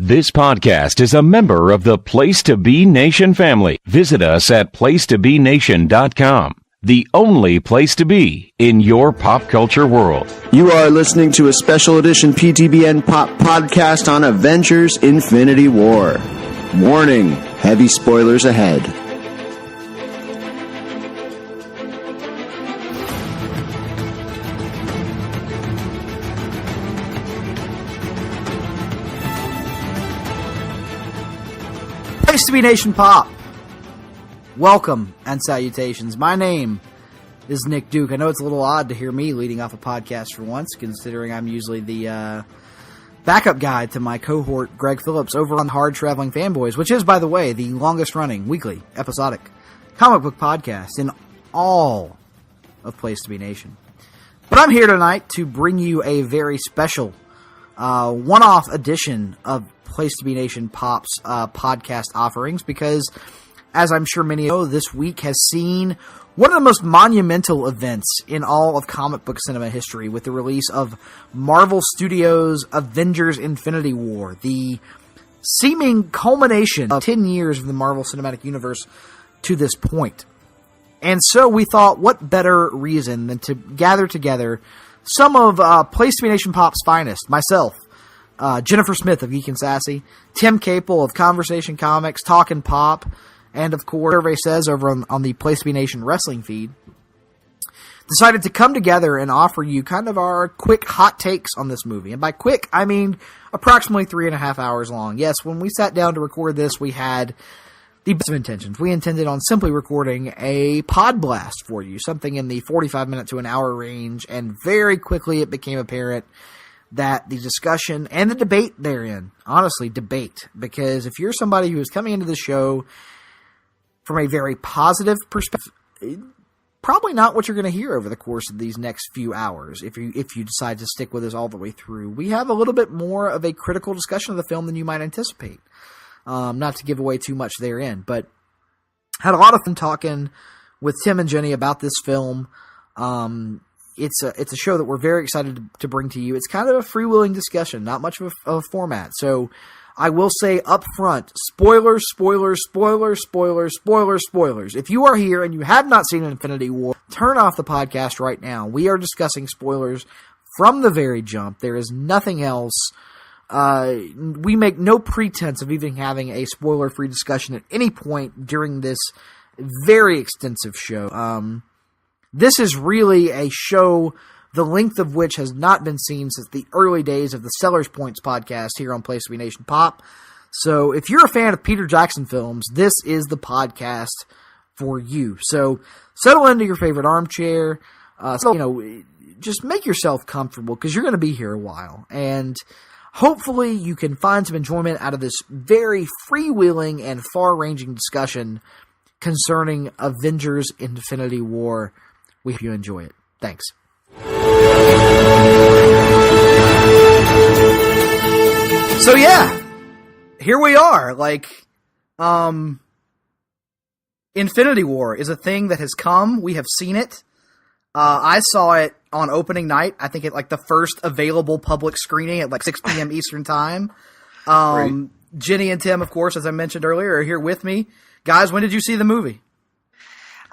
This podcast is a member of the Place to Be Nation family. Visit us at placetobenation.com, the only place to be in your pop culture world. You are listening to a special edition PTBN Pop podcast on Avengers Infinity War. Warning, heavy spoilers ahead. Place to Be Nation Pop. Welcome and salutations. My name is Nick Duke. I know it's a little odd to hear me leading off a podcast for once, considering I'm usually the backup guy to my cohort, Greg Phillips, over on Hard Traveling Fanboys, which is, by the way, the longest-running weekly episodic comic book podcast in all of Place to Be Nation. But I'm here tonight to bring you a very special one-off edition of Place to Be Nation Pop's podcast offerings, because, as I'm sure many of you know, this week has seen one of the most monumental events in all of comic book cinema history, with the release of Marvel Studios' Avengers Infinity War, the seeming culmination of 10 years of the Marvel Cinematic Universe to this point. And so we thought, what better reason than to gather together some of Place to Be Nation Pop's finest, myself, Jennifer Smith of Geek and Sassy, Tim Capel of Conversation Comics, Talkin' Pop, and of course, Survey Says over on the Place to Be Nation wrestling feed, decided to come together and offer you kind of our quick hot takes on this movie. And by quick, I mean approximately 3.5 hours long. Yes, when we sat down to record this, we had the best of intentions. We intended on simply recording a pod blast for you, something in the 45-minute to an hour range, and very quickly it became apparent that the discussion and the debate therein, honestly, debate, because if you're somebody who is coming into the show from a very positive perspective, probably not what you're going to hear over the course of these next few hours. If you decide to stick with us all the way through, we have a little bit more of a critical discussion of the film than you might anticipate. Not to give away too much therein, but had a lot of fun talking with Tim and Jenny about this film. It's a show that we're very excited to bring to you. It's kind of a freewheeling discussion, not much of a format. So I will say up front, spoilers, spoilers, spoilers, spoilers, spoilers, spoilers. If you are here and you have not seen Infinity War, turn off the podcast right now. We are discussing spoilers from the very jump. There is nothing else. We make no pretense of even having a spoiler-free discussion at any point during this very extensive show. This is really a show the length of which has not been seen since the early days of the Sellers Points podcast here on Place to Be Nation Pop. So if you're a fan of Peter Jackson films, this is the podcast for you. So settle into your favorite armchair. Just make yourself comfortable, because you're going to be here a while. And hopefully you can find some enjoyment out of this very freewheeling and far-ranging discussion concerning Avengers Infinity War. We hope you enjoy it. Thanks. So yeah, here we are. Infinity War is a thing that has come. We have seen it. I saw it on opening night. I think at the first available public screening at 6 p.m. Eastern time. Right. Jenny and Tim, of course, as I mentioned earlier, are here with me. Guys, when did you see the movie?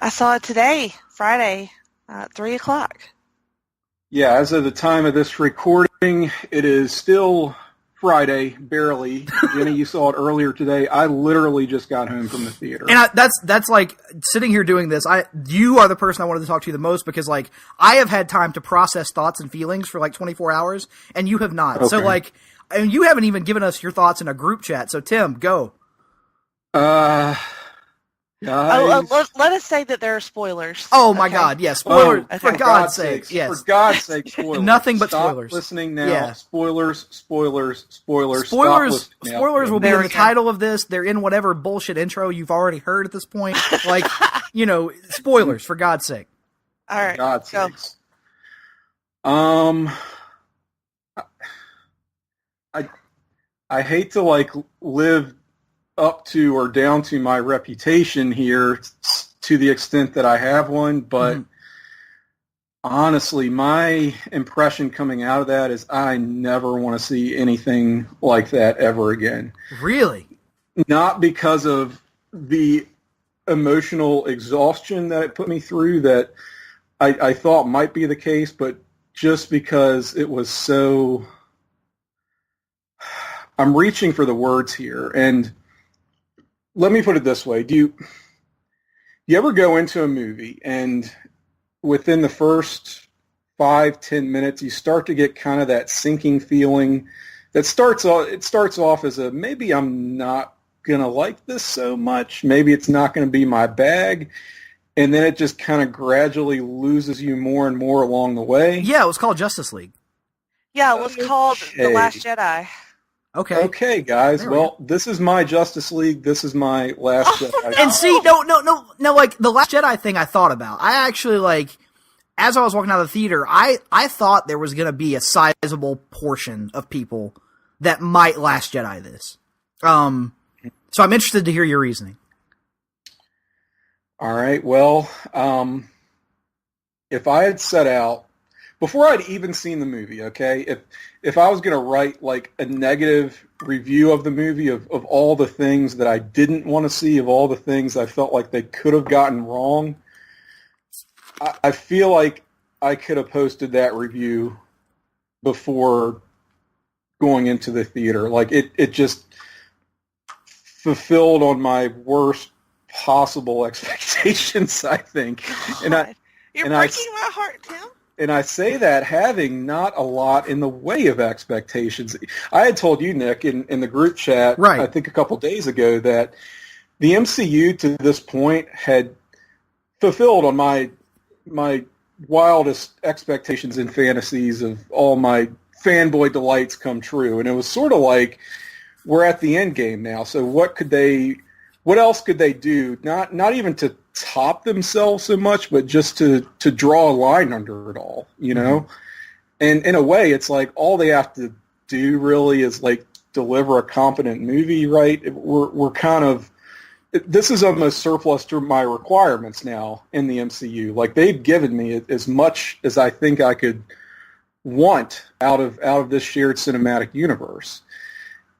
I saw it today, Friday, 3 o'clock. Yeah, as of the time of this recording, it is still Friday, barely. Jenny, you saw it earlier today. I literally just got home from the theater. And that's like, sitting here doing this, you are the person I wanted to talk to the most, because I have had time to process thoughts and feelings for 24 hours, and you have not. Okay. So and you haven't even given us your thoughts in a group chat. So Tim, go. Guys. Let us say that there are spoilers. Oh my God! Yes, spoilers. Okay. For God's sake, yes. For God's sake, spoilers. Nothing but Stop spoilers. Listening now. Yeah. Spoilers. Spoilers will be in the title of this. They're in whatever bullshit intro you've already heard at this point. Spoilers, for God's sake. All right, for God's go. sakes. I hate to live up to or down to my reputation here to the extent that I have one, but Honestly, my impression coming out of that is I never want to see anything like that ever again. Really? Not because of the emotional exhaustion that it put me through that I thought might be the case, but just because it was so... I'm reaching for the words here, and let me put it this way. Do you ever go into a movie and within the first 5-10 minutes, you start to get kind of that sinking feeling that starts off as a, maybe I'm not going to like this so much. Maybe it's not going to be my bag. And then it just kind of gradually loses you more and more along the way. Yeah, it was called Justice League. Yeah, it was called The Last Jedi. Okay. Okay, guys. Well, this is my Justice League. This is my Last Jedi. And see, no, like, the Last Jedi thing I thought about. I actually, like, as I was walking out of the theater, I thought there was going to be a sizable portion of people that might Last Jedi this. So I'm interested to hear your reasoning. All right. Well, if I had set out, before I'd even seen the movie, okay, if I was going to write like a negative review of the movie of all the things that I didn't want to see, of all the things I felt like they could have gotten wrong, I feel like I could have posted that review before going into the theater. Like it just fulfilled on my worst possible expectations, I think. God. You're breaking my heart, Tim. And I say that having not a lot in the way of expectations. I had told you, Nick, in the group chat, right, I think a couple days ago, that the MCU to this point had fulfilled on my wildest expectations and fantasies of all my fanboy delights come true. And it was sort of like, we're at the end game now. So what else could they do? Not even to top themselves so much, but just to draw a line under it all, you know? And in a way, it's like all they have to do really is like deliver a competent movie, right? We're kind of, this is almost surplus to my requirements now in the MCU. Like, they've given me as much as I think I could want out of this shared cinematic universe.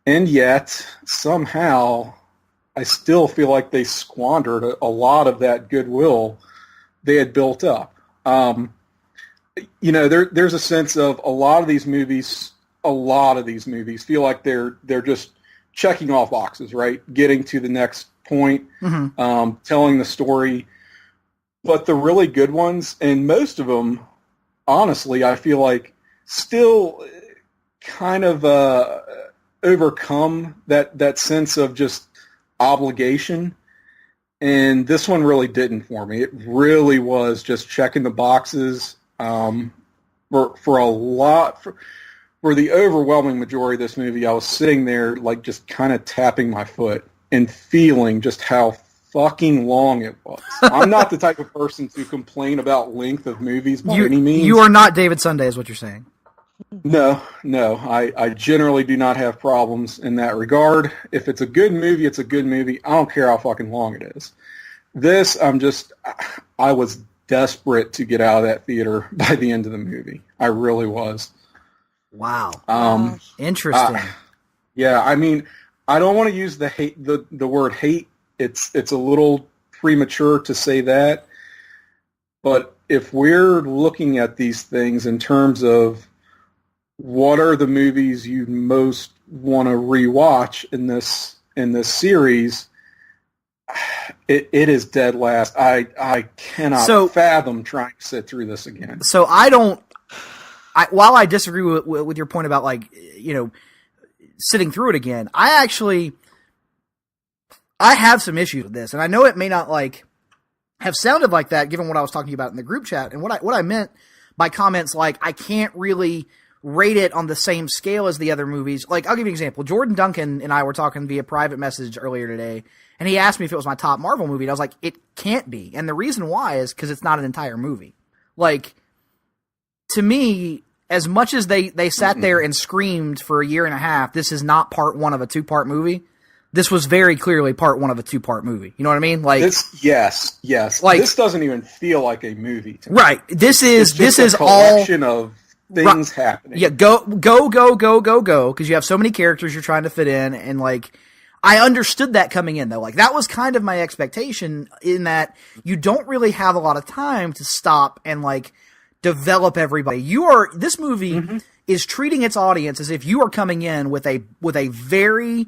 And yet, somehow, I still feel like they squandered a lot of that goodwill they had built up. You know, there's a sense of a lot of these movies feel like they're just checking off boxes, right? Getting to the next point, telling the story. But the really good ones, and most of them, honestly, I feel like still kind of overcome that sense of just obligation. And this one really didn't for me. It really was just checking the boxes for the overwhelming majority of this movie. I was sitting there like just kind of tapping my foot and feeling just how fucking long it was. I'm not the type of person to complain about length of movies by any means. You are not David Sunday, is what you're saying. No. I generally do not have problems in that regard. If it's a good movie, it's a good movie. I don't care how fucking long it is. This, I was desperate to get out of that theater by the end of the movie. I really was. Wow. Interesting. Yeah, I mean, I don't want to use the word hate. It's a little premature to say that. But if we're looking at these things in terms of what are the movies you most want to rewatch in this series, it is dead last. I cannot fathom trying to sit through this again. So while I disagree with your point about, like, you know, sitting through it again, I have some issues with this, and I know it may not like have sounded like that given what I was talking about in the group chat, and what I meant by comments like I can't really rate it on the same scale as the other movies. Like, I'll give you an example. Jordan Duncan and I were talking via private message earlier today, and he asked me if it was my top Marvel movie, and I was like, it can't be. And the reason why is because it's not an entire movie. Like, to me, as much as they sat there and screamed for a year and a half, this is not part one of a 2-part movie. this was very clearly part one of a 2-part movie. You know what I mean? Like yes. Like, this doesn't even feel like a movie to me. Right. This is a collection of things happening. Yeah, go, because you have so many characters you're trying to fit in, and like, I understood that coming in, though. Like, that was kind of my expectation, in that you don't really have a lot of time to stop and, like, develop everybody. This movie is treating its audience as if you are coming in with a very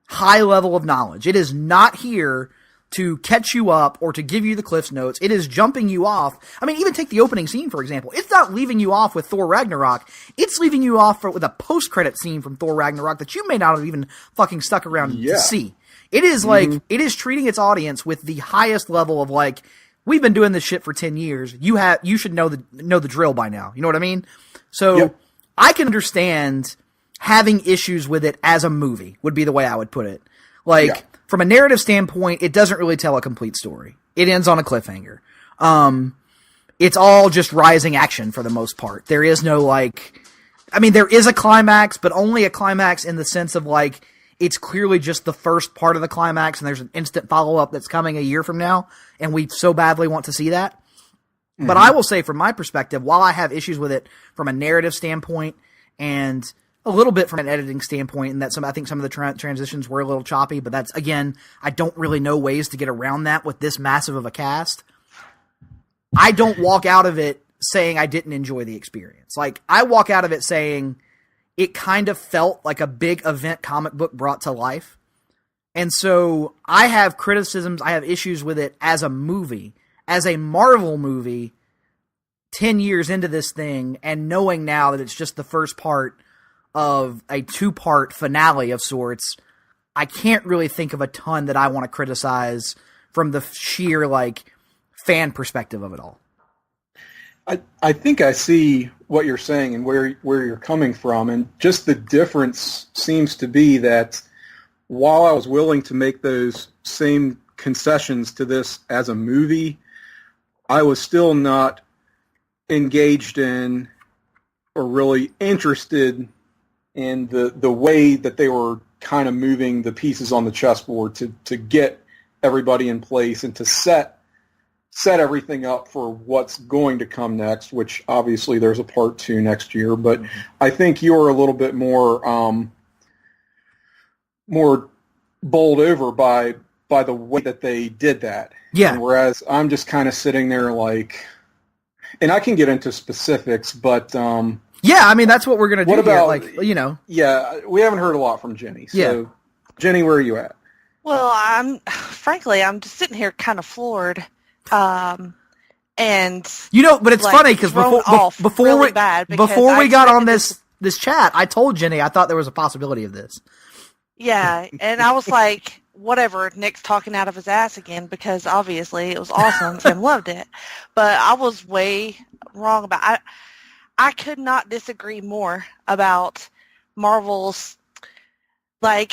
high level of knowledge. It is not here to catch you up or to give you the Cliff's Notes. It is jumping you off. I mean, even take the opening scene, for example. It's not leaving you off with Thor Ragnarok. It's leaving you off with a post-credit scene from Thor Ragnarok that you may not have even fucking stuck around to see. It is like, it is treating its audience with the highest level of, like, we've been doing this shit for 10 years. You should know the drill by now. You know what I mean? So I can understand having issues with it as a movie, would be the way I would put it. Like, from a narrative standpoint, it doesn't really tell a complete story. It ends on a cliffhanger. It's all just rising action for the most part. There is no, like, I mean, there is a climax, but only a climax in the sense of, like, it's clearly just the first part of the climax, and there's an instant follow-up that's coming a year from now, and we so badly want to see that. But I will say, from my perspective, while I have issues with it from a narrative standpoint and a little bit from an editing standpoint, and that I think some of the transitions were a little choppy, but that's, again, I don't really know ways to get around that with this massive of a cast. I don't walk out of it saying I didn't enjoy the experience. Like, I walk out of it saying it kind of felt like a big event comic book brought to life. And so I have criticisms, I have issues with it as a movie, as a Marvel movie, 10 years into this thing, and knowing now that it's just the first part of a 2-part finale of sorts. I can't really think of a ton that I want to criticize from the sheer, like, fan perspective of it all. I think I see what you're saying and where you're coming from, and just the difference seems to be that while I was willing to make those same concessions to this as a movie, I was still not engaged in or really interested in the way that they were kind of moving the pieces on the chessboard to get everybody in place and to set everything up for what's going to come next, which obviously there's a part 2 next year. But I think you're a little bit more bowled over by the way that they did that. Yeah. And whereas I'm just kind of sitting there like, and I can get into specifics, but yeah, I mean, that's what we're going to do. What about, here. Like, you know. Yeah, we haven't heard a lot from Jenny. So, Jenny, where are you at? Well, I'm just sitting here kind of floored. And you know, but it's funny because before we got on this chat, I told Jenny I thought there was a possibility of this. Yeah, and I was like, whatever, Nick's talking out of his ass again, because obviously it was awesome. Tim loved it. But I was way wrong about it. I could not disagree more about Marvel's, like,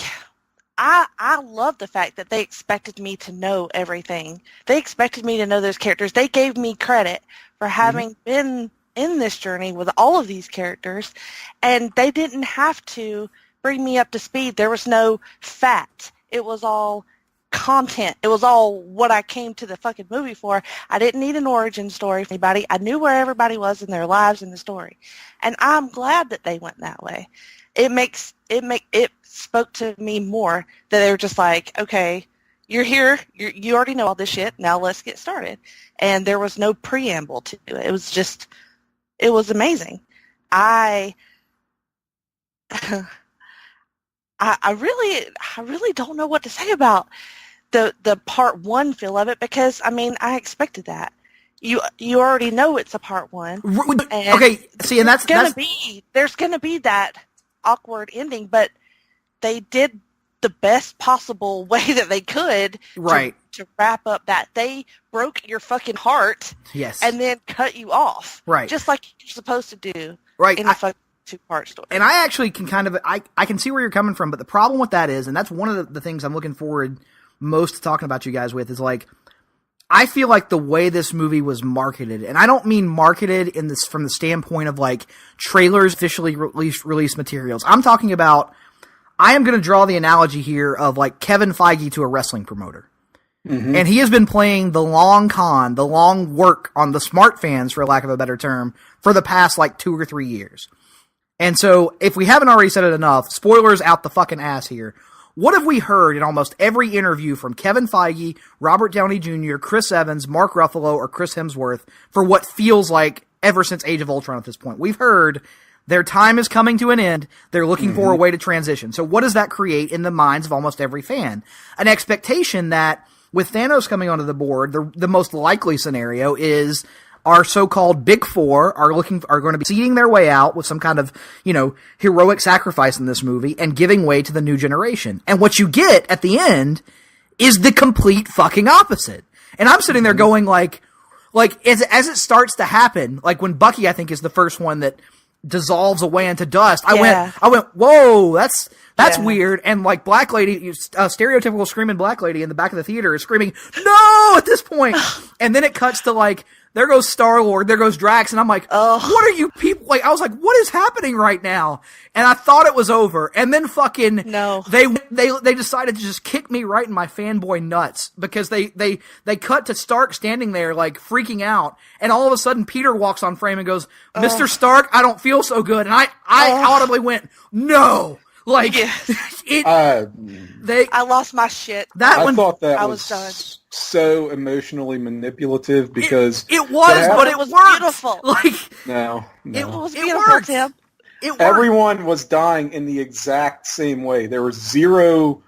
I love the fact that they expected me to know everything. They expected me to know those characters. They gave me credit for having been in this journey with all of these characters, and they didn't have to bring me up to speed. There was no fat. It was all content. It was all what I came to the fucking movie for. I didn't need an origin story for anybody. I knew where everybody was in their lives in the story. And I'm glad that they went that way. It spoke to me more that they were just like, okay, you're here, you already know all this shit, now let's get started. And there was no preamble to it. It was amazing. I really don't know what to say about the part 1 feel of it, because I mean, I expected that. You already know it's a part 1. Okay, see, and there's gonna be that awkward ending, but they did the best possible way that they could to wrap up that. They broke your fucking heart, and then cut you off, just like you're supposed to do, in a fucking 2-part story. And I actually can kind of I can see where you're coming from, but the problem with that is, and that's one of the things I'm looking forward most to talking about you guys with, is like, I feel like the way this movie was marketed, and I don't mean marketed in this from the standpoint of like trailers, officially released materials. I'm talking about, I am going to draw the analogy here of like Kevin Feige to a wrestling promoter. Mm-hmm. And he has been playing the long con, the long work on the smart fans, for lack of a better term, for the past like 2 or 3 years. And so, if we haven't already said it enough, spoilers out the fucking ass here. What have we heard in almost every interview from Kevin Feige, Robert Downey Jr., Chris Evans, Mark Ruffalo, or Chris Hemsworth for what feels like ever since Age of Ultron at this point? We've heard their time is coming to an end. They're looking for a way to transition. So what does that create in the minds of almost every fan? An expectation that with Thanos coming onto the board, the most likely scenario is our so-called Big Four are going to be seeding their way out with some kind of, heroic sacrifice in this movie and giving way to the new generation. And what you get at the end is the complete fucking opposite. And I'm sitting there going like as it starts to happen, like when Bucky, I think, is the first one that dissolves away into dust. I went, whoa, that's weird. And like Black Lady, stereotypical screaming Black Lady in the back of the theater is screaming, no, at this point. And then it cuts to like, there goes Star-Lord, there goes Drax, and I'm like, what are you people, like, I was like, what is happening right now? And I thought it was over, and then fucking, no. They decided to just kick me right in my fanboy nuts, because they cut to Stark standing there, like, freaking out, and all of a sudden Peter walks on frame and goes, Mr. Stark, I don't feel so good, and I audibly went, no! Like, I lost my shit. I thought that I was done. So emotionally manipulative because it was, but it was beautiful. Like, no. It was beautiful, Tim. Everyone was dying in the exact same way. There was zero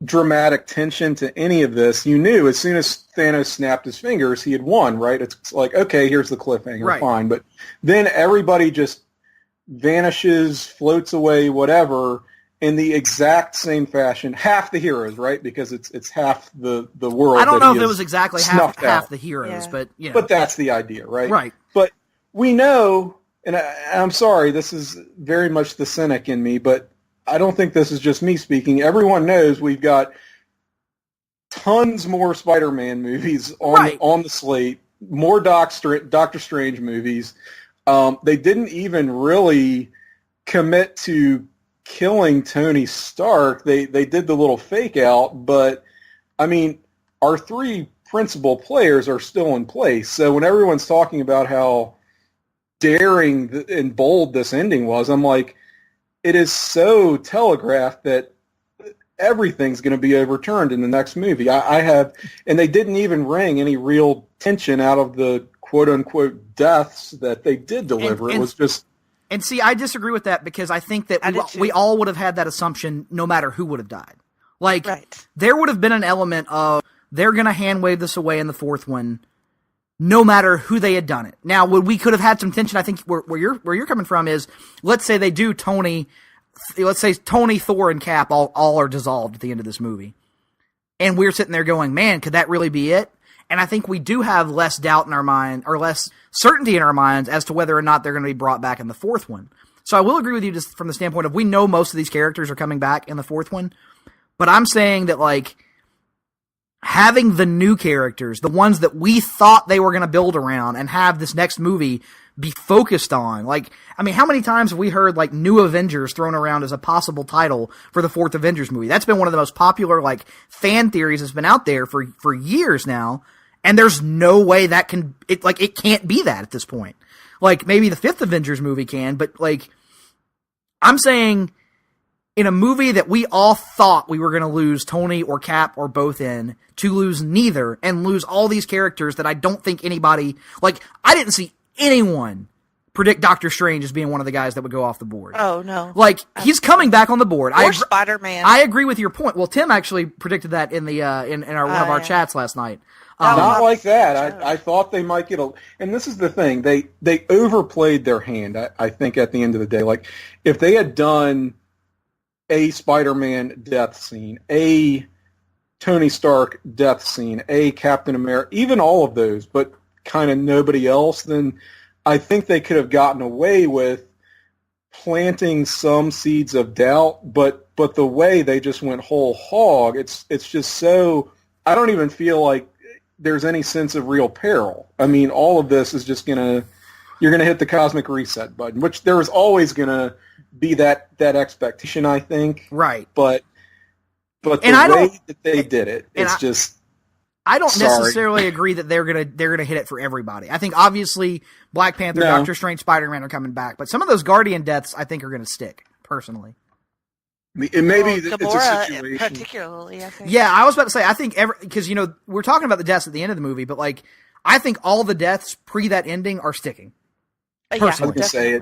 dramatic tension to any of this. You knew as soon as Thanos snapped his fingers, he had won, right? It's like, okay, here's the cliffhanger, right. Fine. But then everybody just vanishes, floats away, whatever, in the exact same fashion. Half the heroes, right? Because it's half the world. I don't know if it was exactly half the heroes, but But that's the idea, right? Right. But we know, and I'm sorry, this is very much the cynic in me, but I don't think this is just me speaking. Everyone knows we've got tons more Spider-Man movies on the slate, more Doctor Strange movies. They didn't even really commit to killing Tony Stark. They did the little fake out, but I mean, our 3 principal players are still in place. So when everyone's talking about how daring and bold this ending was, I'm like, it is so telegraphed that everything's going to be overturned in the next movie. And they didn't even wring any real tension out of the quote-unquote deaths that they did deliver. It was just... And see, I disagree with that because I think that we all would have had that assumption no matter who would have died. Like, there would have been an element of they're going to hand-wave this away in the 4th one no matter who they had done it. Now, we could have had some tension, I think, where you're coming from is, let's say they do Tony, Thor, and Cap all are dissolved at the end of this movie. And we're sitting there going, man, could that really be it? And I think we do have less doubt in our mind, or less certainty in our minds as to whether or not they're going to be brought back in the 4th one. So I will agree with you just from the standpoint of we know most of these characters are coming back in the 4th one, but I'm saying that, like, having the new characters, the ones that we thought they were going to build around and have this next movie be focused on, like, I mean, how many times have we heard, like, New Avengers thrown around as a possible title for the 4th Avengers movie? That's been one of the most popular, like, fan theories that's been out there for years now. And there's no way that it can't be that at this point. Like, maybe the 5th Avengers movie can, but, like, I'm saying in a movie that we all thought we were going to lose Tony or Cap or both in, to lose neither and lose all these characters that I don't think anybody, like, I didn't see anyone predict Doctor Strange as being one of the guys that would go off the board. Oh, no. Like, he's coming back on the board. Or Spider-Man. I agree with your point. Well, Tim actually predicted that in the one of our chats last night. Not like that. I thought they might get and this is the thing, they overplayed their hand, I think, at the end of the day. Like, if they had done a Spider-Man death scene, a Tony Stark death scene, a Captain America, even all of those, but kind of nobody else, then I think they could have gotten away with planting some seeds of doubt, but the way they just went whole hog, it's just so, I don't even feel like there's any sense of real peril. I mean, all of this is just going to you're going to hit the cosmic reset button, which there was always going to be that expectation, I think. Right. But the way that they did it, it's just. I don't necessarily agree that they're gonna hit it for everybody. I think obviously Black Panther, Doctor Strange, Spider-Man are coming back, but some of those Guardian deaths I think are gonna stick personally. It may be Gamora, it's a situation. particularly, I think. Yeah, I was about to say I think because we're talking about the deaths at the end of the movie, but like I think all the deaths pre that ending are sticking. I was going to say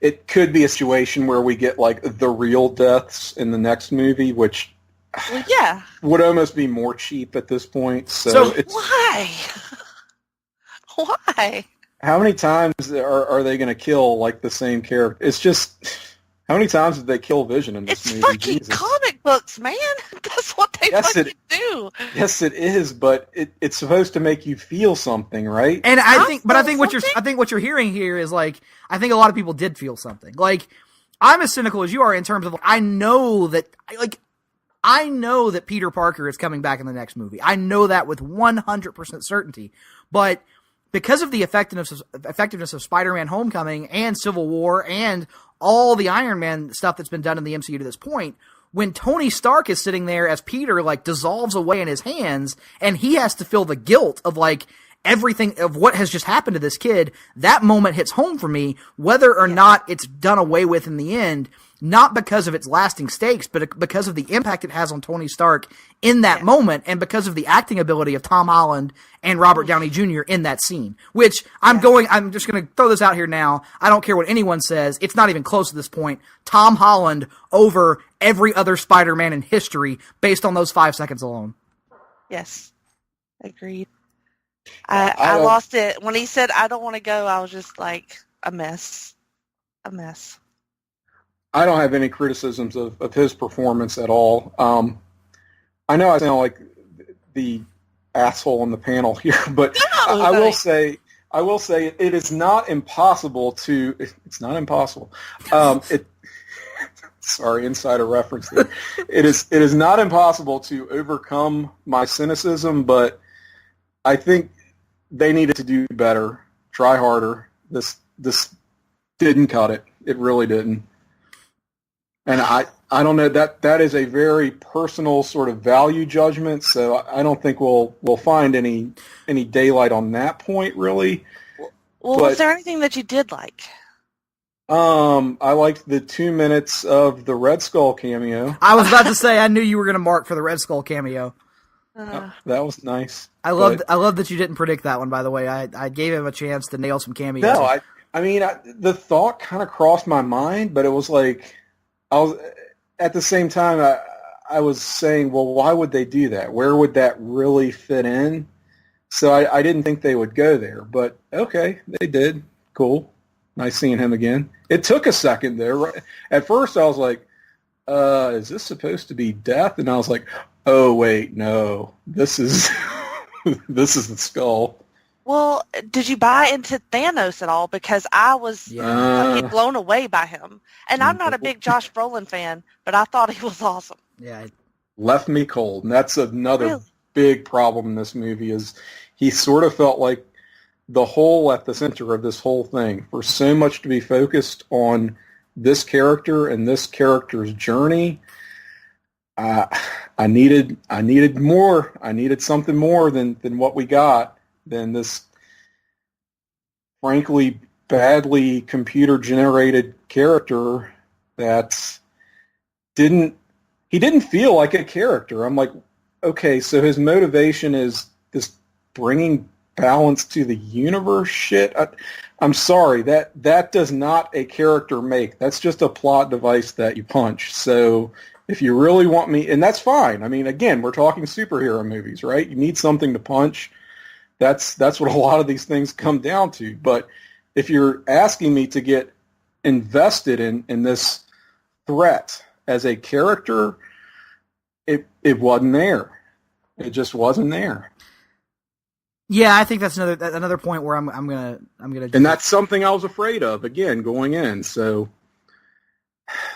it could be a situation where we get like the real deaths in the next movie, which would almost be more cheap at this point. So why? Why? How many times are they going to kill like the same character? It's just how many times did they kill Vision in this movie? It's fucking comic books, man. That's what they fucking do. Yes, it is, but it's supposed to make you feel something, right? And I think what you're hearing here is like I think a lot of people did feel something. Like I'm as cynical as you are in terms of I know that Peter Parker is coming back in the next movie. I know that with 100% certainty. But because of the effectiveness of Spider-Man Homecoming and Civil War and all the Iron Man stuff that's been done in the MCU to this point, when Tony Stark is sitting there as Peter like dissolves away in his hands and he has to feel the guilt of like everything of what has just happened to this kid, that moment hits home for me, whether or not it's done away with in the end, not because of its lasting stakes, but because of the impact it has on Tony Stark in that moment, and because of the acting ability of Tom Holland and Robert Downey Jr. in that scene, which I'm just going to throw this out here now. I don't care what anyone says. It's not even close at this point. Tom Holland over every other Spider-Man in history based on those 5 seconds alone. Yes. Agreed. I lost it. When he said, I don't want to go, I was just like, a mess. A mess. I don't have any criticisms of his performance at all. I know I sound like the asshole on the panel here, but I will say it is not impossible to. It's not impossible. Sorry, insider reference there. It is not impossible to overcome my cynicism, but I think they needed to do better, try harder. This didn't cut it. It really didn't. And I don't know, that is a very personal sort of value judgment, so I don't think we'll find any daylight on that point really. Well, was there anything that you did like? I liked the 2 minutes of the Red Skull cameo. I was about to say I knew you were going to mark for the Red Skull cameo. That was nice. I love that you didn't predict that one, by the way. I gave him a chance to nail some cameos. No, I mean the thought kind of crossed my mind, but it was like I was at the same time I was saying, well, why would they do that? Where would that really fit in? So I didn't think they would go there, but okay, they did. Cool. Nice seeing him again. It took a second there. At first I was like, is this supposed to be Death? And I was like, oh wait, no. This is this is the Skull. Well, did you buy into Thanos at all? Because I was fucking blown away by him. And I'm not a big Josh Brolin fan, but I thought he was awesome. Yeah. Left me cold. And that's another big problem in this movie is he sort of felt like the hole at the center of this whole thing. For so much to be focused on this character and this character's journey, I needed more. I needed something more than what we got. Than this, frankly, badly computer-generated character that didn't feel like a character. I'm like, okay, so his motivation is this bringing balance to the universe shit? I'm sorry, that does not a character make. That's just a plot device that you punch. So if you really want me, and that's fine. I mean, again, we're talking superhero movies, right? You need something to punch. That's what a lot of these things come down to. But if you're asking me to get invested in this threat as a character, it wasn't there. It just wasn't there. Yeah, I think that's another point where I'm gonna. And that's something I was afraid of again going in. So,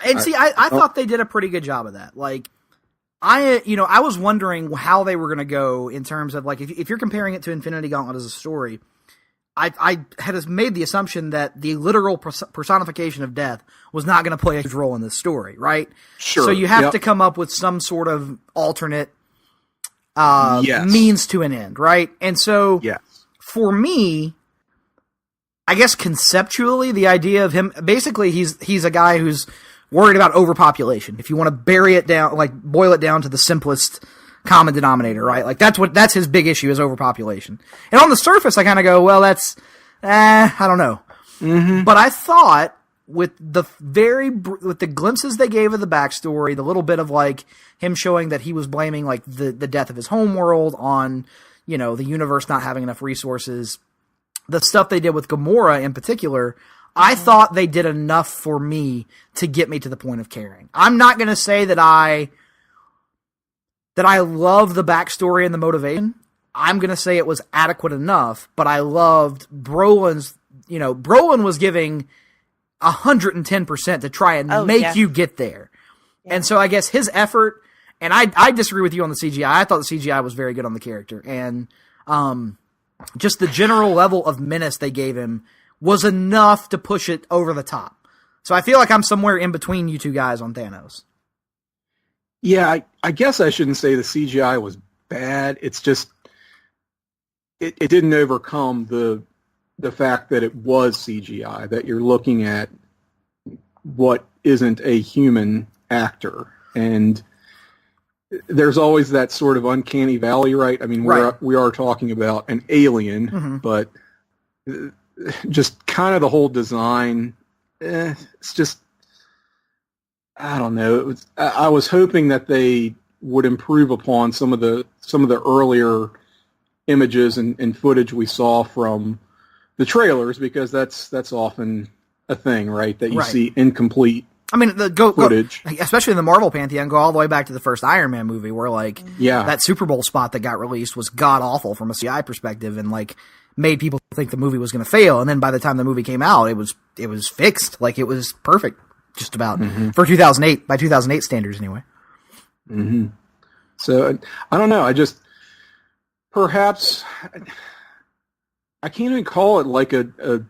and see, I thought they did a pretty good job of that. Like, I was wondering how they were going to go in terms of, like, if you're comparing it to Infinity Gauntlet as a story, I had made the assumption that the literal personification of death was not going to play a huge role in this story, right? Sure. So you have to come up with some sort of alternate means to an end, right? And so for me, I guess conceptually, the idea of him, basically he's a guy who's worried about overpopulation. If you want to bury it down, like boil it down to the simplest common denominator, right? Like that's his big issue is overpopulation. And on the surface, I kind of go, well, that's, I don't know. Mm-hmm. But I thought with the glimpses they gave of the backstory, the little bit of like him showing that he was blaming like the death of his home world on, the universe not having enough resources, the stuff they did with Gamora in particular, I thought they did enough for me to get me to the point of caring. I'm not going to say that I love the backstory and the motivation. I'm going to say it was adequate enough, but I loved Brolin's, Brolin was giving 110% to try and make you get there. Yeah. And so I guess his effort, and I disagree with you on the CGI. I thought the CGI was very good on the character. And just the general level of menace they gave him was enough to push it over the top. So I feel like I'm somewhere in between you two guys on Thanos. Yeah, I guess I shouldn't say the CGI was bad. It's just it didn't overcome the fact that it was CGI, that you're looking at what isn't a human actor. And there's always that sort of uncanny valley, right? I mean, we are talking about an alien, but just kind of the whole design, it's just, I don't know. I was hoping that they would improve upon some of the earlier images and footage we saw from the trailers, because that's often a thing, right? That you see incomplete. I mean, footage, especially in the Marvel pantheon, go all the way back to the first Iron Man movie, where that Super Bowl spot that got released was god awful from a CGI perspective, and made people think the movie was going to fail. And then by the time the movie came out, it was fixed, it was perfect. Just about for 2008, by 2008 standards, anyway. Mm-hmm. So I don't know. I just perhaps I can't even call it like a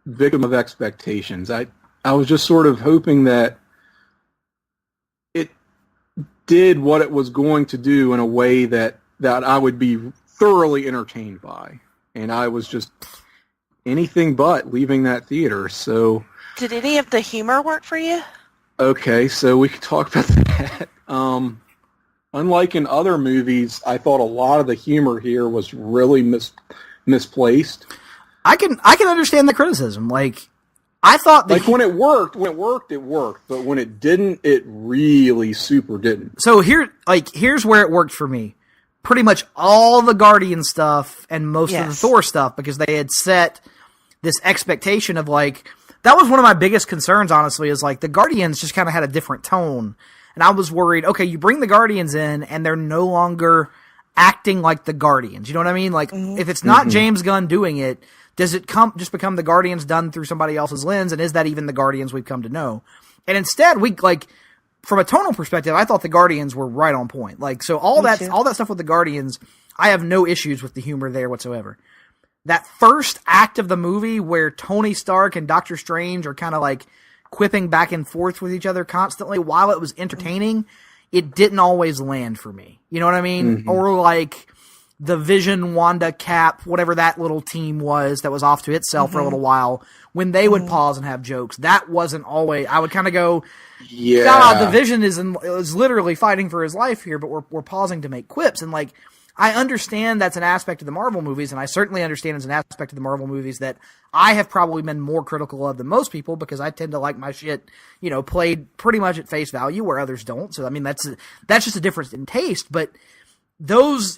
victim of expectations. I was just sort of hoping that it did what it was going to do in a way that I would be thoroughly entertained by, and I was just anything but leaving that theater. So. Did any of the humor work for you? Okay, so we can talk about that. Unlike in other movies, I thought a lot of the humor here was really misplaced. I can understand the criticism. I thought when it worked, it worked. But when it didn't, it really super didn't. So here's where it worked for me. Pretty much all the Guardian stuff and most of the Thor stuff, because they had set this expectation of that was one of my biggest concerns, honestly, is the Guardians just kind of had a different tone. And I was worried, okay, you bring the Guardians in and they're no longer acting like the Guardians. You know what I mean? If it's not James Gunn doing it, does it just become the Guardians done through somebody else's lens? And is that even the Guardians we've come to know? And instead, from a tonal perspective, I thought the Guardians were right on point. So all that stuff with the Guardians, I have no issues with the humor there whatsoever. That first act of the movie where Tony Stark and Doctor Strange are kind of quipping back and forth with each other constantly, while it was entertaining, it didn't always land for me. You know what I mean? Mm-hmm. Or the Vision, Wanda, Cap, whatever that little team was that was off to itself for a little while, when they would pause and have jokes, that wasn't always, I would kind of go, God, the Vision is literally fighting for his life here, but we're pausing to make quips. And I understand that's an aspect of the Marvel movies, and I certainly understand it's an aspect of the Marvel movies that I have probably been more critical of than most people, because I tend to like my shit, played pretty much at face value where others don't. So, I mean, that's just a difference in taste. But those,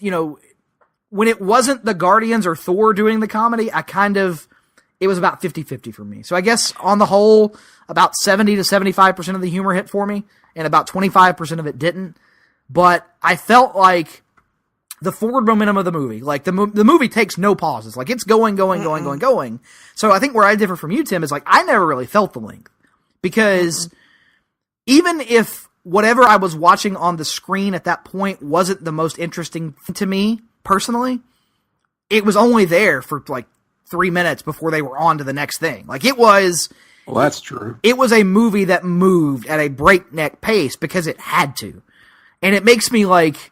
when it wasn't the Guardians or Thor doing the comedy, it was about 50-50 for me. So I guess on the whole, about 70 to 75% of the humor hit for me, and about 25% of it didn't. But I felt like the forward momentum of the movie, the movie takes no pauses. It's going. So I think where I differ from you, Tim, is I never really felt the length, because even if whatever I was watching on the screen at that point wasn't the most interesting to me personally, it was only there for 3 minutes before they were on to the next thing. Like, it was... Well, that's true. It was a movie that moved at a breakneck pace because it had to. And it makes me like...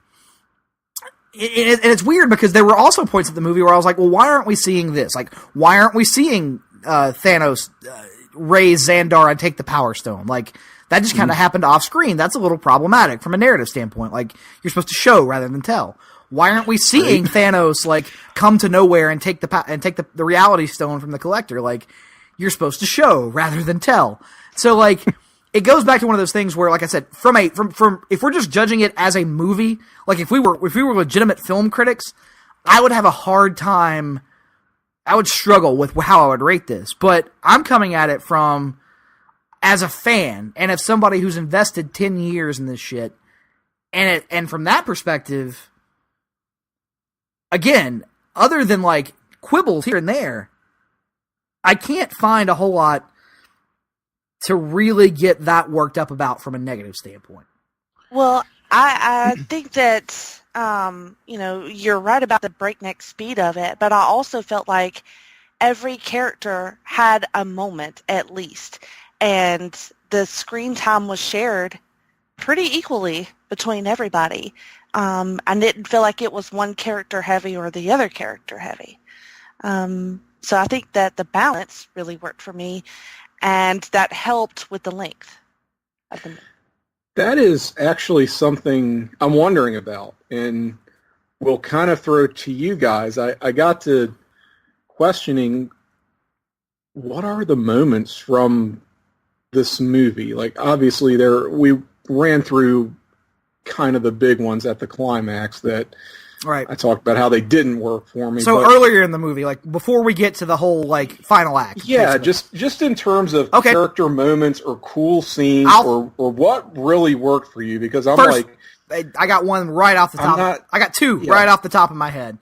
And it's weird because there were also points of the movie where I was like, well, why aren't we seeing this? Like, why aren't we seeing Thanos raise Xandar and take the Power Stone? Like, that just kind of happened off screen. That's a little problematic from a narrative standpoint. Like, you're supposed to show rather than tell. Why aren't we seeing Thanos, like, come to nowhere and take the Reality Stone from the Collector? Like, you're supposed to show rather than tell. So, like, it goes back to one of those things where, like I said, from if we're just judging it as a movie, like if we were legitimate film critics, I would have a hard time. I would struggle with how I would rate this. But I'm coming at it from as a fan and as somebody who's invested 10 years in this shit, and from that perspective, again, other than like quibbles here and there, I can't find a whole lot to really get that worked up about from a negative standpoint. Well, I think that, you're right about the breakneck speed of it, but I also felt like every character had a moment at least, and the screen time was shared pretty equally between everybody. I didn't feel like it was one character heavy or the other character heavy. So I think that the balance really worked for me, and that helped with the length of the movie. That is actually something I'm wondering about, and we'll kind of throw to you guys. I got to questioning, what are the moments from this movie? Like, obviously, we ran through kind of the big ones at the climax that right. I talked about how they didn't work for me. So earlier in the movie, like before we get to the whole like final act. Yeah, just in terms of character moments or cool scenes or what really worked for you, because I'm first, I got one right off the top. I got two right off the top of my head.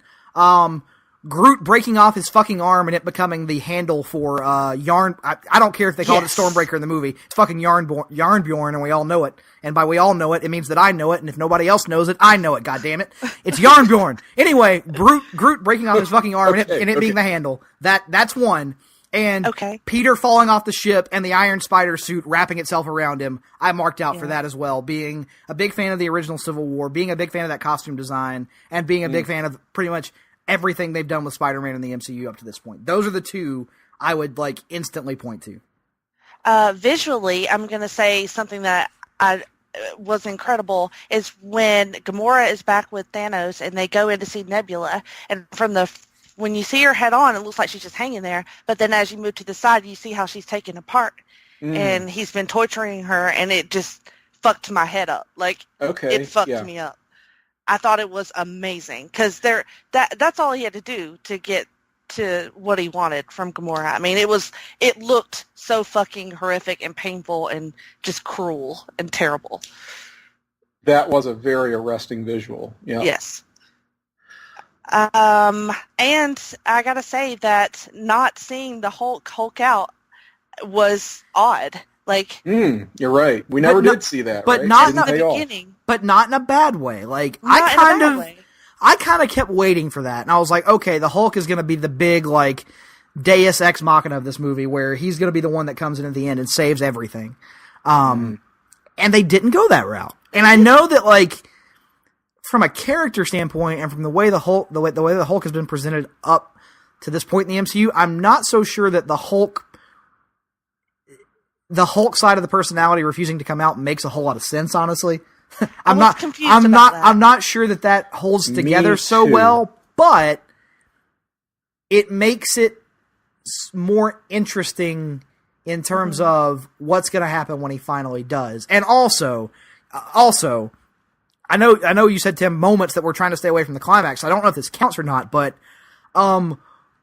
Groot breaking off his fucking arm and it becoming the handle for Yarn. I don't care if they called it Stormbreaker in the movie. It's fucking Yarnbjorn, and we all know it. And by we all know it, it means that I know it, and if nobody else knows it, I know it, goddammit. It's Yarnbjorn. Anyway, Groot breaking off his fucking arm and it being the handle. That's one. And Peter falling off the ship and the Iron Spider suit wrapping itself around him, I marked out for that as well. Being a big fan of the original Civil War, being a big fan of that costume design, and being a big fan of pretty much everything they've done with Spider-Man in the MCU up to this point. Those are the two I would like instantly point to. Visually, I'm going to say something that was incredible is when Gamora is back with Thanos and they go in to see Nebula, and when you see her head on, it looks like she's just hanging there, but then as you move to the side, you see how she's taken apart, and he's been torturing her, and it just fucked my head up. Like, it fucked me up. I thought it was amazing because that's all he had to do to get to what he wanted from Gamora. I mean, it looked so fucking horrific and painful and just cruel and terrible. That was a very arresting visual. Yeah. Yes. And I gotta say that not seeing the Hulk out was odd. Like, you're right. We never did see that, but right? Not in the beginning. But not in a bad way. Like, I kind of kept waiting for that, and I was like, okay, the Hulk is going to be the big like Deus Ex Machina of this movie, where he's going to be the one that comes in at the end and saves everything. And they didn't go that route. And I know that, like, from a character standpoint, and from the way the Hulk has been presented up to this point in the MCU, I'm not so sure that the Hulk side of the personality refusing to come out makes a whole lot of sense, honestly. I'm not sure that holds together so well, but it makes it more interesting in terms of what's going to happen when he finally does. And also, I know you said, Tim, moments that we're trying to stay away from the climax. I don't know if this counts or not, but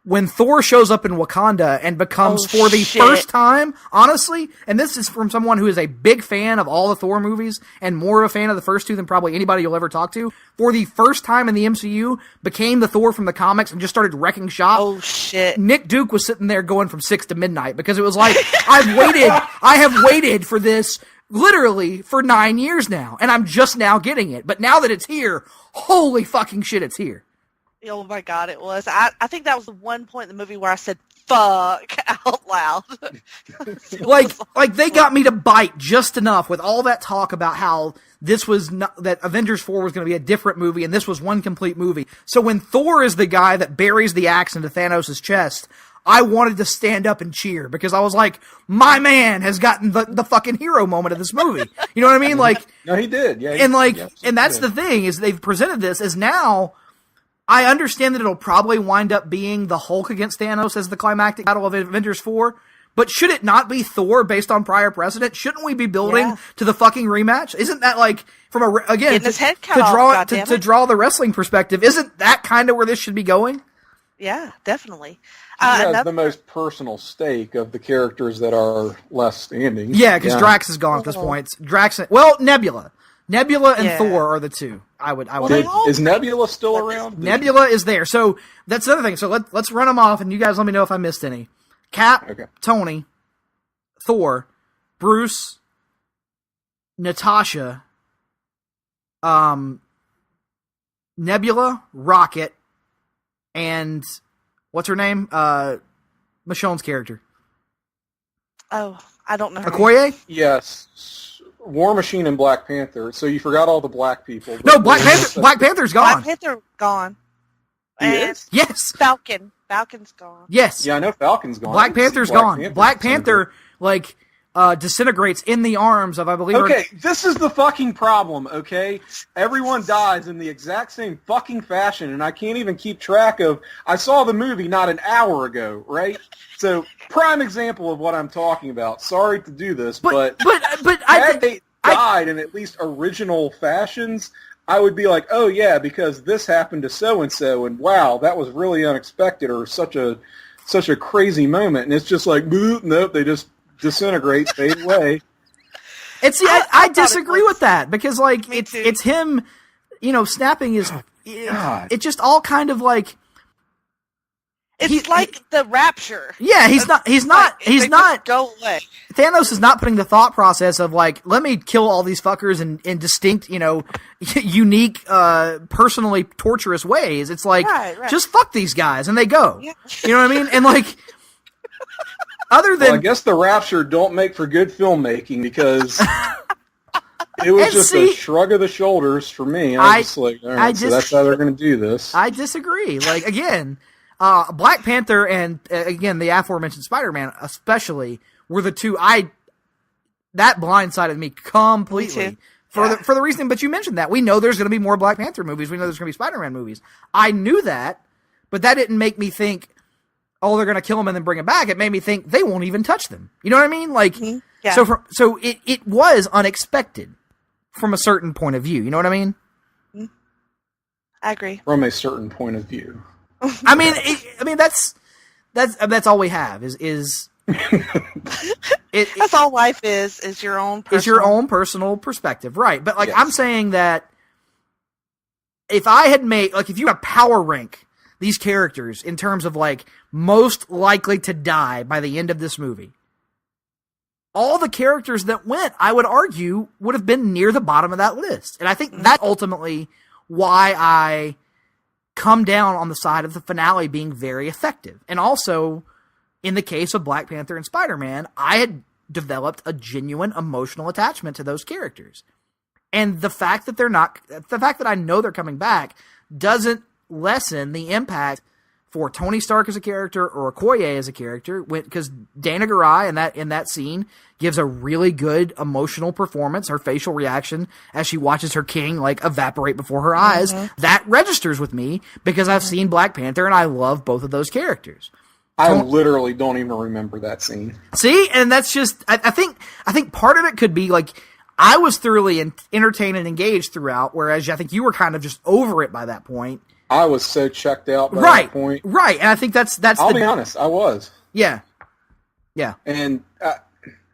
when Thor shows up in Wakanda and becomes, for the first time, honestly, and this is from someone who is a big fan of all the Thor movies and more of a fan of the first two than probably anybody you'll ever talk to, for the first time in the MCU, became the Thor from the comics and just started wrecking shop. Oh, shit. Nick Duke was sitting there going from 6 to midnight because it was like, I have waited for this literally for 9 years now, and I'm just now getting it. But now that it's here, holy fucking shit, it's here. Oh my God, it was. I think that was the one point in the movie where I said "fuck" out loud. like they got me to bite just enough with all that talk about how this was not, that Avengers 4 was going to be a different movie and this was one complete movie. So when Thor is the guy that buries the axe into Thanos' chest, I wanted to stand up and cheer because I was like, my man has gotten the fucking hero moment of this movie. You know what I mean? Like, no, he did. Yeah, and that's the thing is they've presented this as now. I understand that it'll probably wind up being the Hulk against Thanos as the climactic battle of Avengers 4, but should it not be Thor based on prior precedent? Shouldn't we be building to the fucking rematch? Isn't that like, from to draw the wrestling perspective, isn't that kind of where this should be going? Yeah, definitely. He has the most personal stake of the characters that are left standing. Yeah, because Drax is gone at this point. Nebula and Thor are the two. I would. Is Nebula still around? Nebula is there. So that's the other thing. So let's run them off, and you guys let me know if I missed any. Cap, Tony, Thor, Bruce, Natasha, Nebula, Rocket, and what's her name? Michonne's character. Oh, I don't know. Okoye? Yes. War Machine and Black Panther. So you forgot all the black people. No, Black Panther's gone. Black Panther gone. Yes. Falcon's gone. Yes. Yeah, I know Falcon's gone. Black Panther's gone. Black Panther, disintegrates in the arms of, I believe... Okay, this is the fucking problem, okay? Everyone dies in the exact same fucking fashion, and I can't even keep track of... I saw the movie not an hour ago, right? Prime example of what I'm talking about. Sorry to do this, but had they died in at least original fashions, I would be like, oh yeah, because this happened to so-and-so, and wow, that was really unexpected, or such a crazy moment, and it's just like, nope, they just disintegrate, fade away. And see, I disagree with that, because it's him, snapping his... It's just all kind of like... It's like the Rapture. Yeah, he's not go away. Thanos is not putting the thought process of like, let me kill all these fuckers in distinct, unique, personally torturous ways. It's like, just fuck these guys, and they go. Yeah. You know what I mean? And like, other than... Well, I guess the Rapture don't make for good filmmaking, because it was just a shrug of the shoulders for me. I was just like, all right, so that's how they're going to do this. I disagree. Like, again... Black Panther and, again, the aforementioned Spider-Man especially were the two that blindsided me completely. Me for the reason, but you mentioned that. We know there's going to be more Black Panther movies. We know there's going to be Spider-Man movies. I knew that, but that didn't make me think, oh, they're going to kill him and then bring him back. It made me think they won't even touch them. You know what I mean? Like, so it was unexpected from a certain point of view. You know what I mean? I agree. From a certain point of view. I mean, that's all we have is that's all life is your own personal... is your own personal perspective, right? But yes. I'm saying that if I had made if you power rank these characters in terms of most likely to die by the end of this movie, all the characters that went, I would argue, would have been near the bottom of that list, and I think that's ultimately why I come down on the side of the finale being very effective. And also, in the case of Black Panther and Spider-Man, I had developed a genuine emotional attachment to those characters. And the fact that I know they're coming back doesn't lessen the impact for Tony Stark as a character or Okoye as a character, because Dana Garai in that scene gives a really good emotional performance. Her facial reaction as she watches her king evaporate before her eyes, that registers with me because I've seen Black Panther and I love both of those characters. I literally don't even remember that scene. See, and that's just I think part of it could be I was thoroughly entertained and engaged throughout, whereas I think you were kind of just over it by that point. I was so checked out by that point. Right, and I think that's. I'll be honest, I was. Yeah. And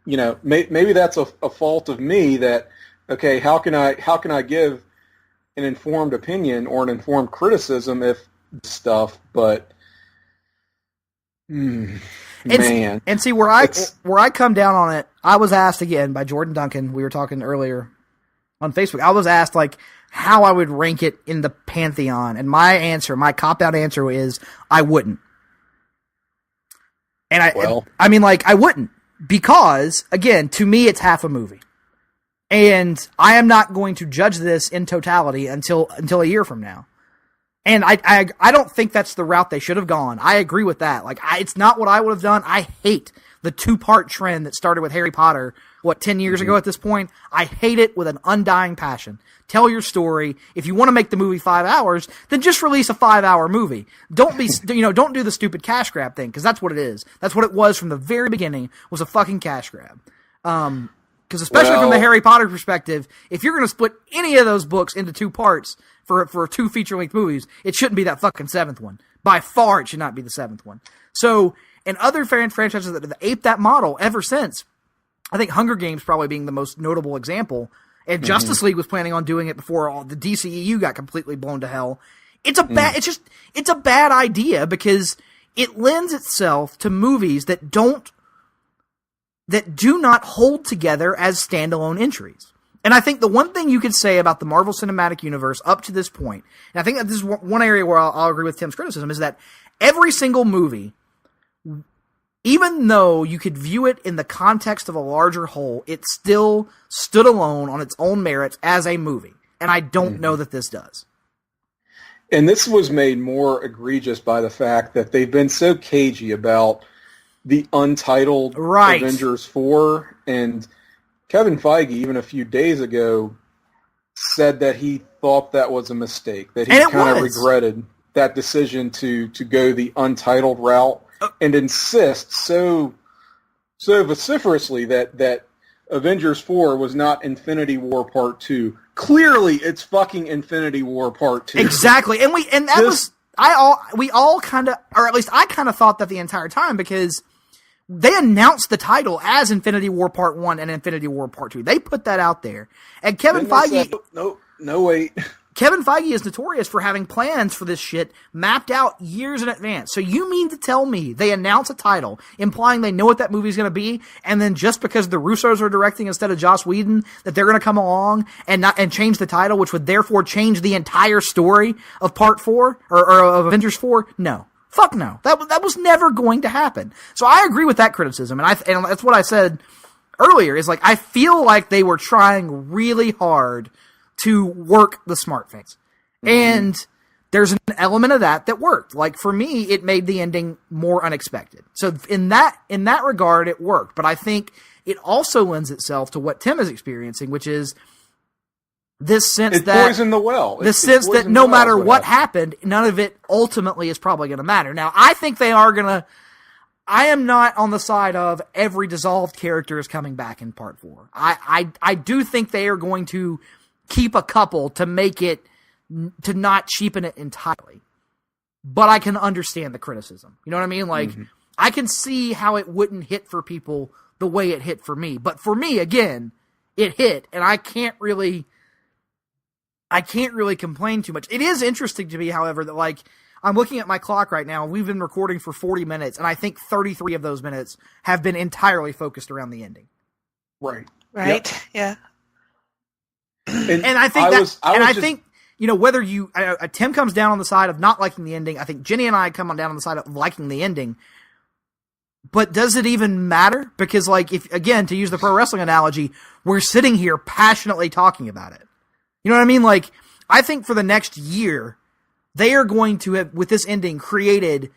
maybe that's a fault of me. That how can I give an informed opinion or an informed criticism if stuff? But man, and see where I come down on it. I was asked again by Jordan Duncan. We were talking earlier on Facebook. I was asked like how I would rank it in the pantheon, and my cop-out answer is I wouldn't. And I wouldn't, because again, to me, it's half a movie, and I am not going to judge this in totality until a year from now. And I don't think that's the route they should have gone. I agree with that. Like, it's not what I would have done. I hate the 2-part trend that started with Harry Potter, 10 years ago at this point? I hate it with an undying passion. Tell your story. If you want to make the movie 5 hours, then just release a 5-hour movie. Don't do the stupid cash grab thing, because that's what it is. That's what it was from the very beginning, was a fucking cash grab. Because especially from the Harry Potter perspective, if you're going to split any of those books into 2 parts for 2 feature-length movies, it shouldn't be that fucking 7th one. By far, it should not be the 7th one. So, and other franchises that have aped that model ever since, I think Hunger Games probably being the most notable example, and Justice League was planning on doing it before all the DCEU got completely blown to hell. It's a bad idea, because it lends itself to movies that do not hold together as standalone entries. And I think the one thing you could say about the Marvel Cinematic Universe up to this point, and I think that this is one area where I'll agree with Tim's criticism, is that every single movie, even though you could view it in the context of a larger whole, it still stood alone on its own merits as a movie. And I don't know that this does. And this was made more egregious by the fact that they've been so cagey about the untitled Avengers 4, and Kevin Feige, even a few days ago, said that he thought that was a mistake, that he kind of regretted that decision to go the untitled route, and insist so vociferously that Avengers 4 was not Infinity War Part 2. Clearly, it's fucking Infinity War Part 2. Exactly, and we all kind of, or at least I kind of thought that the entire time, because they announced the title as Infinity War Part 1 and Infinity War Part 2. They put that out there. And Kevin Feige... No, wait. Kevin Feige is notorious for having plans for this shit mapped out years in advance. So you mean to tell me they announce a title, implying they know what that movie's going to be, and then just because the Russos are directing instead of Joss Whedon, that they're going to come along and change the title, which would therefore change the entire story of Part 4, or of Avengers 4? No. Fuck no. That was never going to happen. So I agree with that criticism, and that's what I said earlier, is like, I feel like they were trying really hard to work the smart things. And there's an element of that worked. Like, for me, it made the ending more unexpected. So in that regard, it worked. But I think it also lends itself to what Tim is experiencing, which is this sense that... poisoned the well. The sense that no matter what happened, none of it ultimately is probably going to matter. Now, I think they are going to... I am not on the side of every dissolved character is coming back in Part 4. I do think they are going to keep a couple to make it, to not cheapen it entirely. But I can understand the criticism. You know what I mean? Like, I can see how it wouldn't hit for people the way it hit for me. But for me, again, it hit, and I can't really complain too much. It is interesting to me, however, that, like, I'm looking at my clock right now. We've been recording for 40 minutes, and I think 33 of those minutes have been entirely focused around the ending. Right. Right. Yep. Yeah. And I think you know, whether Tim comes down on the side of not liking the ending, I think Jenny and I come down on the side of liking the ending. But does it even matter? Because, like, if, again, to use the pro wrestling analogy, we're sitting here passionately talking about it. You know what I mean? Like, I think for the next year, they are going to have, with this ending, created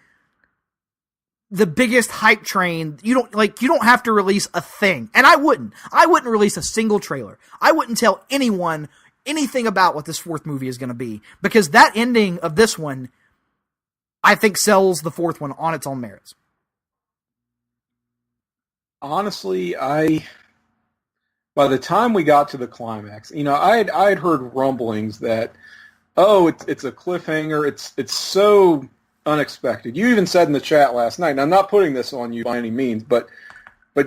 the biggest hype train. You don't have to release a thing. And I wouldn't release a single trailer. I wouldn't tell anyone anything about what this fourth movie is going to be, because that ending of this one, I think, sells the fourth one on its own merits. Honestly, by the time we got to the climax, you know, I had heard rumblings that, it's a cliffhanger. It's so unexpected. You even said in the chat last night, and I'm not putting this on you by any means, but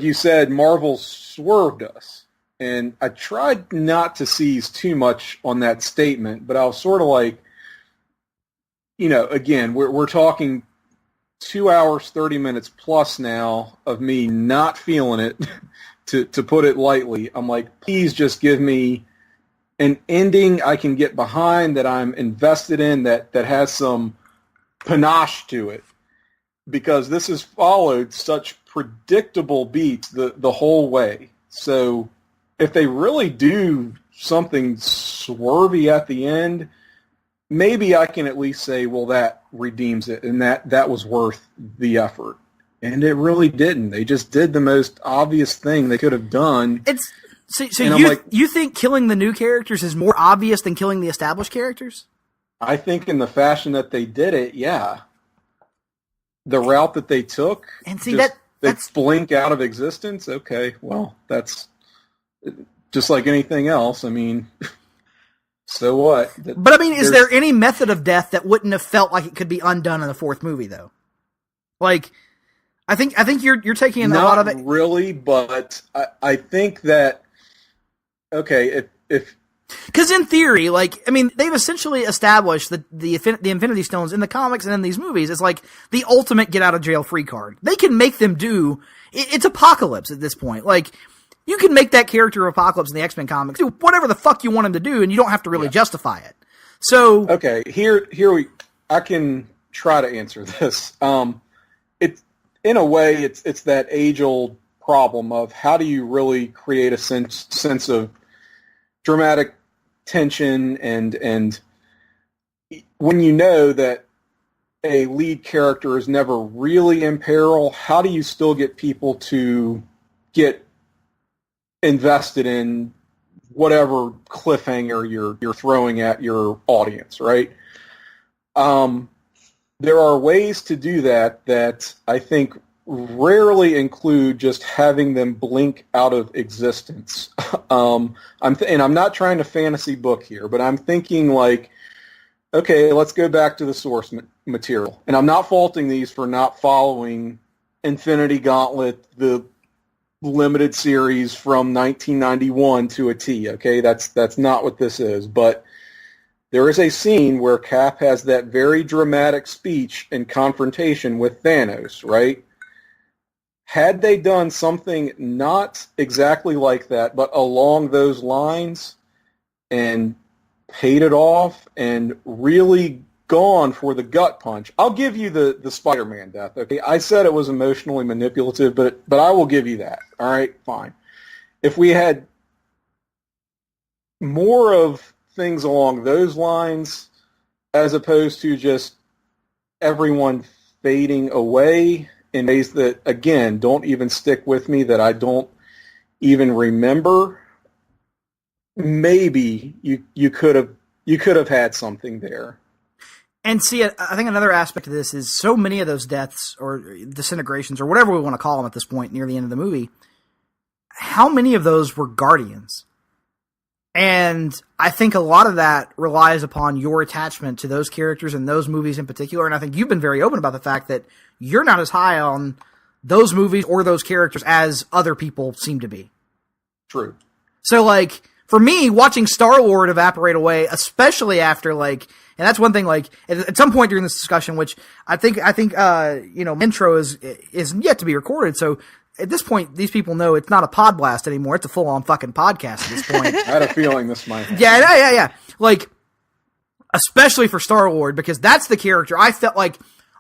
you said Marvel swerved us. And I tried not to seize too much on that statement, but I was sort of like, you know, again, we're talking 2 hours, 30 minutes plus now of me not feeling it, to put it lightly. I'm like, please just give me an ending I can get behind, that I'm invested in, that has some panache to it, because this has followed such predictable beats the whole way. So if they really do something swervy at the end, maybe I can at least say, well, that redeems it, and that was worth the effort. And it really didn't. They just did the most obvious thing they could have done. So you think killing the new characters is more obvious than killing the established characters? I think in the fashion that they did it, yeah. The route that they took, and see that's blink out of existence. Okay, well, that's just like anything else. I mean, so what? But I mean, is there any method of death that wouldn't have felt like it could be undone in the fourth movie, though? Like, I think you're taking in a lot of it. Not really, but I think that, okay, if because in theory, like, I mean, they've essentially established the Infinity Stones in the comics and in these movies is like the ultimate get out of jail free card. They can make them do it's Apocalypse at this point. Like, you can make that character Apocalypse in the X-Men comics do whatever the fuck you want him to do, and you don't have to really justify it. So okay, I can try to answer this. It's in a way, it's that age-old problem of how do you really create a sense of dramatic tension, and when you know that a lead character is never really in peril, how do you still get people to get invested in whatever cliffhanger you're throwing at your audience, right? There are ways to do that I think rarely include just having them blink out of existence. I'm not trying to fantasy book here, but I'm thinking like, okay, let's go back to the source material. And I'm not faulting these for not following Infinity Gauntlet, the limited series from 1991 to a T, okay? That's not what this is, but there is a scene where Cap has that very dramatic speech and confrontation with Thanos, right? Had they done something not exactly like that, but along those lines, and paid it off, and really gone for the gut punch, I'll give you the Spider-Man death, okay? I said it was emotionally manipulative, but I will give you that. All right, fine. If we had more of things along those lines, as opposed to just everyone fading away in ways that, again, don't even stick with me, that I don't even remember, maybe you could have had something there. And see, I think another aspect of this is so many of those deaths or disintegrations or whatever we want to call them at this point near the end of the movie, how many of those were Guardians? And I think a lot of that relies upon your attachment to those characters and those movies in particular. And I think you've been very open about the fact that you're not as high on those movies or those characters as other people seem to be. True. So, like, for me, watching Star-Lord evaporate away, especially after, like, and that's one thing, like, at some point during this discussion, which I think, intro is yet to be recorded, so at this point, these people know it's not a pod blast anymore. It's a full-on fucking podcast at this point. I had a feeling this might happen. Yeah. Like, especially for Star-Lord, because that's the character I felt like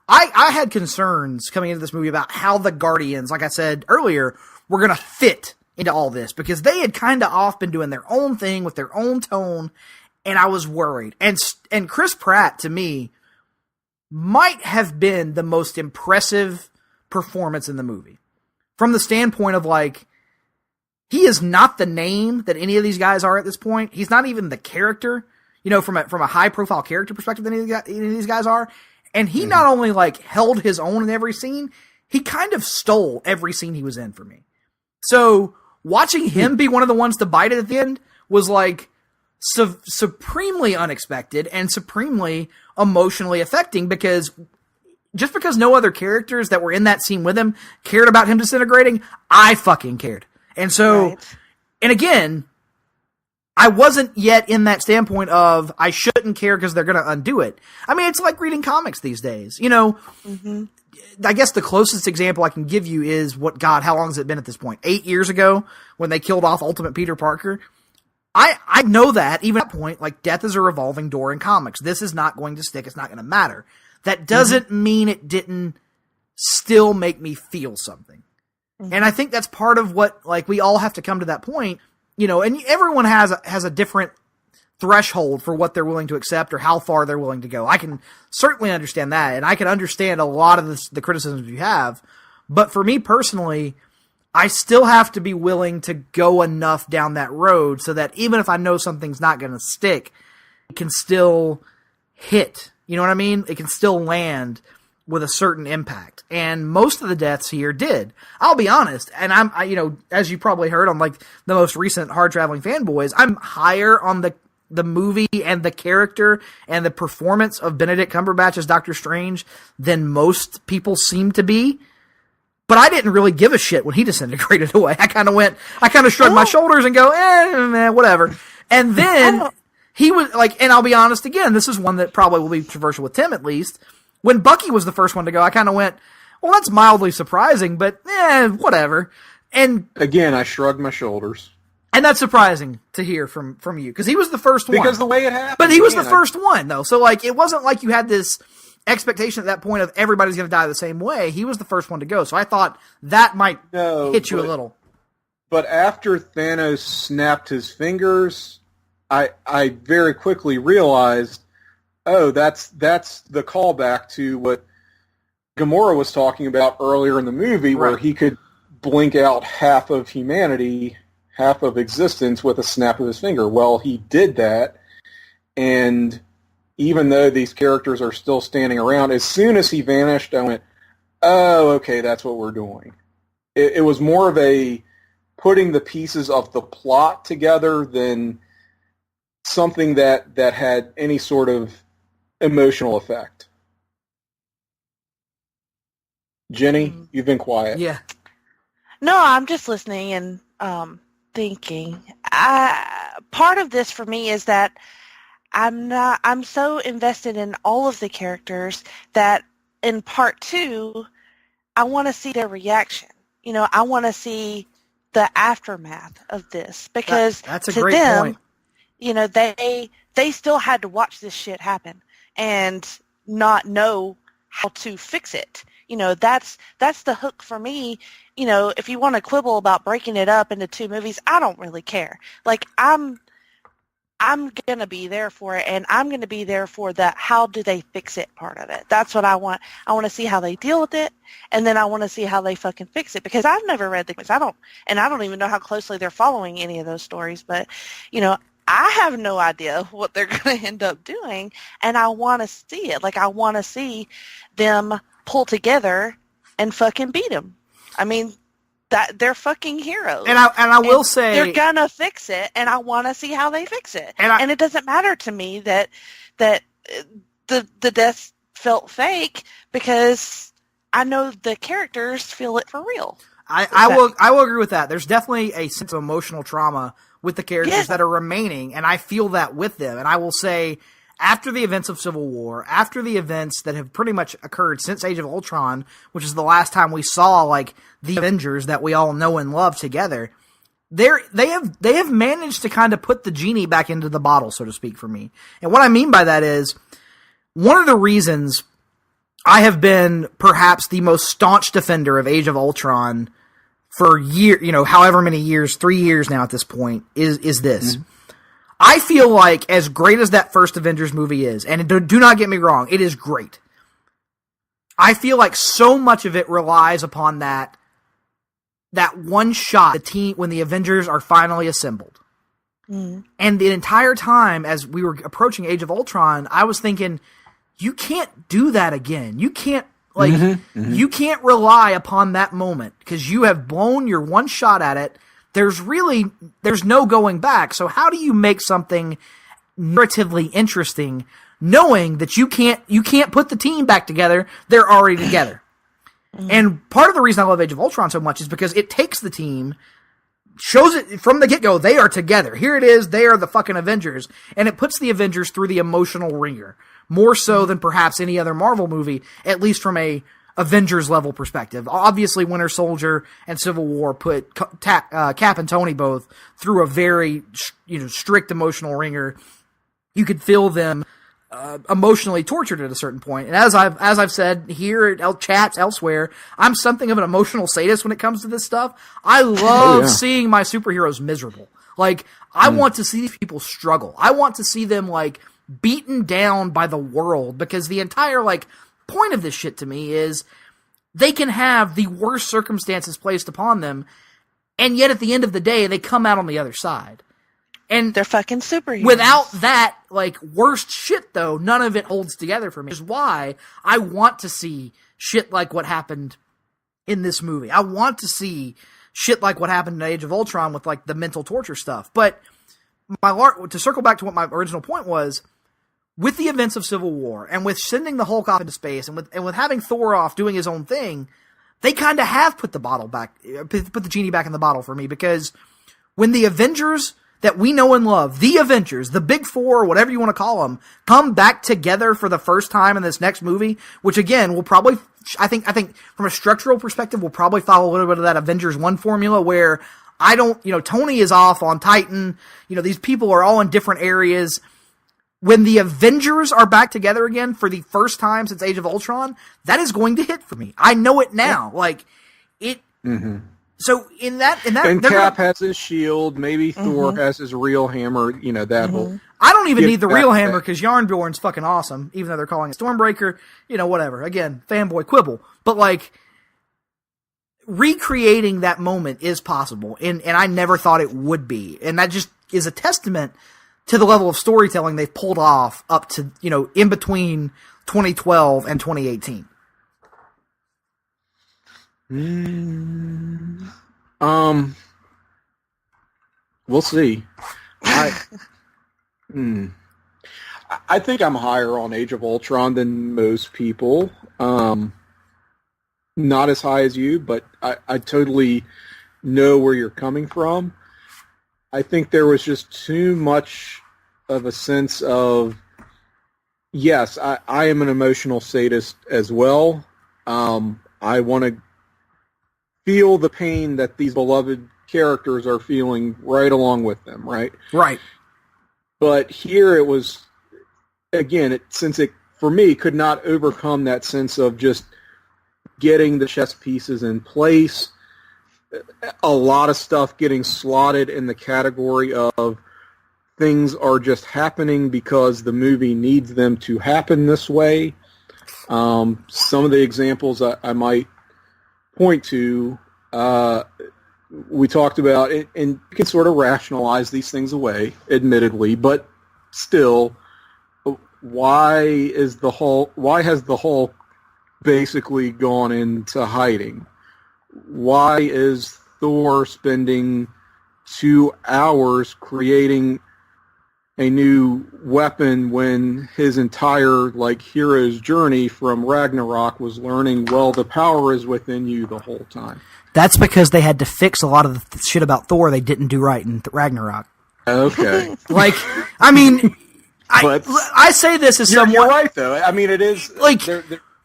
I had concerns coming into this movie about how the Guardians, like I said earlier, were going to fit into all this, because they had kind of off been doing their own thing with their own tone, and I was worried. And Chris Pratt, to me, might have been the most impressive performance in the movie. From the standpoint of, like, he is not the name that any of these guys are at this point. He's not even the character, from a high-profile character perspective that any of these guys are. And he not only, like, held his own in every scene, he kind of stole every scene he was in for me. So, watching him be one of the ones to bite it at the end was, like, supremely unexpected and supremely emotionally affecting, because just because no other characters that were in that scene with him cared about him disintegrating, I fucking cared. And so, right. And again, I wasn't yet in that standpoint of I shouldn't care because they're going to undo it. I mean, it's like reading comics these days. I guess the closest example I can give you is how long has it been at this point? 8 years ago when they killed off Ultimate Peter Parker. I know that, even at that point, like, death is a revolving door in comics. This is not going to stick. It's not going to matter. That doesn't mean it didn't still make me feel something. And I think that's part of what, like, we all have to come to that point, you know, and everyone has a different threshold for what they're willing to accept or how far they're willing to go. I can certainly understand that, and I can understand a lot of the criticisms you have, but for me personally, I still have to be willing to go enough down that road so that even if I know something's not going to stick, it can still hit. You know what I mean? It can still land with a certain impact. And most of the deaths here did. I'll be honest, and you know, as you probably heard on, like, the most recent Hard Traveling Fanboys, I'm higher on the movie and the character and the performance of Benedict Cumberbatch as Doctor Strange than most people seem to be. But I didn't really give a shit when he disintegrated away. I kind of shrugged my shoulders and go, man, whatever. And then he was like, and I'll be honest again, this is one that probably will be controversial with Tim at least. When Bucky was the first one to go, I kind of went, well, that's mildly surprising, but whatever. And again, I shrugged my shoulders. And that's surprising to hear from you, because he was the first one. Because the way it happened. But he was the first one, though. So, like, it wasn't like you had this expectation at that point of everybody's going to die the same way. He was the first one to go. So I thought that might hit you a little. But after Thanos snapped his fingers, I very quickly realized, oh, that's the callback to what Gamora was talking about earlier in the movie, where he could blink out half of humanity, half of existence with a snap of his finger. Well, he did that, and even though these characters are still standing around, as soon as he vanished, I went, oh, okay, that's what we're doing. It was more of a putting the pieces of the plot together than something that had any sort of emotional effect. Jenny, you've been quiet. Yeah. No, I'm just listening and thinking. Part of this for me is that I'm so invested in all of the characters that in part 2, I want to see their reaction. You know, I want to see the aftermath of this, because that's a to great them, point. You know, they still had to watch this shit happen and not know how to fix it. You know, that's the hook for me. You know, if you want to quibble about breaking it up into 2 movies, I don't really care. Like, I'm going to be there for it, and I'm going to be there for the how do they fix it part of it. That's what I want. I want to see how they deal with it, and then I want to see how they fucking fix it, because I've never read the comics. I don't even know how closely they're following any of those stories, but, you know, I have no idea what they're going to end up doing, and I want to see it. Like, I want to see them pull together and fucking beat them. I mean, that they're fucking heroes. And I will say they're gonna fix it, and I want to see how they fix it. And it doesn't matter to me that the deaths felt fake, because I know the characters feel it for real. I will agree with that. There's definitely a sense of emotional trauma with the characters that are remaining, and I feel that with them. And I will say, after the events of Civil War, after the events that have pretty much occurred since Age of Ultron, which is the last time we saw, like, the Avengers that we all know and love together, they have managed to kind of put the genie back into the bottle, so to speak, for me. And what I mean by that is, one of the reasons I have been perhaps the most staunch defender of Age of Ultron for however many years, 3 years now at this point, is this. Mm-hmm. I feel like, as great as that first Avengers movie is, and do not get me wrong, it is great. I feel like so much of it relies upon that one shot, the team, when the Avengers are finally assembled. Mm. And the entire time, as we were approaching Age of Ultron, I was thinking, you can't do that again. You can't, you can't rely upon that moment, because you have blown your one shot at it. There's no going back. So how do you make something narratively interesting, knowing that you can't put the team back together? They're already together. And part of the reason I love Age of Ultron so much is because it takes the team, shows it from the get-go, they are together. Here it is, they are the fucking Avengers. And it puts the Avengers through the emotional ringer, more so than perhaps any other Marvel movie, at least from a Avengers level perspective. Obviously, Winter Soldier and Civil War put Cap and Tony both through a very, strict emotional ringer. You could feel them emotionally tortured at a certain point. And as I've said here at chats elsewhere, I'm something of an emotional sadist when it comes to this stuff. I love seeing my superheroes miserable. Like, I want to see these people struggle. I want to see them, like, beaten down by the world, because the entire, like, point of this shit to me is they can have the worst circumstances placed upon them, and yet at the end of the day, they come out on the other side. And they're fucking superheroes. Without that, like, worst shit, though, none of it holds together for me. Which is why I want to see shit like what happened in this movie. I want to see shit like what happened in Age of Ultron with, like, the mental torture stuff. But to circle back to what my original point was, with the events of Civil War, and with sending the Hulk off into space, and with having Thor off doing his own thing, they kind of have put the genie back in the bottle for me, because when the Avengers that we know and love, the Avengers, the Big Four, whatever you want to call them, come back together for the first time in this next movie, which again will probably, I think from a structural perspective, will probably follow a little bit of that Avengers 1 formula where Tony is off on Titan, these people are all in different areas. When the Avengers are back together again for the first time since Age of Ultron, that is going to hit for me. I know it now. Like, it... Mm-hmm. So in that, and Cap has his shield. Maybe Thor has his real hammer. That whole. I don't even need the real hammer because Yarnbjorn's fucking awesome. Even though they're calling it Stormbreaker, whatever. Again, fanboy quibble, but like recreating that moment is possible, and I never thought it would be, and that just is a testament to the level of storytelling they've pulled off up to in between 2012 and 2018. We'll see. I think I'm higher on Age of Ultron than most people. Not as high as you, but I totally know where you're coming from. I think there was just too much of a sense of, yes, I am an emotional sadist as well. I want to feel the pain that these beloved characters are feeling right along with them, right? Right. But here it was, again, since it, for me, could not overcome that sense of just getting the chess pieces in place, a lot of stuff getting slotted in the category of things are just happening because the movie needs them to happen this way. Some of the examples I might point to, we talked about it, and you can sort of rationalize these things away, admittedly, but still, why has the Hulk basically gone into hiding? Why is Thor spending 2 hours creating a new weapon when his entire hero's journey from Ragnarok was learning, well, the power is within you the whole time? That's because they had to fix a lot of the shit about Thor they didn't do right in Ragnarok. Okay. I say this as someone... You're right, though. I mean, it is...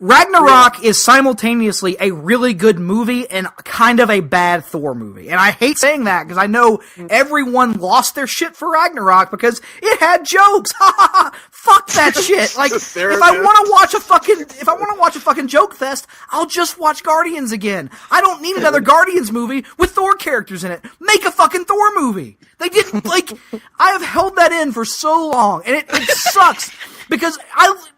Ragnarok is simultaneously a really good movie and kind of a bad Thor movie. And I hate saying that because I know everyone lost their shit for Ragnarok because it had jokes. Fuck that shit. If I want to watch a fucking joke fest, I'll just watch Guardians again. I don't need another Guardians movie with Thor characters in it. Make a fucking Thor movie. They didn't, I have held that in for so long and it sucks. Because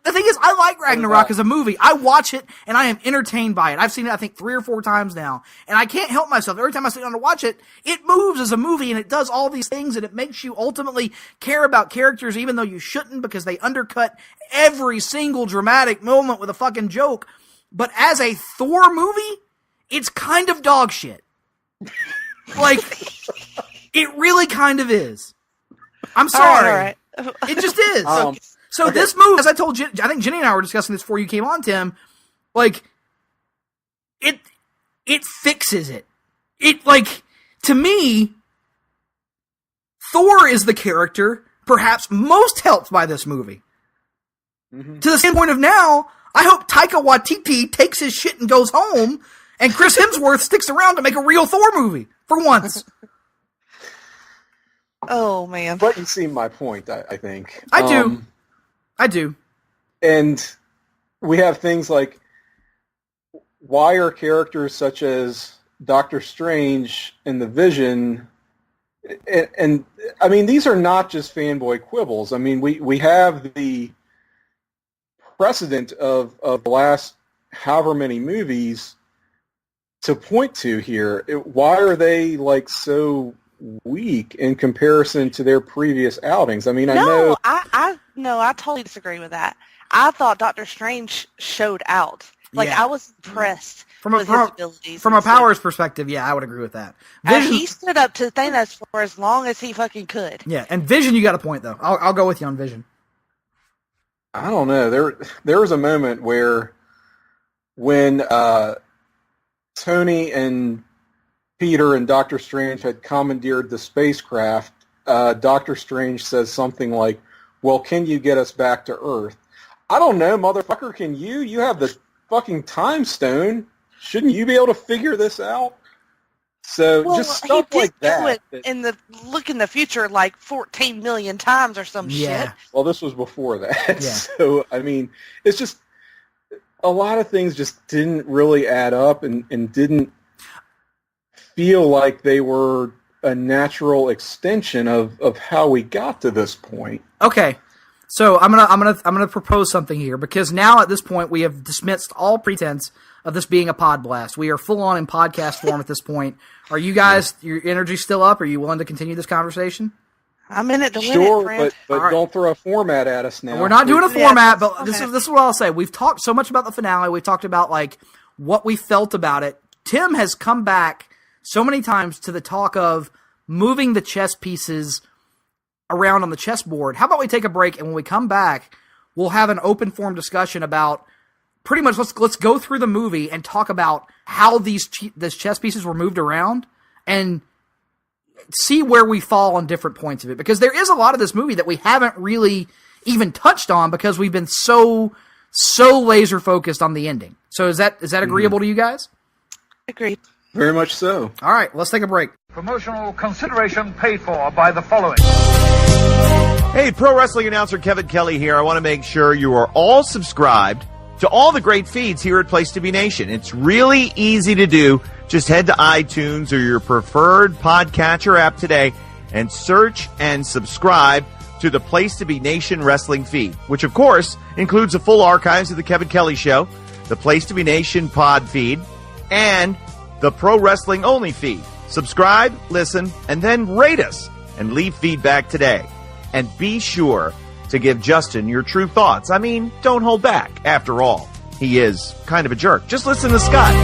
the thing is, I like Ragnarok as a movie. I watch it, and I am entertained by it. I've seen it, I think, 3 or 4 times now. And I can't help myself. Every time I sit down to watch it, it moves as a movie, and it does all these things, and it makes you ultimately care about characters, even though you shouldn't, because they undercut every single dramatic moment with a fucking joke. But as a Thor movie, it's kind of dog shit. It really kind of is. I'm sorry. All right. It just is. So this movie, as I told you, I think Jenny and I were discussing this before you came on, Tim, it fixes it. To me, Thor is the character perhaps most helped by this movie. Mm-hmm. To the standpoint of now, I hope Taika Waititi takes his shit and goes home, and Chris Hemsworth sticks around to make a real Thor movie for once. Oh, man. But you see my point, I think. I do. And we have things like, why are characters such as Doctor Strange and the Vision, and I mean, these are not just fanboy quibbles. I mean, we have the precedent of the last however many movies to point to here. Why are they like so weak in comparison to their previous outings? I mean, I know. I totally disagree with that. I thought Doctor Strange showed out. Like, I was impressed with his abilities. From a powers perspective, yeah, I would agree with that. Vision, he stood up to Thanos for as long as he fucking could. Yeah, and Vision, you got a point, though. I'll go with you on Vision. I don't know. There was a moment where when Tony and Peter and Doctor Strange had commandeered the spacecraft, Doctor Strange says something like, well, can you get us back to Earth? I don't know, motherfucker, can you? You have the fucking time stone. Shouldn't you be able to figure this out? So just stuff like that. Look in the future like 14 million times or some shit. Well, this was before that. Yeah. So, I mean, it's just a lot of things just didn't really add up and didn't feel like they were a natural extension of how we got to this point. Okay. So I'm gonna propose something here, because now at this point we have dismissed all pretense of this being a pod blast. We are full on in podcast form at this point. Are you guys, your energy still up? Are you willing to continue this conversation? I'm in it to win it, Sure, friend. but right. Don't throw a format at us now. We're not doing a format, but okay. this is what I'll say. We've talked so much about the finale. We've talked about like what we felt about it. Tim has come back so many times to the talk of moving the chess pieces around on the chessboard. How about we take a break, and when we come back, we'll have an open form discussion about pretty much let's go through the movie and talk about how these chess pieces were moved around and see where we fall on different points of it, because there is a lot of this movie that we haven't really even touched on because we've been so laser focused on the ending. So is that agreeable to you guys? Agreed. Very much so. All right, let's take a break. Promotional consideration paid for by the following. Hey, pro wrestling announcer Kevin Kelly here. I want to make sure you are all subscribed to all the great feeds here at Place to Be Nation. It's really easy to do. Just head to iTunes or your preferred podcatcher app today and search and subscribe to the Place to Be Nation wrestling feed, which of course includes the full archives of the Kevin Kelly Show, the Place to Be Nation pod feed, and the Pro Wrestling Only feed. Subscribe, listen, and then rate us and leave feedback today. And be sure to give Justin your true thoughts. I mean, don't hold back. After all, he is kind of a jerk. Just listen to Scott.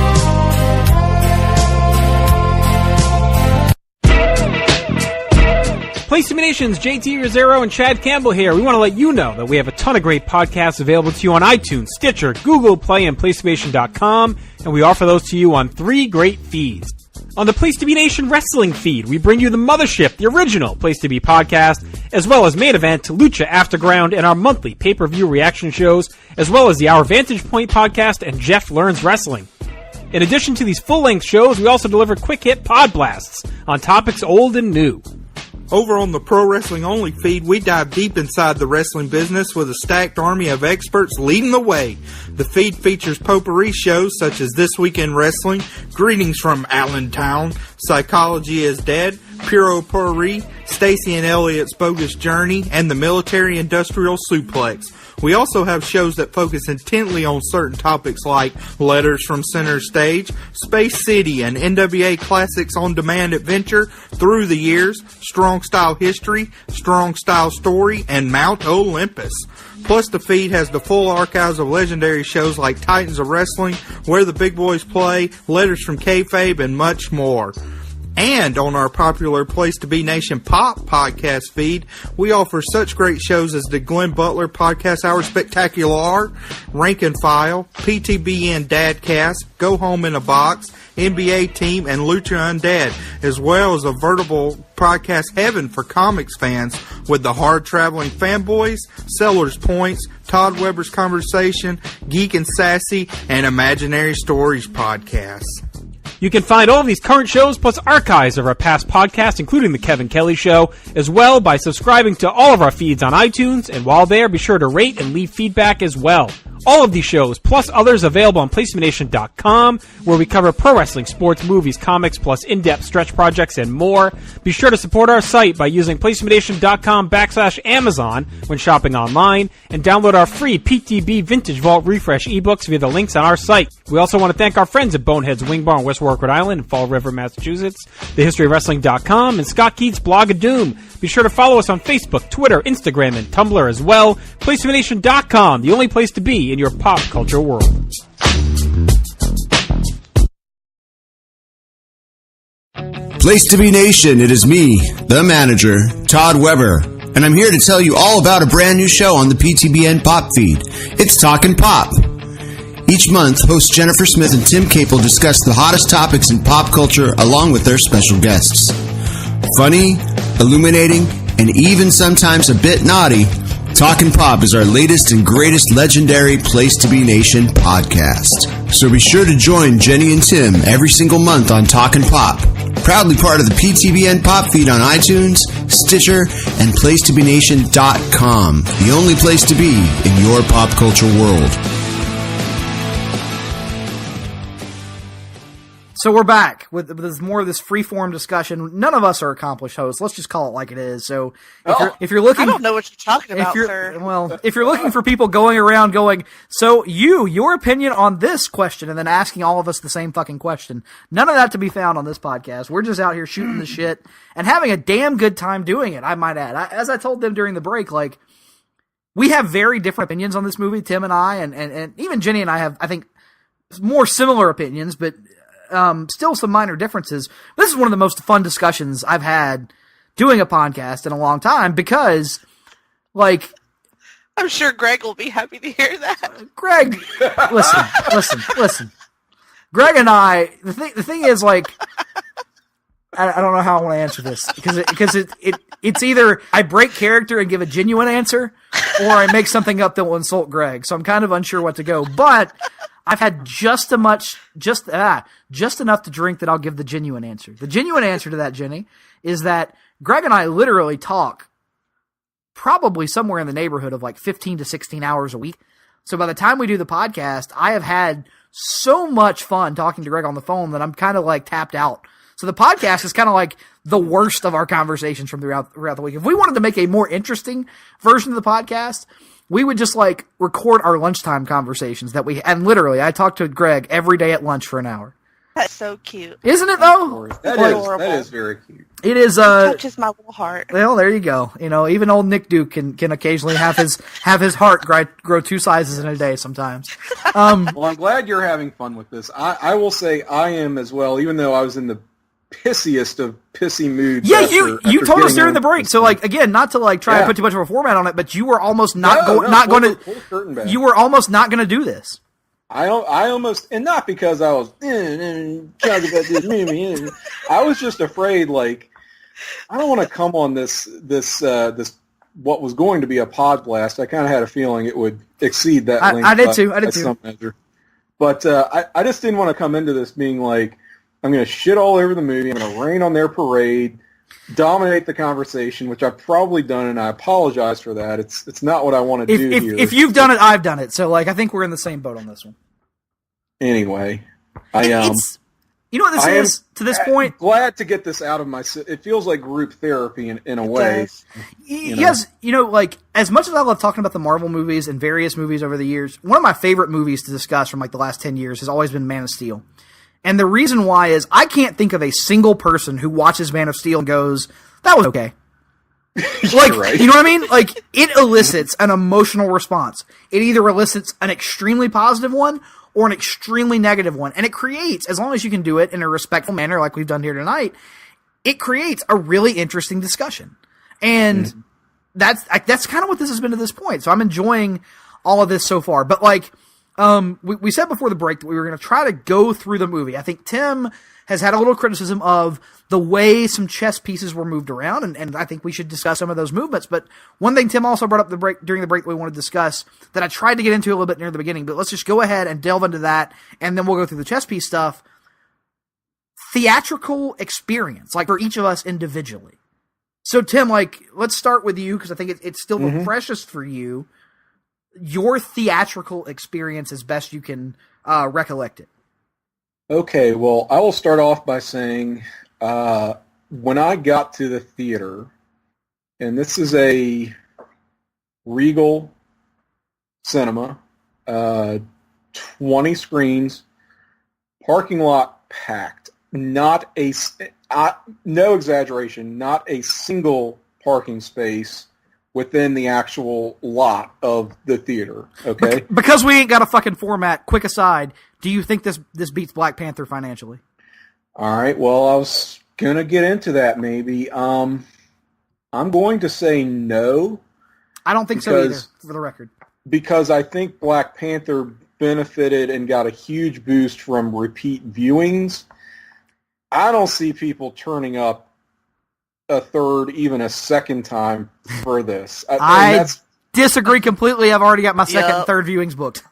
Place to Be Nation's JT Rosero and Chad Campbell here. We want to let you know that we have a ton of great podcasts available to you on iTunes, Stitcher, Google Play, and PlayStation.com, and we offer those to you on 3 great feeds. On the Place to Be Nation wrestling feed, we bring you the Mothership, the original Place to Be podcast, as well as Main Event, Lucha Afterground, and our monthly pay-per-view reaction shows, as well as the Our Vantage Point podcast and Jeff Learns Wrestling. In addition to these full-length shows, we also deliver quick-hit pod blasts on topics old and new. Over on the Pro Wrestling Only feed, we dive deep inside the wrestling business with a stacked army of experts leading the way. The feed features potpourri shows such as This Week in Wrestling, Greetings from Allentown, Psychology is Dead, Puro Potpourri, Stacy and Elliot's Bogus Journey, and the Military Industrial Suplex. We also have shows that focus intently on certain topics like Letters from Center Stage, Space City, and NWA Classics on Demand Adventure, Through the Years, Strong Style History, Strong Style Story, and Mount Olympus. Plus, the feed has the full archives of legendary shows like Titans of Wrestling, Where the Big Boys Play, Letters from Kayfabe, and much more. And on our popular Place to Be Nation Pop podcast feed, we offer such great shows as the Glenn Butler Podcast Hour Spectacular, Rank and File, PTBN Dadcast, Go Home in a Box, NBA Team, and Lucha Undead, as well as a veritable podcast heaven for comics fans with the Hard Traveling Fanboys, Seller's Points, Todd Weber's Conversation, Geek and Sassy, and Imaginary Stories podcasts. You can find all of these current shows plus archives of our past podcasts, including The Kevin Kelly Show, as well by subscribing to all of our feeds on iTunes, and while there, be sure to rate and leave feedback as well. All of these shows, plus others available on PlayStationNation.com, where we cover pro wrestling, sports, movies, comics, plus in-depth stretch projects and more. Be sure to support our site by using PlayStationNation.com/Amazon when shopping online, and download our free PTB Vintage Vault Refresh ebooks via the links on our site. We also want to thank our friends at Bonehead's Wing Bar in West Warwick, Rhode Island, and Fall River, Massachusetts, TheHistoryOfWrestling.com, and Scott Keats' Blog of Doom. Be sure to follow us on Facebook, Twitter, Instagram, and Tumblr as well. PlayStationNation.com, the only place to be in your pop culture world. Place to be Nation, it is me, the manager, Todd Weber, and I'm here to tell you all about a brand new show on the PTBN Pop feed. It's Talkin' Pop. Each month, hosts Jennifer Smith and Tim Capel discuss the hottest topics in pop culture along with their special guests. Funny, illuminating, and even sometimes a bit naughty, Talkin' Pop is our latest and greatest legendary Place to Be Nation podcast. So be sure to join Jenny and Tim every single month on Talkin' Pop, proudly part of the PTBN Pop feed on iTunes, Stitcher, and PlaceToBeNation.com, the only place to be in your pop culture world. So we're back with more of this free-form discussion. None of us are accomplished hosts. Let's just call it like it is. So if you're looking, I don't know what you're talking about, sir. Well, if you're looking for people going around going, so your opinion on this question, and then asking all of us the same fucking question, none of that to be found on this podcast. We're just out here shooting the shit and having a damn good time doing it, I might add. As I told them during the break, like, we have very different opinions on this movie, Tim and I, and even Jenny and I have, I think, more similar opinions, but still some minor differences. This is one of the most fun discussions I've had doing a podcast in a long time because, like, I'm sure Greg will be happy to hear that. Greg, listen. Greg and I, the thing is, like, I don't know how I want to answer this because it's either I break character and give a genuine answer, or I make something up that will insult Greg. So I'm kind of unsure what to go, but I've had just enough to drink that I'll give the genuine answer. The genuine answer to that, Jenny, is that Greg and I literally talk probably somewhere in the neighborhood of like 15 to 16 hours a week. So by the time we do the podcast, I have had so much fun talking to Greg on the phone that I'm kind of like tapped out. So the podcast is kind of like the worst of our conversations from throughout the week. If we wanted to make a more interesting version of the podcast, we would just like record our lunchtime conversations and literally I talk to Greg every day at lunch for an hour. That's so cute. Isn't it though? That is very cute. It is, it touches my little heart. Well, there you go. You know, even old Nick Duke can occasionally have his heart grow 2 sizes in a day sometimes. Well, I'm glad you're having fun with this. I will say I am as well, even though I was in the pissiest of pissy moods. Yeah, you told us during the break. So, like, again, not to like try and put too much of a format on it, but you were almost not going to. You were almost not going to do this. I almost, and not because I was talking about this movie. I was just afraid, like, I don't want to come on this what was going to be a pod blast. I kind of had a feeling it would exceed that length. I did too. Some measure. But I just didn't want to come into this being like, I'm going to shit all over the movie. I'm going to rain on their parade, dominate the conversation, which I've probably done, and I apologize for that. It's not what I want to do here. If you've done it, I've done it. So, like, I think we're in the same boat on this one. Anyway, I am. You know what this is to this point? Glad to get this out of my. It feels like group therapy in a way. Yes, you know, like, as much as I love talking about the Marvel movies and various movies over the years, one of my favorite movies to discuss from like the last 10 years has always been Man of Steel. And the reason why is I can't think of a single person who watches Man of Steel and goes, that was okay. Like, right. You know what I mean? Like, it elicits an emotional response. It either elicits an extremely positive one or an extremely negative one. And it creates, as long as you can do it in a respectful manner like we've done here tonight, it creates a really interesting discussion. And that's kind of what this has been to this point. So I'm enjoying all of this so far. But, like, we said before the break that we were going to try to go through the movie. I think Tim has had a little criticism of the way some chess pieces were moved around, and I think we should discuss some of those movements. But one thing Tim also brought up during the break that we wanted to discuss that I tried to get into a little bit near the beginning, but let's just go ahead and delve into that, and then we'll go through the chess piece stuff. Theatrical experience, like for each of us individually. So Tim, let's start with you, because I think it's still the freshest for you. Your theatrical experience as best you can recollect it. Okay, well, I will start off by saying when I got to the theater, and this is a Regal cinema, 20 screens, parking lot packed, no exaggeration, not a single parking space within the actual lot of the theater, okay? Because we ain't got a fucking format, quick aside, do you think this beats Black Panther financially? All right, well, I was going to get into that maybe. I'm going to say no. I don't think so either, for the record. Because I think Black Panther benefited and got a huge boost from repeat viewings. I don't see people turning up a third, even a second time for this. I disagree completely. I've already got my second and third viewings booked.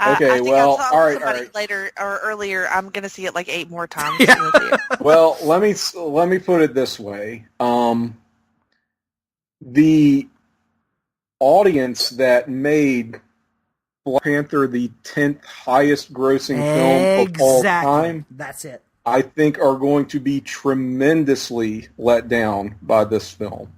Okay, I think well, I all told right. Later or earlier, I'm going to see it 8 more times. Yeah. Well, let me put it this way. The audience that made Black Panther the 10th highest grossing film of all time, that's it, I think are going to be tremendously let down by this film.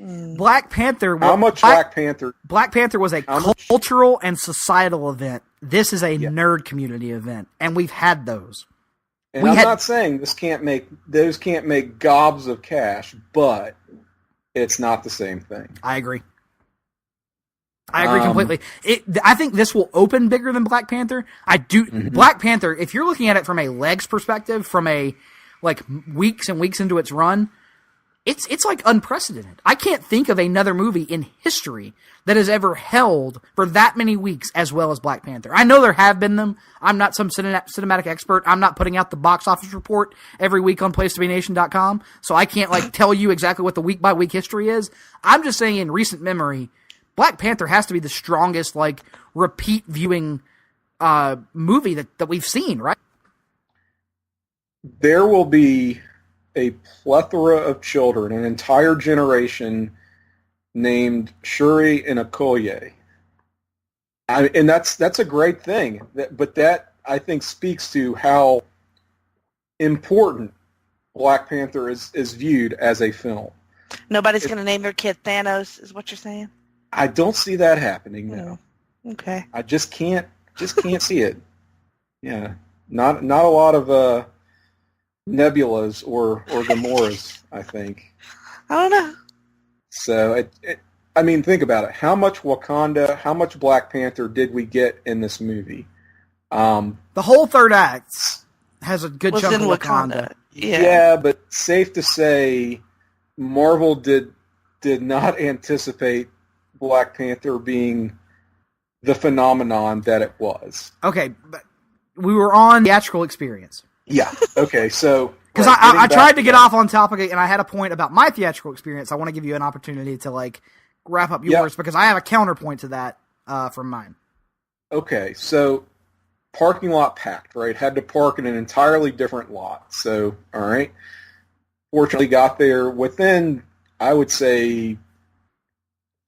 Black Panther. Black Panther? Black Panther was a cultural and societal event. This is a nerd community event, and we've had those. And not saying those can't make gobs of cash, but it's not the same thing. I agree. Completely. I think this will open bigger than Black Panther. Black Panther, if you're looking at it from a legs perspective, from a weeks and weeks into its run, it's unprecedented. I can't think of another movie in history that has ever held for that many weeks as well as Black Panther. I know there have been them. I'm not some cinematic expert. I'm not putting out the box office report every week on PlaceToBeNation.com, so I can't tell you exactly what the week by week history is. I'm just saying in recent memory, Black Panther has to be the strongest repeat viewing movie that we've seen, right? There will be a plethora of children, an entire generation named Shuri and Okoye. And that's a great thing. But that, I think, speaks to how important Black Panther is viewed as a film. Nobody's going to name their kid Thanos, is what you're saying? I don't see that happening now. Okay. I just can't see it. Yeah. Not a lot of Nebulas or Gamoras, I think. I don't know. So, think about it. How much Wakanda, how much Black Panther did we get in this movie? The whole third act has a good chunk of Wakanda. Yeah, but safe to say, Marvel did not anticipate Black Panther being the phenomenon that it was. Okay, but we were on theatrical experience. Yeah. Okay. So because I tried to get off on topic and I had a point about my theatrical experience. I want to give you an opportunity to wrap up yours because I have a counterpoint to that from mine. Okay. So parking lot packed, right? Had to park in an entirely different lot. So all right. Fortunately, got there within, I would say,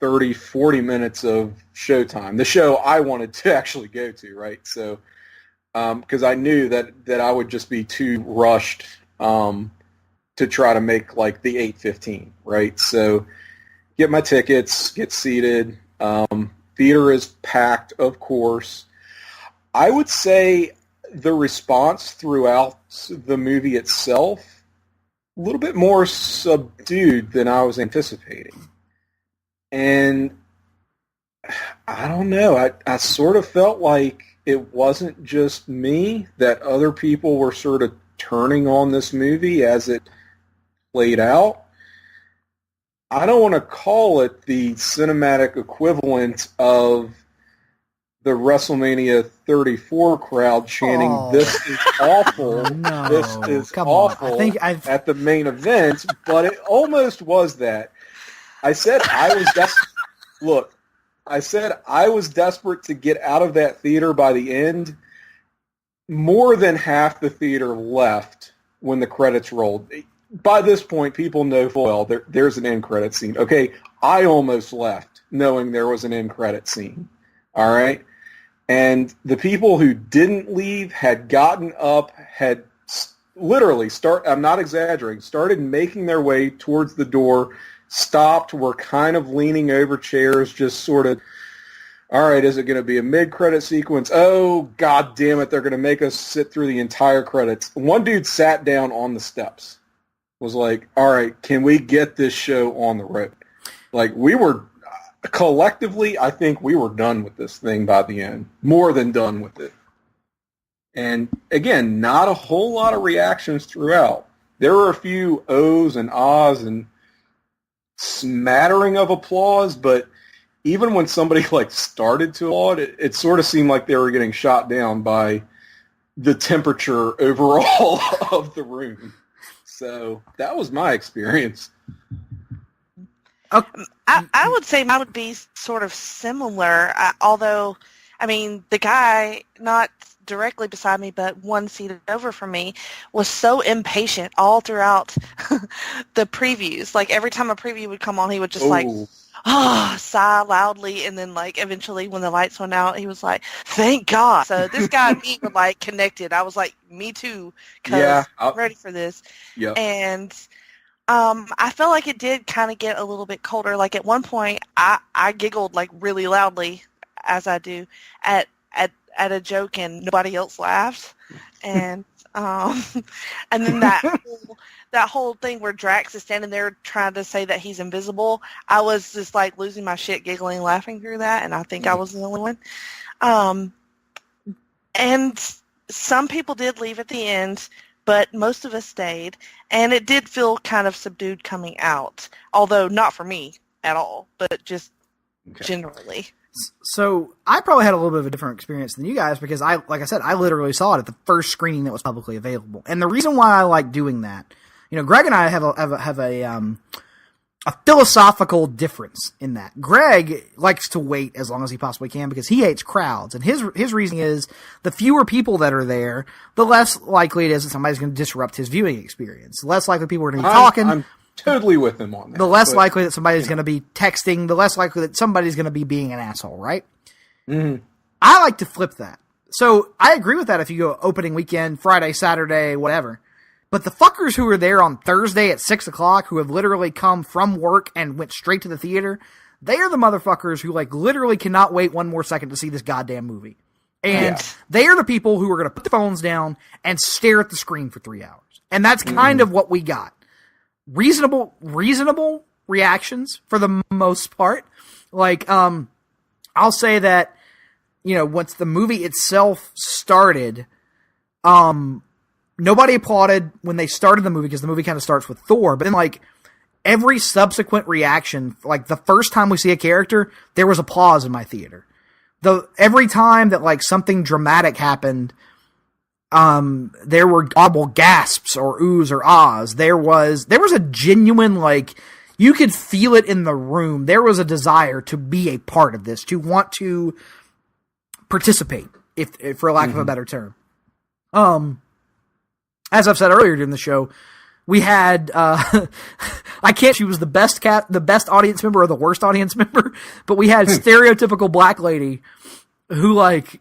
30, 40 minutes of showtime. The show I wanted to actually go to, right? So. Because I knew that I would just be too rushed to try to make the 8:15, right? So get my tickets, get seated. Theater is packed, of course. I would say the response throughout the movie itself a little bit more subdued than I was anticipating, and I don't know. I sort of felt like it wasn't just me, that other people were sort of turning on this movie as it played out. I don't want to call it the cinematic equivalent of the WrestleMania 34 crowd chanting, "This is awful! No. This is Come on. awful!" I think I've... at the main event, but it almost was that. I said I was look. I said I was desperate to get out of that theater by the end. More than half the theater left when the credits rolled. By this point, people know full well there's an end credit scene. Okay, I almost left knowing there was an end credit scene. All right? And the people who didn't leave had gotten up, had literally I'm not exaggerating, started making their way towards the door, stopped, were kind of leaning over chairs, just sort of, all right, is it going to be a mid-credit sequence? Oh, God damn it, they're going to make us sit through the entire credits. One dude sat down on the steps, was like, all right, can we get this show on the road? Like, we were, collectively, I think we were done with this thing by the end. More than done with it. And, again, not a whole lot of reactions throughout. There were a few ohs and ahs and smattering of applause, but even when somebody like started to applaud, it sort of seemed like they were getting shot down by the temperature overall of the room. So that was my experience. I would say mine would be sort of similar, although, I mean, the guy, not directly beside me, but one seat over from me, was so impatient all throughout the previews. Like, every time a preview would come on, he would just, sigh loudly, and then, like, eventually when the lights went out, he was like, thank God. So this guy and me were, like, connected. I was like, me too, because I'm ready for this. Yep. And I felt like it did kind of get a little bit colder. Like, at one point, I giggled, like, really loudly, as I do, at a joke, and nobody else laughed. And and then that whole thing where Drax is standing there trying to say that he's invisible, I was just like losing my shit, giggling, laughing through that, and I think I was the only one. And some people did leave at the end, but most of us stayed, and it did feel kind of subdued coming out, although not for me at all, but just generally. So I probably had a little bit of a different experience than you guys because like I said, I literally saw it at the first screening that was publicly available. And the reason why I like doing that, Greg and I have a philosophical difference in that. Greg likes to wait as long as he possibly can because he hates crowds. And his reasoning is the fewer people that are there, the less likely it is that somebody's going to disrupt his viewing experience. The less likely people are going to be talking. I'm totally with him on that. The less likely that somebody's going to be texting, the less likely that somebody's going to be being an asshole, right? Mm-hmm. I like to flip that. So I agree with that if you go opening weekend, Friday, Saturday, whatever. But the fuckers who are there on Thursday at 6 o'clock, who have literally come from work and went straight to the theater, they are the motherfuckers who like literally cannot wait one more second to see this goddamn movie. And they are the people who are going to put the phones down and stare at the screen for 3 hours. And that's kind of what we got. Reasonable reactions for the most part. Like, I'll say that, once the movie itself started, nobody applauded when they started the movie because the movie kind of starts with Thor. But then, like, every subsequent reaction, like the first time we see a character, there was applause in my theater. Every time that, like, something dramatic happened, there were audible gasps or oohs or ahs. There was a genuine, like, you could feel it in the room. There was a desire to be a part of this, to want to participate, if for lack of a better term. As I've said earlier during the show, we had, she was the best audience member or the worst audience member, but we had stereotypical black lady who, like,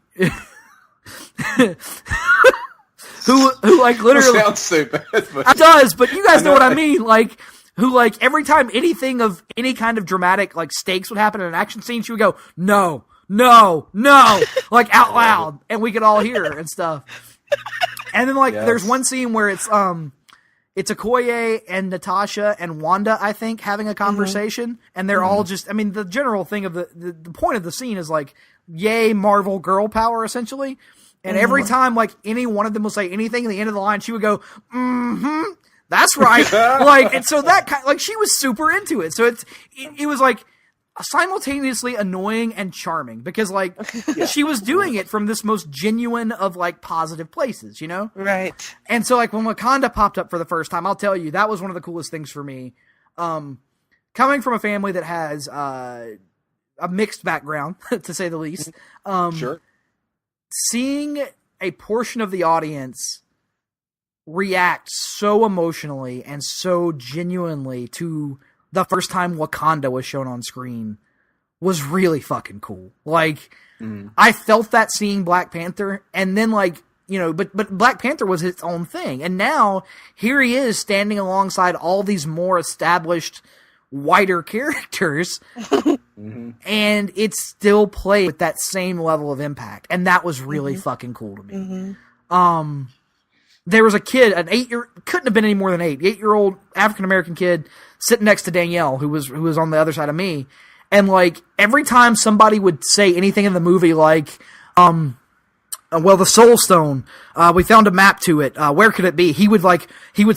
who like literally sounds so bad, but it does, but you guys know what I mean. Like, who, like, every time anything of any kind of dramatic, like, stakes would happen in an action scene, she would go, no, like, out loud, and we could all hear her and stuff. And then, like, there's one scene where it's Okoye and Natasha and Wanda, I think, having a conversation, and they're all just, I mean, the general thing of the point of the scene is, like, yay, Marvel girl power, essentially. And every time, like, any one of them will say anything at the end of the line, she would go, that's right. Like, and so that kind, like, she was super into it. So it was like, simultaneously annoying and charming because, like, she was doing it from this most genuine of, like, positive places, you know? Right. And so, like, when Wakanda popped up for the first time, I'll tell you, that was one of the coolest things for me. Coming from a family that has a mixed background, to say the least, Sure. seeing a portion of the audience react so emotionally and so genuinely to the first time Wakanda was shown on screen was really fucking cool. Like, I felt that seeing Black Panther, and then, like, you know, but Black Panther was its own thing, and now here he is standing alongside all these more established, whiter characters, and it still played with that same level of impact, and that was really fucking cool to me. There was a kid, couldn't have been any more than 8-year-old African-American kid sitting next to Danielle, who was on the other side of me. And, like, every time somebody would say anything in the movie, like, well, the Soul Stone, we found a map to it. Where could it be? He would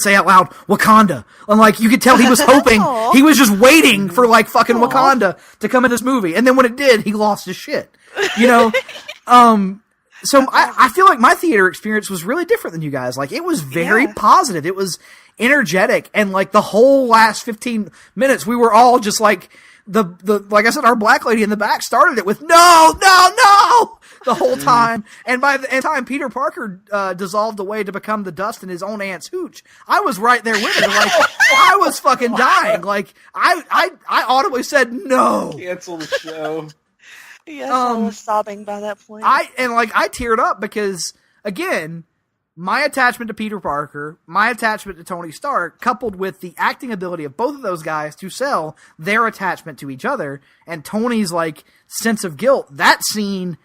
say out loud, Wakanda. And, like, you could tell he was hoping, he was just waiting for, like, fucking Wakanda to come in this movie. And then when it did, he lost his shit. You know? So I feel like my theater experience was really different than you guys. Like, it was very positive. It was energetic. And, like, the whole last 15 minutes, we were all just like, like I said, our black lady in the back started it with, no, the whole time. And by the time Peter Parker dissolved away to become the dust in his own aunt's hooch, I was right there with it. Like, I was fucking dying. Like, I audibly said no. Cancel the show. Yes, I was sobbing by that point. I teared up because, again, my attachment to Peter Parker, my attachment to Tony Stark, coupled with the acting ability of both of those guys to sell their attachment to each other, and Tony's, like, sense of guilt, that scene,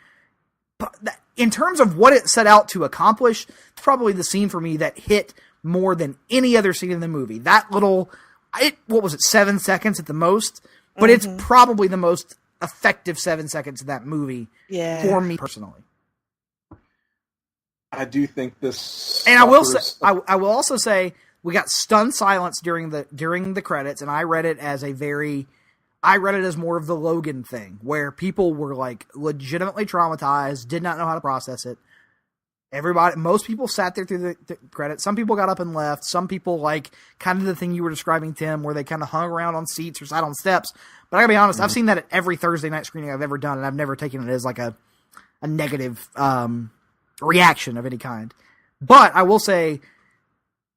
in terms of what it set out to accomplish, it's probably the scene for me that hit more than any other scene in the movie. That little, what was it, 7 seconds at the most? But it's probably the most effective 7 seconds of that movie for me personally. I do think this, and I will say, I will also say, we got stunned silence during the credits, and I read it as more of the Logan thing, where people were, like, legitimately traumatized, did not know how to process it. Most people sat there through the credits. Some people got up and left. Some people, like, kind of the thing you were describing, Tim, where they kind of hung around on seats or sat on steps. But I gotta be honest, I've seen that at every Thursday night screening I've ever done, and I've never taken it as, like, a negative reaction of any kind. But I will say,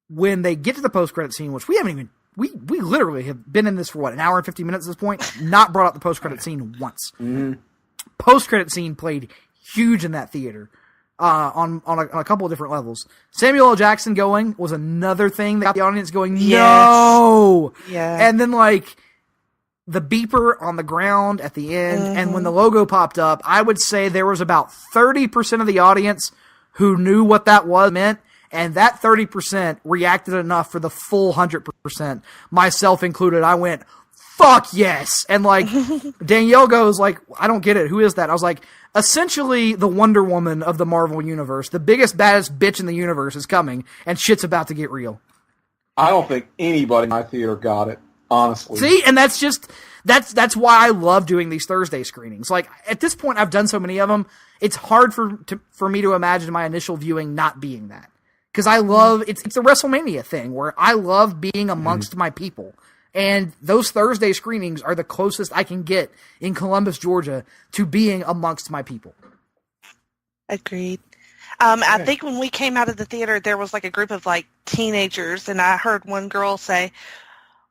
when they get to the post-credit scene, which we haven't even, we literally have been in this for, an hour and 50 minutes at this point, not brought up the post-credit scene once. Post-credit scene played huge in that theater. On a couple of different levels. Samuel L. Jackson going was another thing that got the audience going, no! Yeah. And then, like, the beeper on the ground at the end, and when the logo popped up, I would say there was about 30% of the audience who knew what that meant, and that 30% reacted enough for the full 100%, myself included. I went, fuck yes! And, like, Danielle goes, like, I don't get it, who is that? I was like, essentially the Wonder Woman of the Marvel Universe. The biggest, baddest bitch in the universe is coming, and shit's about to get real. I don't think anybody in my theater got it, honestly. See, and that's why I love doing these Thursday screenings. Like, at this point, I've done so many of them, it's hard for me to imagine my initial viewing not being that. Because I love, it's a WrestleMania thing, where I love being amongst my people. And those Thursday screenings are the closest I can get in Columbus, Georgia, to being amongst my people. Agreed. I think when we came out of the theater, there was, like, a group of, like, teenagers, and I heard one girl say,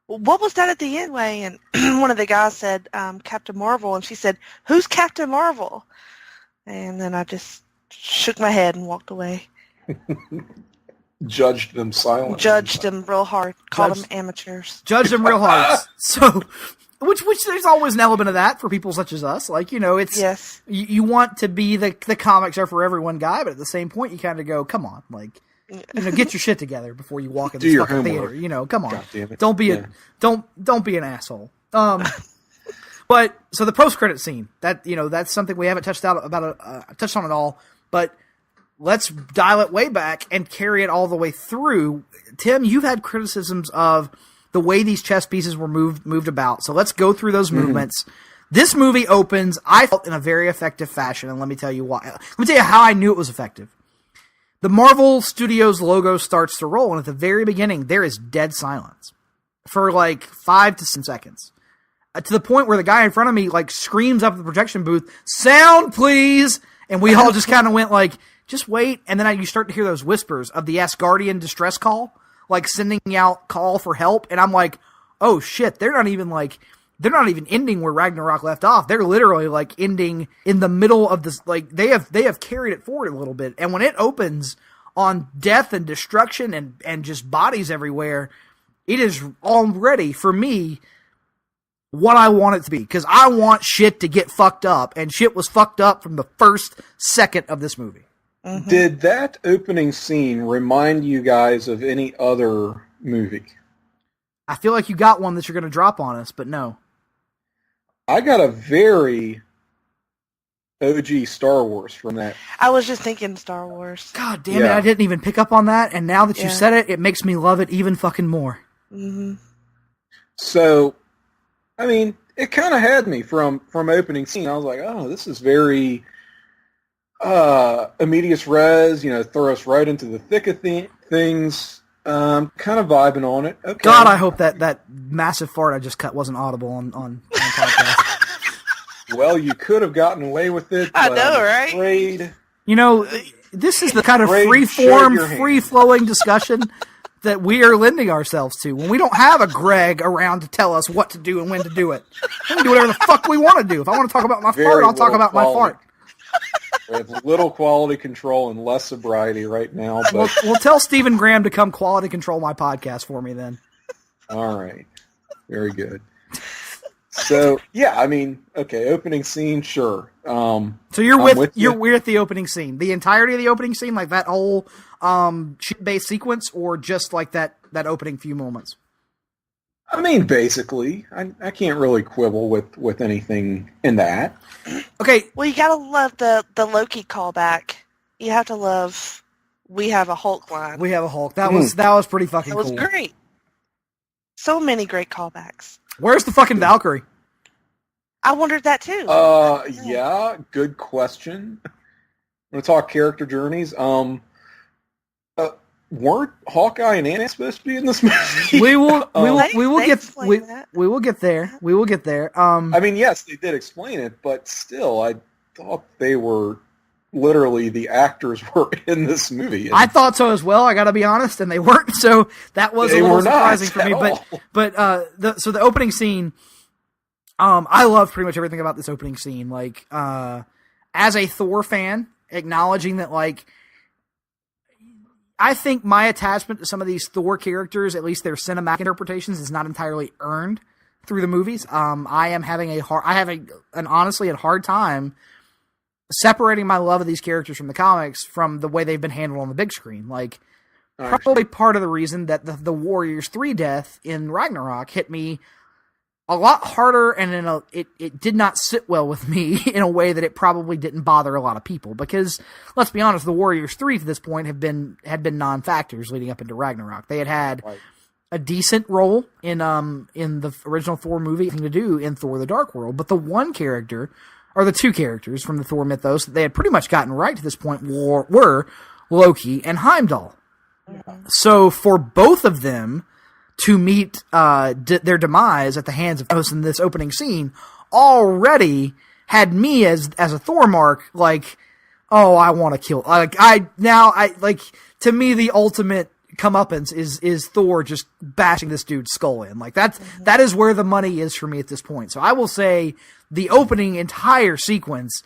what was that at the end, Way? And one of the guys said, Captain Marvel, and she said, who's Captain Marvel? And then I just shook my head and walked away. Judged them silently. Judged them real hard. Called them amateurs. Judged them real hard. So, which there's always an element of that for people such as us. Like, you know, it's, you want to be the comics are for everyone guy, but at the same point, you kind of go, come on, like, you know, get your shit together before you walk in this fucking theater. You know, come on. Don't be don't be an asshole. But so the post-credit scene, that, you know, that's something we haven't touched on at all, but let's dial it way back and carry it all the way through. Tim, you've had criticisms of the way these chess pieces were moved about. So let's go through those movements. This movie opens, I felt, in a very effective fashion, and let me tell you why. Let me tell you how I knew it was effective. The Marvel Studios logo starts to roll, and at the very beginning, there is dead silence for like 5 to 10 seconds. To the point where the guy in front of me like screams up at the projection booth, "Sound, please!" And we all just kind of went like, just wait. And then you start to hear those whispers of the Asgardian distress call, like sending out call for help. And I'm like, oh shit, they're not even ending where Ragnarok left off. They're literally like ending in the middle of this. Like they have carried it forward a little bit. And when it opens on death and destruction and just bodies everywhere, it is already, for me, what I want it to be. Because I want shit to get fucked up. And shit was fucked up from the first second of this movie. Mm-hmm. Did that opening scene remind you guys of any other movie? I feel like you got one that you're going to drop on us, but no. I got a very OG Star Wars from that. I was just thinking Star Wars. God damn it, I didn't even pick up on that, and now that you said it, it makes me love it even fucking more. Mm-hmm. So, I mean, it kind of had me from opening scene. I was like, oh, this is very immediate res, throw us right into the thick of things. Kind of vibing on it. Okay. God, I hope that massive fart I just cut wasn't audible on podcast. Well, you could have gotten away with it. I know, right? Afraid. This is the kind of free-form, free-flowing discussion that we are lending ourselves to. When we don't have a Greg around to tell us what to do and when to do it. We can do whatever the fuck we want to do. If I want to talk about my fart, I'll talk about my fart. We have little quality control and less sobriety right now. But we'll tell Stephen Graham to come quality control my podcast for me then. All right. Very good. So, yeah, I mean, okay, opening scene, sure. So you're with the opening scene. The entirety of the opening scene, like that whole ship-based sequence, or just like that opening few moments? I mean, basically. I can't really quibble with anything in that. Okay. Well, you gotta love the Loki callback. You have to love "We have a Hulk" line. We have a Hulk. That was pretty fucking cool. That was great. So many great callbacks. Where's the fucking Valkyrie? I wondered that too. Yeah, good question. I'm gonna talk character journeys. Weren't Hawkeye and Ant supposed to be in this movie? We will get there. We will get there. I mean, yes, they did explain it, but still, I thought they were literally the actors were in this movie. I thought so as well. I got to be honest, and they weren't. So that was a little surprising for me. But the opening scene, I love pretty much everything about this opening scene. Like, as a Thor fan, acknowledging that, like, I think my attachment to some of these Thor characters, at least their cinematic interpretations, is not entirely earned through the movies. I am having honestly a hard time separating my love of these characters from the comics from the way they've been handled on the big screen. Like, probably part of the reason that the Warriors 3 death in Ragnarok hit me a lot harder, and it did not sit well with me in a way that it probably didn't bother a lot of people. Because, let's be honest, the Warriors 3 to this point had been non-factors leading up into Ragnarok. They had a decent role in the original Thor movie, to do in Thor: The Dark World. But the one character, or the two characters from the Thor mythos that they had pretty much gotten right to this point were Loki and Heimdall. So for both of them to meet their demise at the hands of Thanos in this opening scene already had me as a Thor mark, like, oh, I want to kill. To me, the ultimate comeuppance is Thor just bashing this dude's skull in. Like, that is where the money is for me at this point. So I will say the opening entire sequence,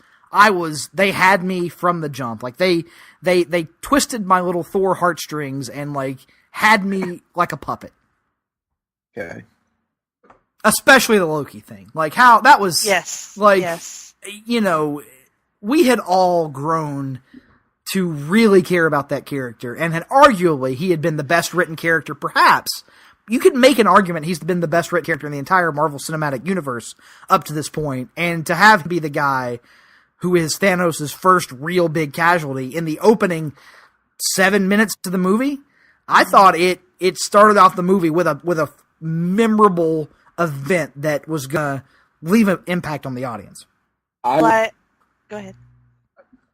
they had me from the jump. Like, they twisted my little Thor heartstrings and, like, had me like a puppet. Okay. Especially the Loki thing. Like, how that was... Yes. Like, yes. We had all grown to really care about that character, and he had been the best written character, perhaps. You could make an argument he's been the best written character in the entire Marvel Cinematic Universe up to this point, and to have him be the guy who is Thanos' first real big casualty in the opening 7 minutes to the movie, I thought it started off the movie with a memorable event that was gonna leave an impact on the audience. Go ahead.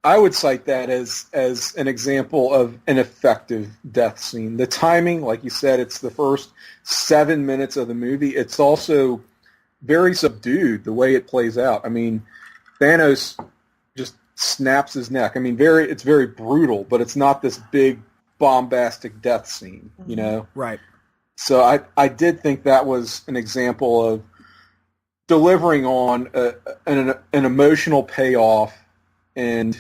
I would cite that as an example of an effective death scene. The timing, like you said, it's the first 7 minutes of the movie. It's also very subdued, the way it plays out. I mean, Thanos just snaps his neck. I mean, it's very brutal, but it's not this big, bombastic death scene, you know? Right. So I did think that was an example of delivering on an emotional payoff and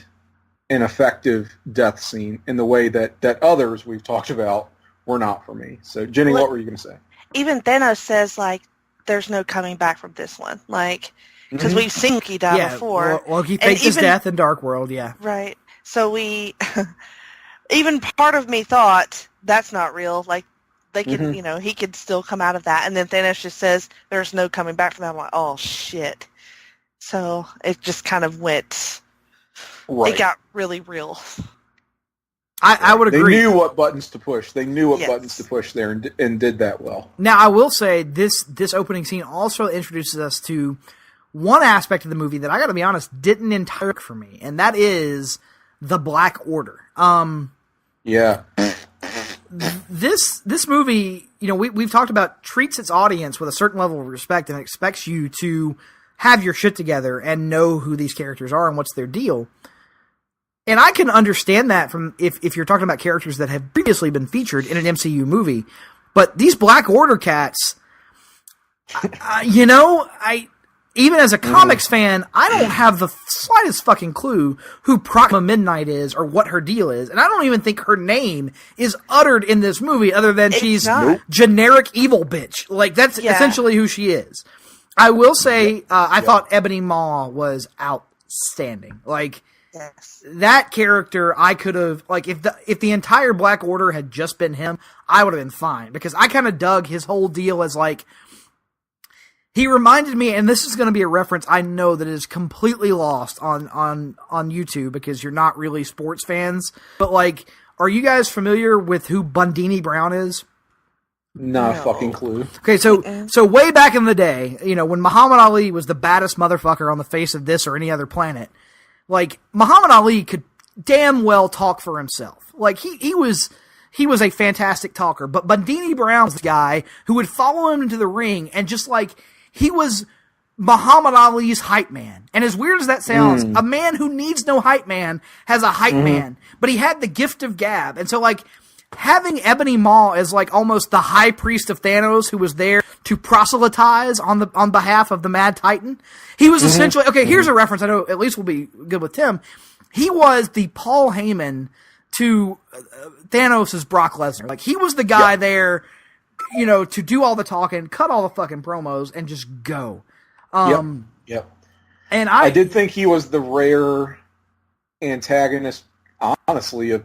an effective death scene in the way that others we've talked about were not for me. So, Jenny, what were you going to say? Even Thanos says, like, there's no coming back from this one. Like, because we've seen Loki die before. Loki faked his death in Dark World, yeah. Right. So even part of me thought, that's not real. Like, they could, he could still come out of that. And then Thanos just says, there's no coming back from that. I'm like, oh, shit. So it just kind of went... Right. It got really real. I would agree. They knew what buttons to push. They knew what buttons to push there and did that well. Now, I will say this opening scene also introduces us to one aspect of the movie that I got to be honest didn't entirely work for me, and that is the Black Order. Yeah. This movie, we've talked about, treats its audience with a certain level of respect and expects you to have your shit together and know who these characters are and what's their deal. And I can understand that from if you're talking about characters that have previously been featured in an MCU movie. But these Black Order cats, even as a comics fan, I don't have the slightest fucking clue who Proxima Midnight is or what her deal is. And I don't even think her name is uttered in this movie other than she's generic evil bitch. Like, that's essentially who she is. I will say, I thought Ebony Maw was outstanding. Like, that character, I could have, like, if the entire Black Order had just been him, I would have been fine. Because I kind of dug his whole deal as, like, he reminded me, and this is going to be a reference I know that is completely lost on YouTube because you're not really sports fans. But, like, are you guys familiar with who Bundini Brown is? Not a fucking clue. Okay, so way back in the day, when Muhammad Ali was the baddest motherfucker on the face of this or any other planet, like, Muhammad Ali could damn well talk for himself. Like, he was a fantastic talker, but Bundini Brown's the guy who would follow him into the ring and just, like, he was Muhammad Ali's hype man. And as weird as that sounds, a man who needs no hype man has a hype man, but he had the gift of gab. And so, like, having Ebony Maw as, like, almost the high priest of Thanos who was there to proselytize on behalf of the Mad Titan, he was essentially, okay, here's a reference I know at least will be good with Tim. He was the Paul Heyman to Thanos' Brock Lesnar. Like, he was the guy there, to do all the talking, cut all the fucking promos, and just go. Yep. And I did think he was the rare antagonist, honestly, of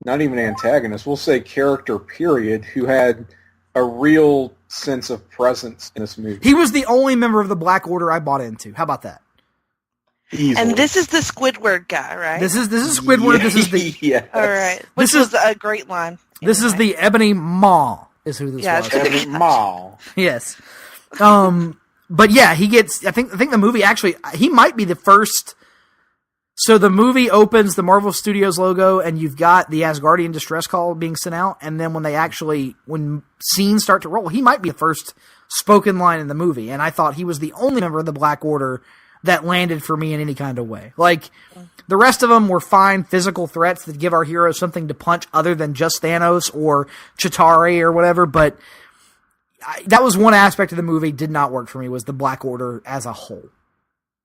not even antagonist, we'll say character, period, who had a real sense of presence in this movie. He was the only member of the Black Order I bought into. How about that? Easily. And this is the Squidward guy, right? This is Squidward. This is the yes. All right. Which is a great line. This is the Ebony Maw. Is who this was. Ebony Maw. Yes. But yeah, he gets. I think the movie actually. He might be the first. So the movie opens the Marvel Studios logo, and you've got the Asgardian distress call being sent out, and then when scenes start to roll, he might be the first spoken line in the movie, and I thought he was the only member of the Black Order that landed for me in any kind of way. Like, the rest of them were fine physical threats that give our heroes something to punch other than just Thanos or Chitauri or whatever, but that was one aspect of the movie did not work for me, was the Black Order as a whole.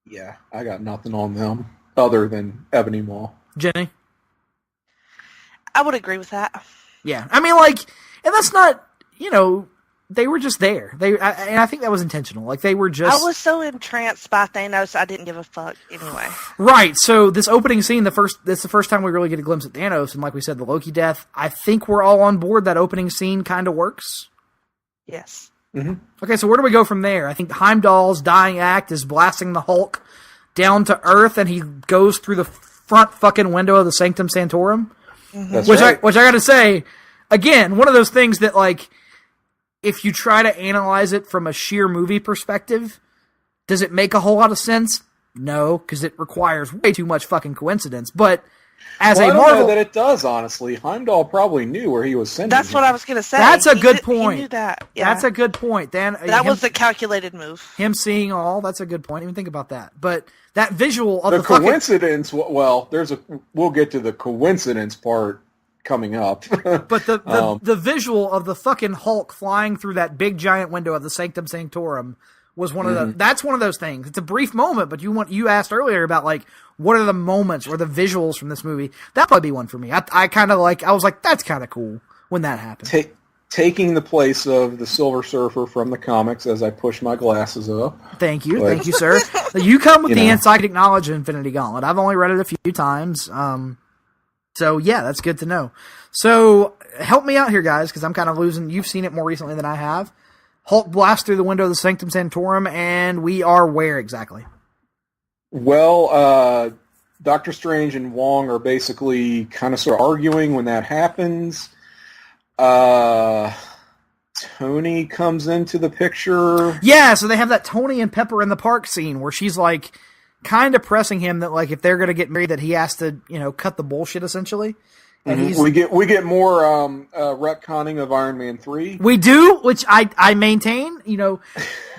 Yeah, I got nothing on them other than Ebony Maw. Jenny? I would agree with that. Yeah. I mean, like, and that's not, they were just there. And I think that was intentional. Like, they were just... I was so entranced by Thanos, I didn't give a fuck anyway. Right. So this opening scene, this is the first time we really get a glimpse at Thanos, and like we said, the Loki death, I think we're all on board. That opening scene kind of works. Yes. Mm-hmm. Okay, so where do we go from there? I think Heimdall's dying act is blasting the Hulk down to Earth, and he goes through the front fucking window of the Sanctum Sanctorum. That's which right. I gotta say, again, one of those things that, like, if you try to analyze it from a sheer movie perspective, Does it make a whole lot of sense? No, because it requires way too much fucking coincidence. But as I a don't Marvel, know that it does. Honestly, Heimdall probably knew where he was sending. That's him. what I was going to say. That's a good point. He knew that. Yeah. That's a good point. Dan, that was the calculated move. Him seeing all. That's a good point. Even think about that. But that visual of the the fucking, coincidence. Well, we'll get to the coincidence part coming up. But the visual of the fucking Hulk flying through that big giant window of the Sanctum Sanctorum was one of the. That's one of those things. It's a brief moment, but you asked earlier about like what are the moments or the visuals from this movie. That'd probably be one for me. I kind of like. I was like, that's kind of cool when that happened. Taking the place of the Silver Surfer from the comics as I push my glasses up. Thank you, sir. You come with the encyclic knowledge of Infinity Gauntlet. I've only read it a few times. So yeah, that's good to know. So help me out here, guys, because I'm kind of losing. You've seen it more recently than I have. Hulk blasts through the window of the Sanctum Sanctorum, and we are where exactly? Well, Doctor Strange and Wong are basically kind of sort of arguing when that happens. Tony comes into the picture. Yeah, so they have that Tony and Pepper in the park scene where she's like kind of pressing him that like if they're going to get married that he has to, cut the bullshit essentially. And we get more retconning of Iron Man 3. We do, which I maintain.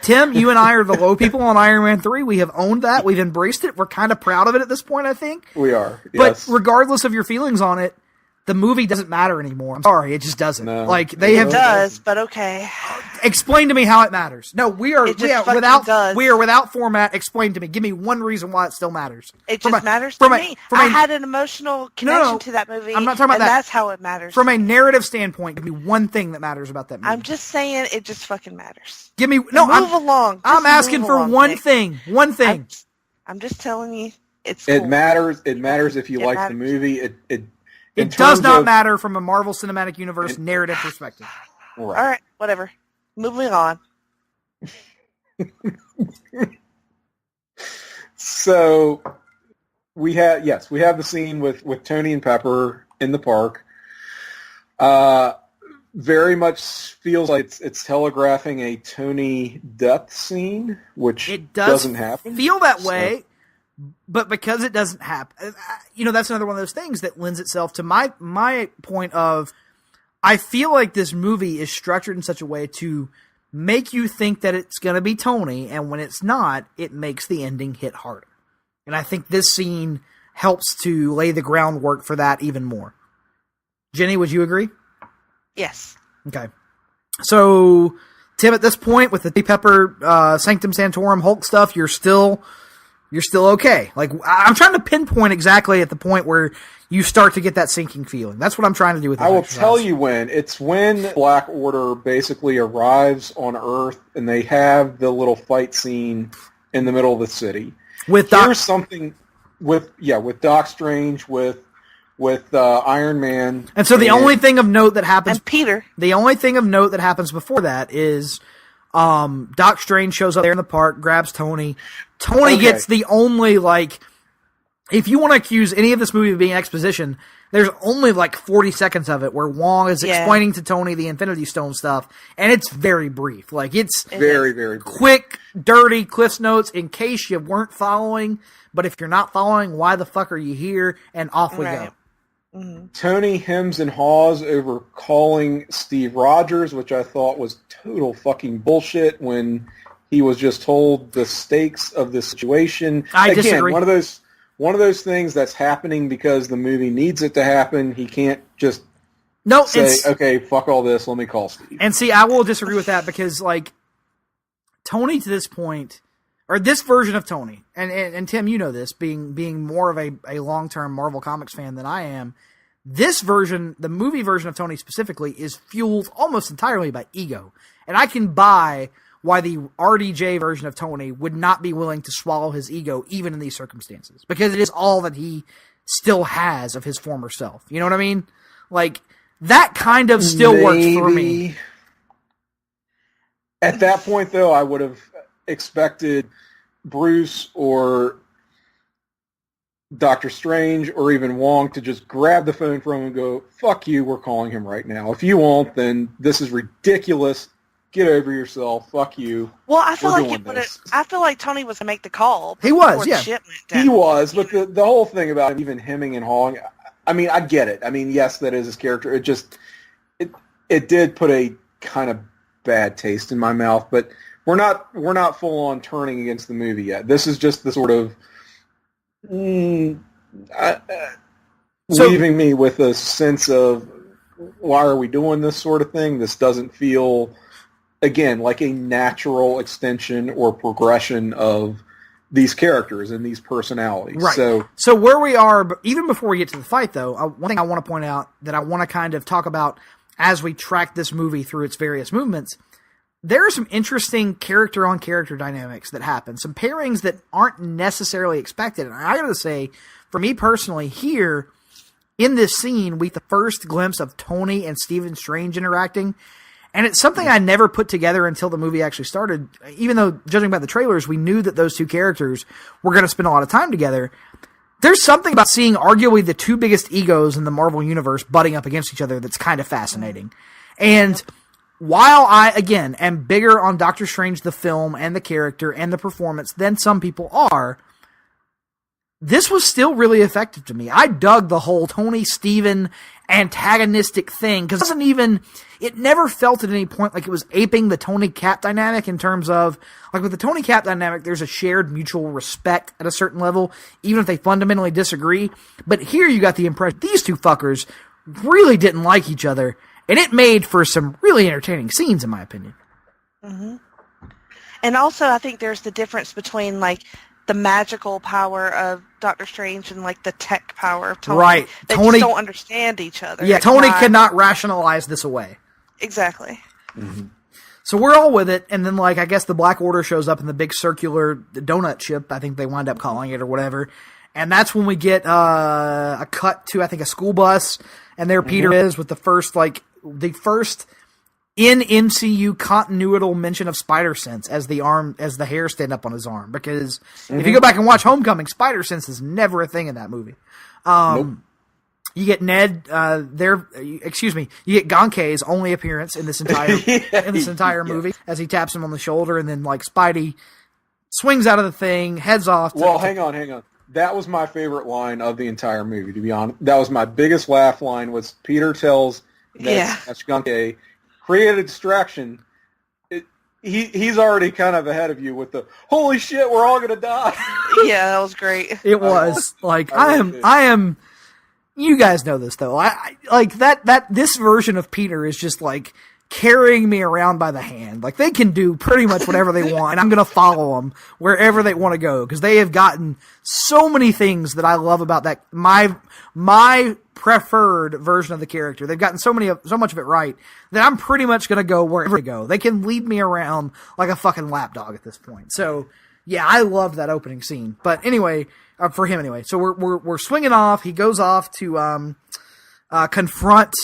Tim, you and I are the low people on Iron Man 3. We have owned that. We've embraced it. We're kind of proud of it at this point, I think. We are, yes. But regardless of your feelings on it, the movie doesn't matter anymore. I'm sorry, it just doesn't. No, it does, but okay. Explain to me how it matters. No, we are without format. Explain to me. Give me one reason why it still matters. It just matters to me. I had an emotional connection to that movie. I'm not talking about that. That's how it matters. From a narrative standpoint, give me one thing that matters about that movie. I'm just saying it just fucking matters. Give me move along. I'm asking for one thing. One thing. I'm just telling you, it's It cool. matters. It matters if you like the movie. It does not matter from a Marvel Cinematic Universe narrative perspective. All right, whatever. Moving on. So we have the scene with Tony and Pepper in the park. Very much feels like it's telegraphing a Tony death scene, which doesn't happen. Feel that way. But because it doesn't happen, that's another one of those things that lends itself to my point of, I feel like this movie is structured in such a way to make you think that it's going to be Tony, and when it's not, it makes the ending hit harder. And I think this scene helps to lay the groundwork for that even more. Jenny, would you agree? Yes. Okay. So, Tim, at this point, with the Pepper Sanctum Sanctorum Hulk stuff, you're still okay. Like, I'm trying to pinpoint exactly at the point where you start to get that sinking feeling. That's what I'm trying to do with this I will exercise. tell you when. It's when Black Order basically arrives on Earth and they have the little fight scene in the middle of the city. With Doc Strange, with Iron Man. And so the only thing of note that happens... And Peter. The only thing of note that happens before that is... Doc Strange shows up there in the park, grabs Tony. Tony gets the only, if you want to accuse any of this movie of being exposition, there's only 40 seconds of it where Wong is explaining to Tony the Infinity Stone stuff, and it's very brief. It's very, very brief. Quick, dirty Cliff's Notes in case you weren't following, but if you're not following, why the fuck are you here? And off we go. Mm-hmm. Tony hems and haws over calling Steve Rogers, which I thought was total fucking bullshit when he was just told the stakes of the situation. I disagree. One of those things that's happening because the movie needs it to happen. He can't just say, okay, fuck all this, let me call Steve. And see, I will disagree with that because, Tony to this point, or this version of Tony, and Tim, you know this, being more of a long-term Marvel Comics fan than I am, this version, the movie version of Tony specifically, is fueled almost entirely by ego. And I can buy why the RDJ version of Tony would not be willing to swallow his ego even in these circumstances. Because it is all that he still has of his former self. You know what I mean? That kind of still works for me. At that point, though, I would have expected Bruce or Doctor Strange or even Wong to just grab the phone from him and go, fuck you, we're calling him right now. If you won't, then this is ridiculous. get over yourself. Fuck you. Well, I feel We're like doing this. I feel like Tony was to make the call. He was, before yeah. the shit went down. He was, but the whole thing about him even hemming and hawing, I mean, I get it. I mean, yes, that is his character. It did put a kind of bad taste in my mouth, but we're not full on turning against the movie yet. This is just the sort of leaving me with a sense of, why are we doing this sort of thing? This doesn't feel, again, like a natural extension or progression of these characters and these personalities. Right. So where we are, even before we get to the fight, though, one thing I want to point out that I want to kind of talk about as we track this movie through its various movements, there are some interesting character-on-character dynamics that happen, some pairings that aren't necessarily expected. And I gotta say, for me personally, here, in this scene, we get the first glimpse of Tony and Stephen Strange interacting, and it's something I never put together until the movie actually started. Even though, judging by the trailers, we knew that those two characters were going to spend a lot of time together. There's something about seeing arguably the two biggest egos in the Marvel Universe butting up against each other that's kind of fascinating. And while I, again, am bigger on Doctor Strange, the film, and the character, and the performance than some people are, this was still really effective to me. I dug the whole Tony Steven antagonistic thing, because it never felt at any point like it was aping the Tony Cap dynamic in terms of, like with the Tony Cap dynamic, there's a shared mutual respect at a certain level, even if they fundamentally disagree. But here you got the impression these two fuckers really didn't like each other, and it made for some really entertaining scenes, in my opinion. Mm-hmm. And also, I think there's the difference between, like, the magical power of Doctor Strange and, like, the tech power of Tony. Right. They Tony just don't understand each other. Yeah, Tony cannot rationalize this away. Exactly. Mm-hmm. So we're all with it, and then, like, I guess the Black Order shows up in the big circular donut ship, I think they wind up calling it, or whatever. And that's when we get a cut to, I think, a school bus, and there Peter is with the first in MCU continuital mention of spider sense as the hair stand up on his arm. Because if you go back and watch Homecoming, spider sense is never a thing in that movie. Nope. You get Ned, you get Gonkei's only appearance in this entire movie as he taps him on the shoulder, and then, like, Spidey swings out of the thing, heads off. Well, hang on. That was my favorite line of the entire movie, to be honest. That was my biggest laugh line, was Peter tells that's Gonkei, create a distraction. He's already kind of ahead of you with the, holy shit, we're all going to die. Yeah, that was great. It was. I am, you guys know this, though. I like that this version of Peter is just, like, carrying me around by the hand. Like, they can do pretty much whatever they want, and I'm going to follow them wherever they want to go, because they have gotten so many things that I love about that. My preferred version of the character. They've gotten so much of it right that I'm pretty much going to go wherever they go. They can lead me around like a fucking lapdog at this point. So, yeah, I loved that opening scene. But anyway, for him anyway. So we're swinging off. He goes off to confront,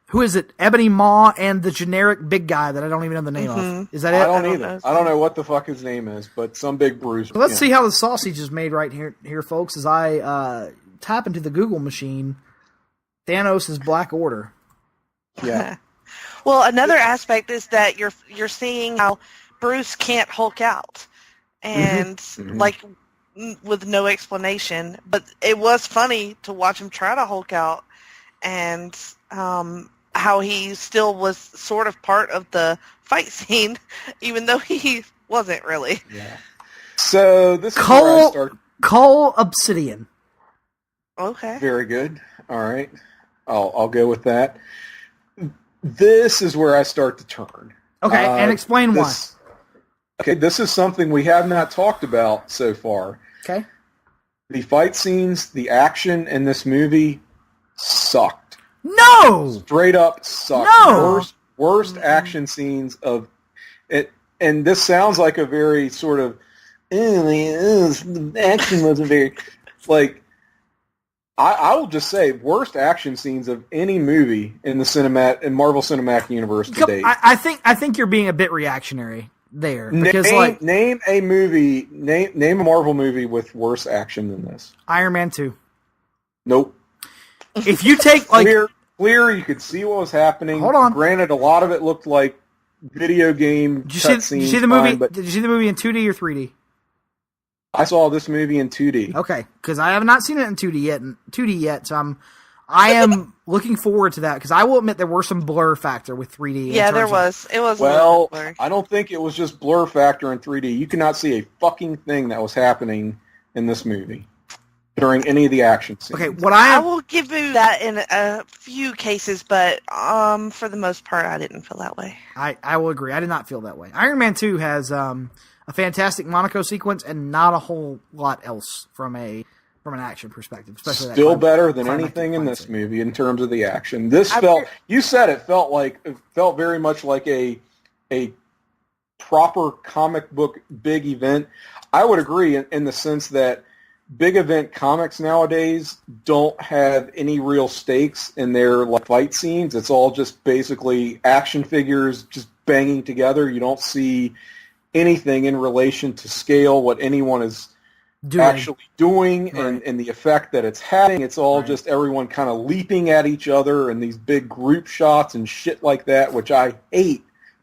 who is it? Ebony Maw and the generic big guy that I don't even know the name of. Is that it? I don't either. I don't know what the fuck his name is, but some big bruiser. So let's see how the sausage is made right here, folks, as I tap into the Google machine. Thanos' Black Order. Yeah. Well, another aspect is that you're seeing how Bruce can't Hulk out, and like with no explanation. But it was funny to watch him try to Hulk out, and how he still was sort of part of the fight scene, even though he wasn't really. Yeah. So this is where I start. Cole Obsidian. Okay. Very good. All right. I'll go with that. This is where I start to turn. Okay, and explain why. Okay, this is something we have not talked about so far. Okay. The fight scenes, the action in this movie sucked. No! Straight up sucked. No! Worst action scenes of it. And this sounds like a very sort of, the action wasn't very, like, I will just say, worst action scenes of any movie in the Marvel Cinematic Universe to date. I think you're being a bit reactionary there, because name a Marvel movie with worse action than this. Iron Man 2. Nope. If you take clear, you could see what was happening. Hold on. Granted, a lot of it looked like video game cutscenes. Did you see the movie? Fine, but Did you see the movie in 2D or 3D? I saw this movie in 2D. Okay, because I have not seen it in 2D yet. So I am looking forward to that because I will admit there were some blur factor with 3D. Yeah, there was. It was. Well, blurry. I don't think it was just blur factor in 3D. You could not see a fucking thing that was happening in this movie during any of the action scenes. Okay, I will give you that in a few cases, but for the most part, I didn't feel that way. I will agree. I did not feel that way. Iron Man 2 has a fantastic Monaco sequence and not a whole lot else from an action perspective. Especially still better than anything in this movie in terms of the action. This you said it felt very much like a proper comic book big event. I would agree in the sense that big event comics nowadays don't have any real stakes in their fight scenes. It's all just basically action figures just banging together. You don't see anything in relation to scale, what anyone is actually doing, right, and the effect that it's having. It's all just everyone kind of leaping at each other and these big group shots and shit like that, which I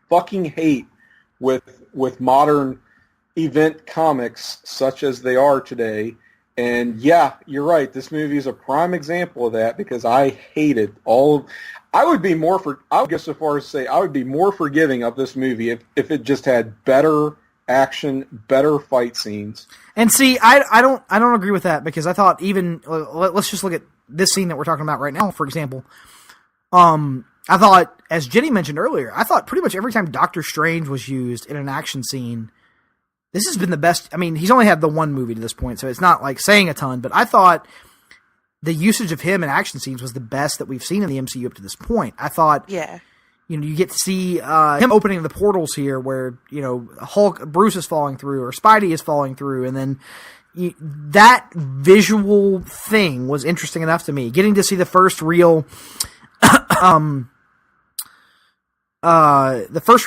fucking hate with modern event comics such as they are today. And yeah, you're right. This movie is a prime example of that because I hated I would go so far as to say I would be more forgiving of this movie if it just had better action, better fight scenes. And see, I don't agree with that because I thought even let's just look at this scene that we're talking about right now, for example. I thought, as Jenny mentioned earlier, I thought pretty much every time Doctor Strange was used in an action scene, this has been the best. I mean, he's only had the one movie to this point, so it's not like saying a ton, but I thought the usage of him in action scenes was the best that we've seen in the MCU up to this point. I thought, you get to see him opening the portals here where, Bruce is falling through or Spidey is falling through, and then that visual thing was interesting enough to me. Getting to see the first real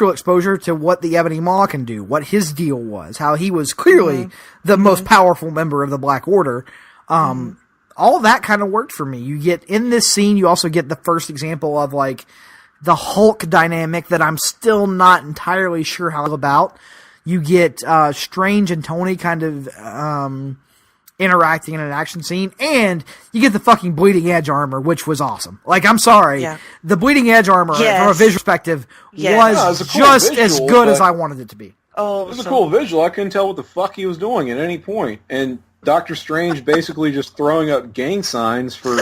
exposure to what the Ebony Maw can do, what his deal was, how he was clearly the most powerful member of the Black Order. All that kind of worked for me. You get in this scene, you also get the first example of the Hulk dynamic that I'm still not entirely sure how about. You get Strange and Tony kind of interacting in an action scene, and you get the fucking Bleeding Edge armor, which was awesome. I'm sorry. Yeah. The Bleeding Edge armor, from a visual perspective, was cool just visual, as good as I wanted it to be. Oh, it was a cool visual. I couldn't tell what the fuck he was doing at any point. And Doctor Strange basically just throwing up gang signs for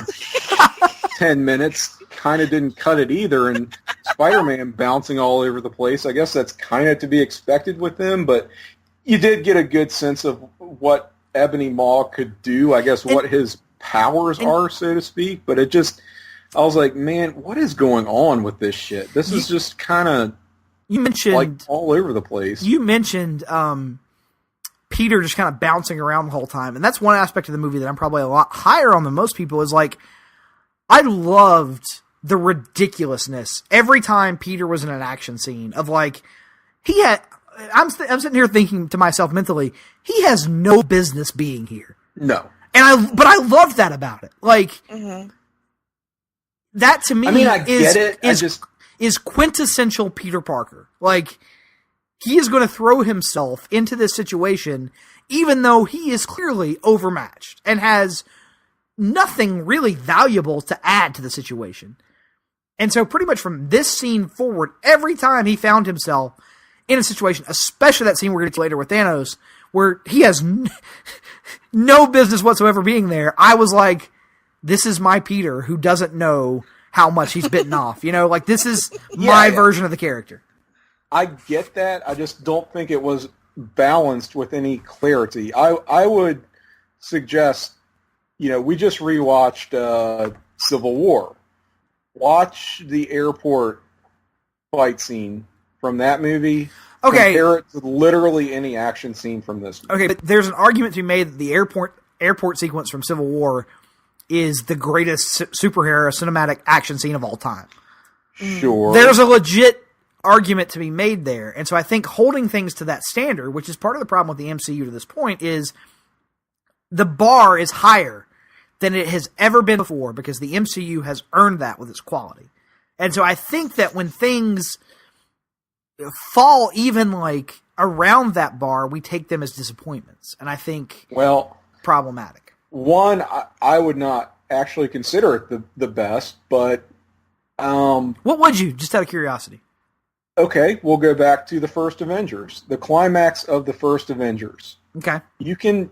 10 minutes kind of didn't cut it either. And Spider-Man bouncing all over the place. I guess that's kind of to be expected with him, but you did get a good sense of what Ebony Maw could do, I guess what his powers are, so to speak. But I was like, man, what is going on with this shit? This is just kind of all over the place. You mentioned Peter just kind of bouncing around the whole time. And that's one aspect of the movie that I'm probably a lot higher on than most people is I loved the ridiculousness every time Peter was in an action scene of I'm sitting here thinking to myself mentally, he has no business being here. No. But I loved that about it. That to me is quintessential Peter Parker. He is going to throw himself into this situation even though he is clearly overmatched and has nothing really valuable to add to the situation. And so pretty much from this scene forward, every time he found himself in a situation, especially that scene we're going to get to later with Thanos, where he has no business whatsoever being there, I was like, this is my Peter who doesn't know how much he's bitten off. This is my version of the character. I get that. I just don't think it was balanced with any clarity. I would suggest, we just rewatched Civil War. Watch the airport fight scene from that movie. Okay. Compare it to literally any action scene from this movie. Okay, but there's an argument to be made that the airport sequence from Civil War is the greatest superhero cinematic action scene of all time. Sure. There's a legit argument to be made there. And so I think holding things to that standard, which is part of the problem with the MCU to this point, is the bar is higher than it has ever been before because the MCU has earned that with its quality. And so I think that when things fall even like around that bar, we take them as disappointments, and I think problematic. One, I would not actually consider it the best, but what would you? Just out of curiosity. Okay, we'll go back to the first Avengers, the climax of the first Avengers. Okay, you can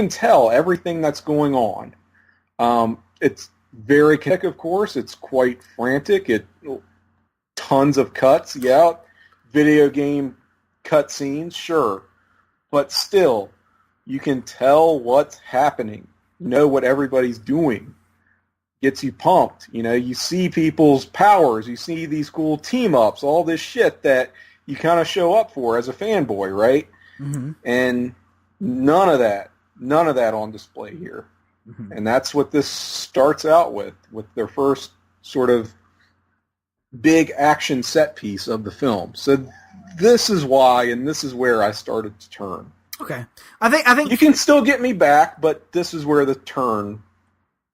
tell everything that's going on. It's very kick, of course. It's quite frantic. Tons of cuts, video game cutscenes, sure, but still, you can tell what's happening. You know what everybody's doing. Gets you pumped. You see people's powers. You see these cool team-ups, all this shit that you kind of show up for as a fanboy, right? Mm-hmm. And none of that on display here. Mm-hmm. And that's what this starts out with their first sort of big action set piece of the film. So this is why, and this is where I started to turn. Okay. I think you can still get me back, but this is where the turn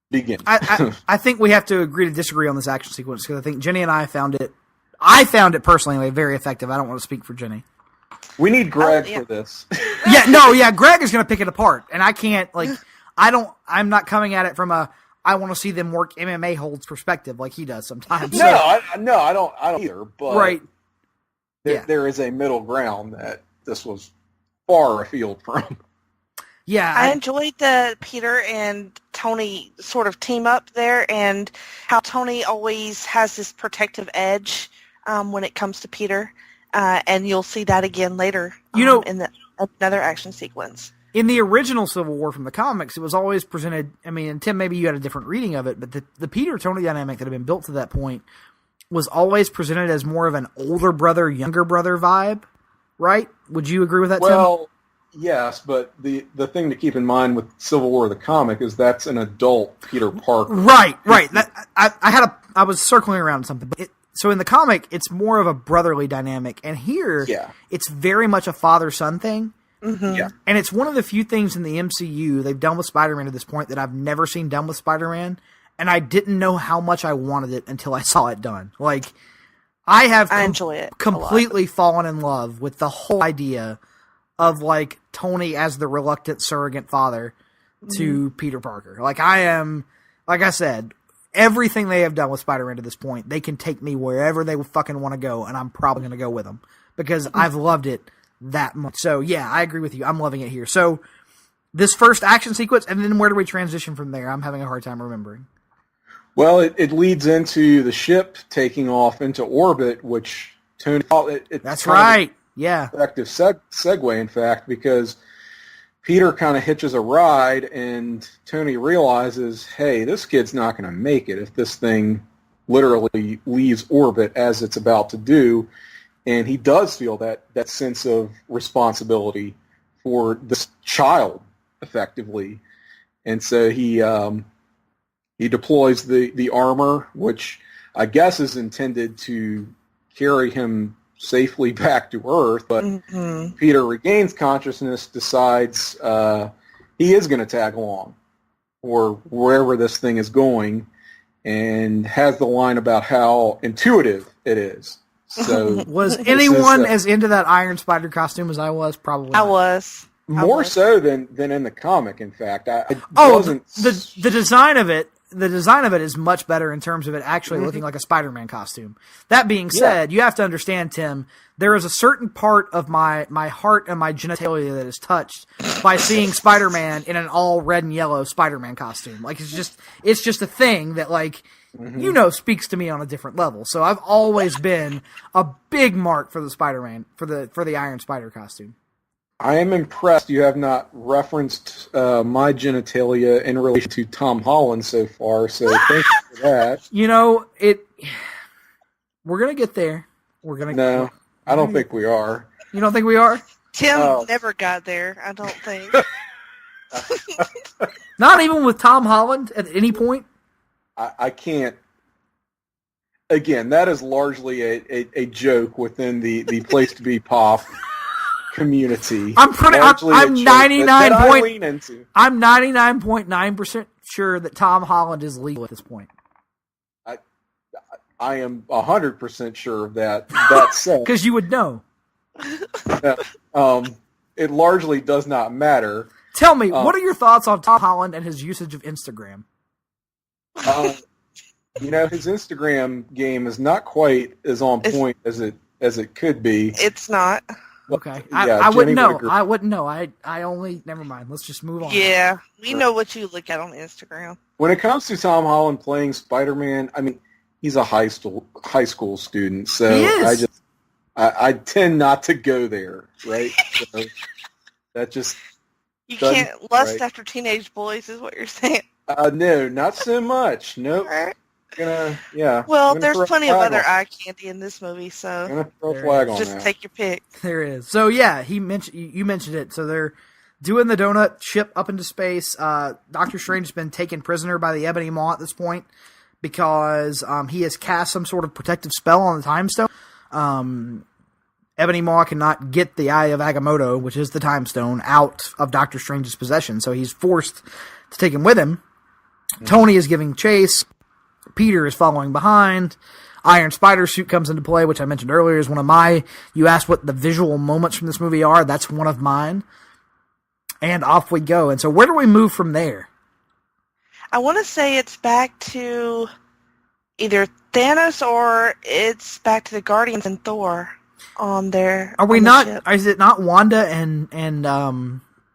begins. I think we have to agree to disagree on this action sequence, because I think Jenny and I found it personally very effective. I don't want to speak for Jenny. We need Greg for this. Greg is going to pick it apart, and I can't, I'm not coming at it from I want to see them work MMA holds perspective like he does sometimes. I don't either, but right. There is a middle ground that this was far afield from. Yeah, I enjoyed the Peter and Tony sort of team up there, and how Tony always has this protective edge when it comes to Peter, and you'll see that again later. In another action sequence. In the original Civil War from the comics, it was always presented. I mean, and Tim, maybe you had a different reading of it, but the Peter-Tony dynamic that had been built to that point was always presented as more of an older brother, younger brother vibe, right? Would you agree with that, Tim? Well, yes, but the thing to keep in mind with Civil War the comic is that's an adult Peter Parker. Right. I was circling around something, but so in the comic, it's more of a brotherly dynamic, and here, it's very much a father-son thing. Mm-hmm. Yeah. And it's one of the few things in the MCU they've done with Spider-Man to this point that I've never seen done with Spider-Man, and I didn't know how much I wanted it until I saw it done. I enjoy it completely fallen in love with the whole idea of Tony as the reluctant surrogate father to Peter Parker. I am, like I said, everything they have done with Spider-Man to this point, they can take me wherever they fucking want to go, and I'm probably going to go with them because I've loved it that much. So yeah, I agree with you. I'm loving it here. So this first action sequence, and then where do we transition from there? I'm having a hard time remembering. Well, it leads into the ship taking off into orbit, which Tony... That's right. Yeah. Effective segue, in fact, because Peter kind of hitches a ride, and Tony realizes, hey, this kid's not going to make it if this thing literally leaves orbit as it's about to do. And he does feel that sense of responsibility for this child, effectively. And so he deploys the armor, which I guess is intended to carry him safely back to Earth. But Peter regains consciousness, decides he is going to tag along or wherever this thing is going, and has the line about how intuitive it is. So was anyone as into that Iron Spider costume as I was? Probably. I was. More so than in the comic, in fact. The design of it. The design of it is much better in terms of it actually looking like a Spider-Man costume. That being said, you have to understand, Tim, there is a certain part of my heart and my genitalia that is touched by seeing Spider-Man in an all red and yellow Spider-Man costume. It's just a thing that speaks to me on a different level. So I've always been a big mark for the Spider-Man, for the Iron Spider costume. I am impressed you have not referenced my genitalia in relation to Tom Holland so far, so thank you for that. We're going to get there. No, I don't think we are. You don't think we are? Tim never got there, I don't think. Not even with Tom Holland at any point? I can't. Again, that is largely a joke within the Place to Be Pop community. I'm 99.9% sure that Tom Holland is legal at this point. I am 100% sure of that. That said, Because you would know. it largely does not matter. Tell me, what are your thoughts on Tom Holland and his usage of Instagram? His Instagram game is not quite as on point as it could be. It's not. Okay. Yeah, I wouldn't Jenny know. Whittaker. I wouldn't know. Never mind. Let's just move on. Yeah, we know what you look at on Instagram. When it comes to Tom Holland playing Spider-Man, I mean, he's a high school student, so He is. I tend not to go there, right? So that just You doesn't- can't lust right. after teenage boys, is what you're saying. No, not so much. Nope. Right. I'm Well, gonna there's throw a plenty of flag other on- eye candy in this movie, I'm so gonna throw a There flag on just that. take your pick. There is. So yeah, you mentioned it. So they're doing the donut ship up into space. Doctor Strange has been taken prisoner by the Ebony Maw at this point because he has cast some sort of protective spell on the Time Stone. Ebony Maw cannot get the Eye of Agamotto, which is the Time Stone, out of Doctor Strange's possession, so he's forced to take him with him. Tony is giving chase. Peter is following behind. Iron Spider suit comes into play, which I mentioned earlier is one of my... You asked what the visual moments from this movie are. That's one of mine. And off we go. And so where do we move from there? I want to say it's back to either Thanos or it's back to the Guardians and Thor on their. Are we on the not... ship. Is it not Wanda and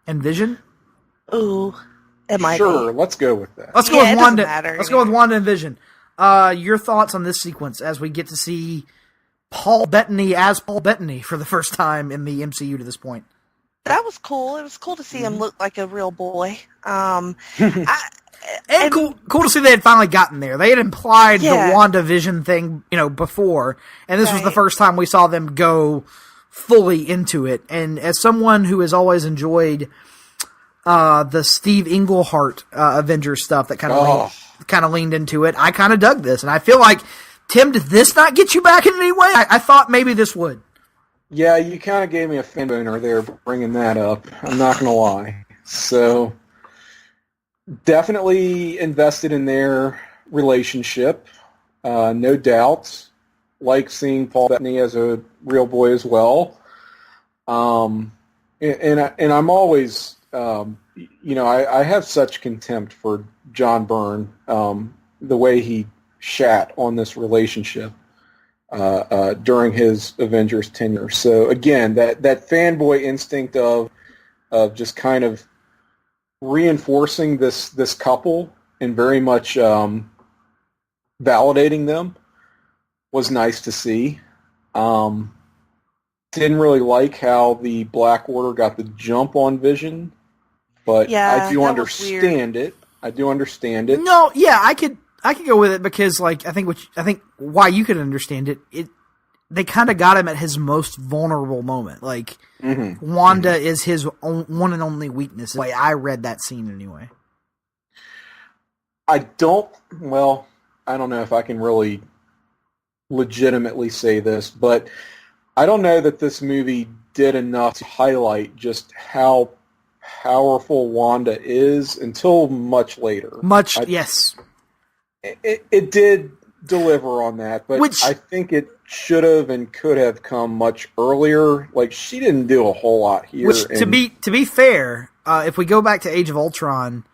Vision? Ooh, it might Sure, be. let's go with that. Let's go Yeah, with it doesn't Wanda. matter, Let's you go with know. Wanda and Vision. Your thoughts on this sequence as we get to see Paul Bettany as Paul Bettany for the first time in the MCU to this point? That was cool. It was cool to see him look like a real boy. And cool to see they had finally gotten there. They had implied Yeah. the WandaVision thing, before, and this was the Right. first time we saw them go fully into it. And as someone who has always enjoyed the Steve Englehart Avengers stuff that kind of leaned into it, I kind of dug this, and I feel like, Tim, did this not get you back in any way? I thought maybe this would. Yeah, you kind of gave me a fan boner there bringing that up. I'm not going to lie. So, definitely invested in their relationship. No doubt. Like seeing Paul Bettany as a real boy as well. And I'm always, I have such contempt for John Byrne, the way he shat on this relationship during his Avengers tenure. So again, that fanboy instinct of just kind of reinforcing this couple and very much validating them was nice to see. Didn't really like how the Black Order got the jump on Vision, but Yeah, I do that was understand it. I do understand it. No, yeah, I could go with it because, like, I think why you could understand it. They kind of got him at his most vulnerable moment. Like, Wanda is his one and only weakness. The way I read that scene anyway. I don't know if I can really legitimately say this, but I don't know that this movie did enough to highlight just how powerful Wanda is until much later. Yes. It did deliver on that, but I think it should have and could have come much earlier. Like, she didn't do a whole lot here. Which, to be fair, if we go back to Age of Ultron,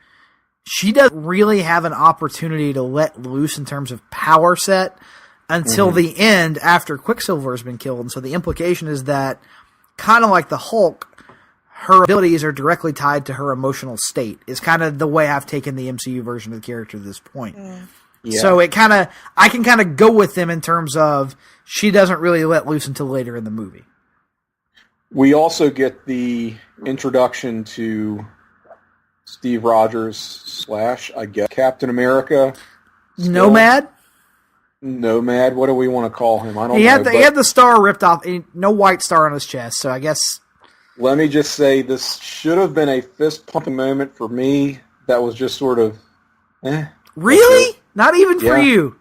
she doesn't really have an opportunity to let loose in terms of power set until the end after Quicksilver has been killed. And so the implication is that, kind of like the Hulk, her abilities are directly tied to her emotional state, is kind of the way I've taken the MCU version of the character to this point. Yeah. So I can kind of go with them in terms of she doesn't really let loose until later in the movie. We also get the introduction to Steve Rogers / I guess Captain America. still. Nomad? Nomad, what do we want to call him? I don't He know. had the star ripped off, no white star on his chest, so I guess... Let me just say, this should have been a fist-pumping moment for me. That was just sort of, Really? Not even for Yeah. you?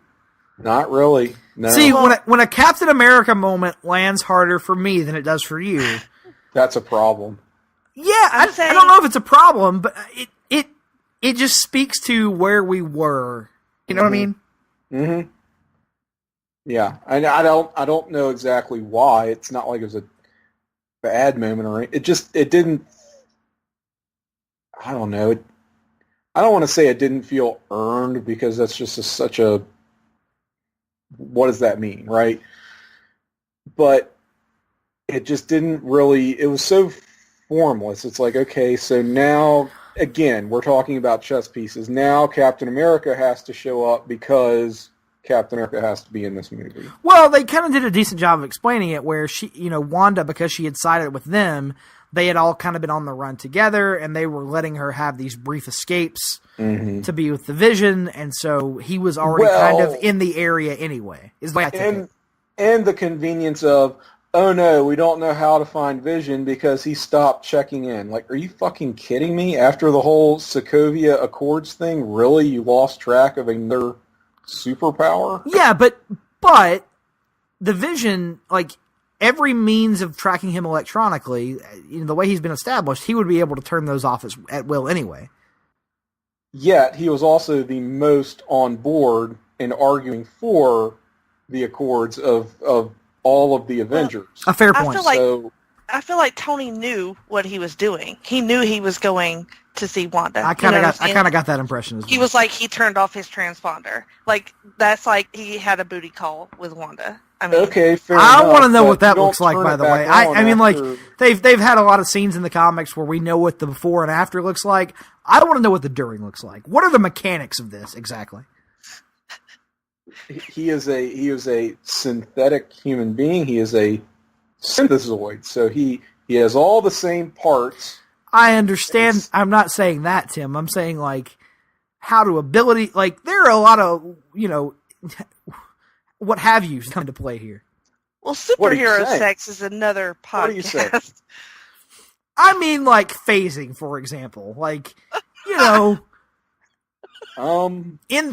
Not really. No. See, when a Captain America moment lands harder for me than it does for you... That's a problem. Yeah, I don't know if it's a problem, but it just speaks to where we were. You know what I mean? Mm-hmm. Yeah, and I don't know exactly why. It's not like it was a bad moment or anything. It didn't. I don't know. I don't want to say it didn't feel earned because that's just such a. What does that mean, right? But it just didn't really. It was so formless. It's like, okay, so now again we're talking about chess pieces. Now Captain America has to show up because Captain America has to be in this movie. Well, they kind of did a decent job of explaining it where Wanda, because she had sided with them, they had all kind of been on the run together and they were letting her have these brief escapes to be with the Vision. And so he was already kind of in the area anyway. Is the way I take it. And the convenience of, oh no, we don't know how to find Vision because he stopped checking in. Like, are you fucking kidding me? After the whole Sokovia Accords thing, really? You lost track of another superpower? Yeah, but the Vision, like, every means of tracking him electronically, the way he's been established, he would be able to turn those off at will anyway. Yet, he was also the most on board in arguing for the Accords of all of the Avengers. A fair point. I feel like Tony knew what he was doing. He knew he was going to see Wanda. I kind of got that impression as well. He was like, he turned off his transponder. Like, that's like he had a booty call with Wanda. I mean, okay, fair I enough, want to know what that don't looks like, turn by it the back way. I mean, like, after- they've had a lot of scenes in the comics where we know what the before and after looks like. I want to know what the during looks like. What are the mechanics of this exactly? He is a synthetic human being. He is a synthezoid. So he has all the same parts. I understand. I'm not saying that, Tim. I'm saying, like, how do ability... Like, there are a lot of, what have yous come to play here. Well, superhero sex is another podcast. What do you say? I mean, like, phasing, for example. Like, in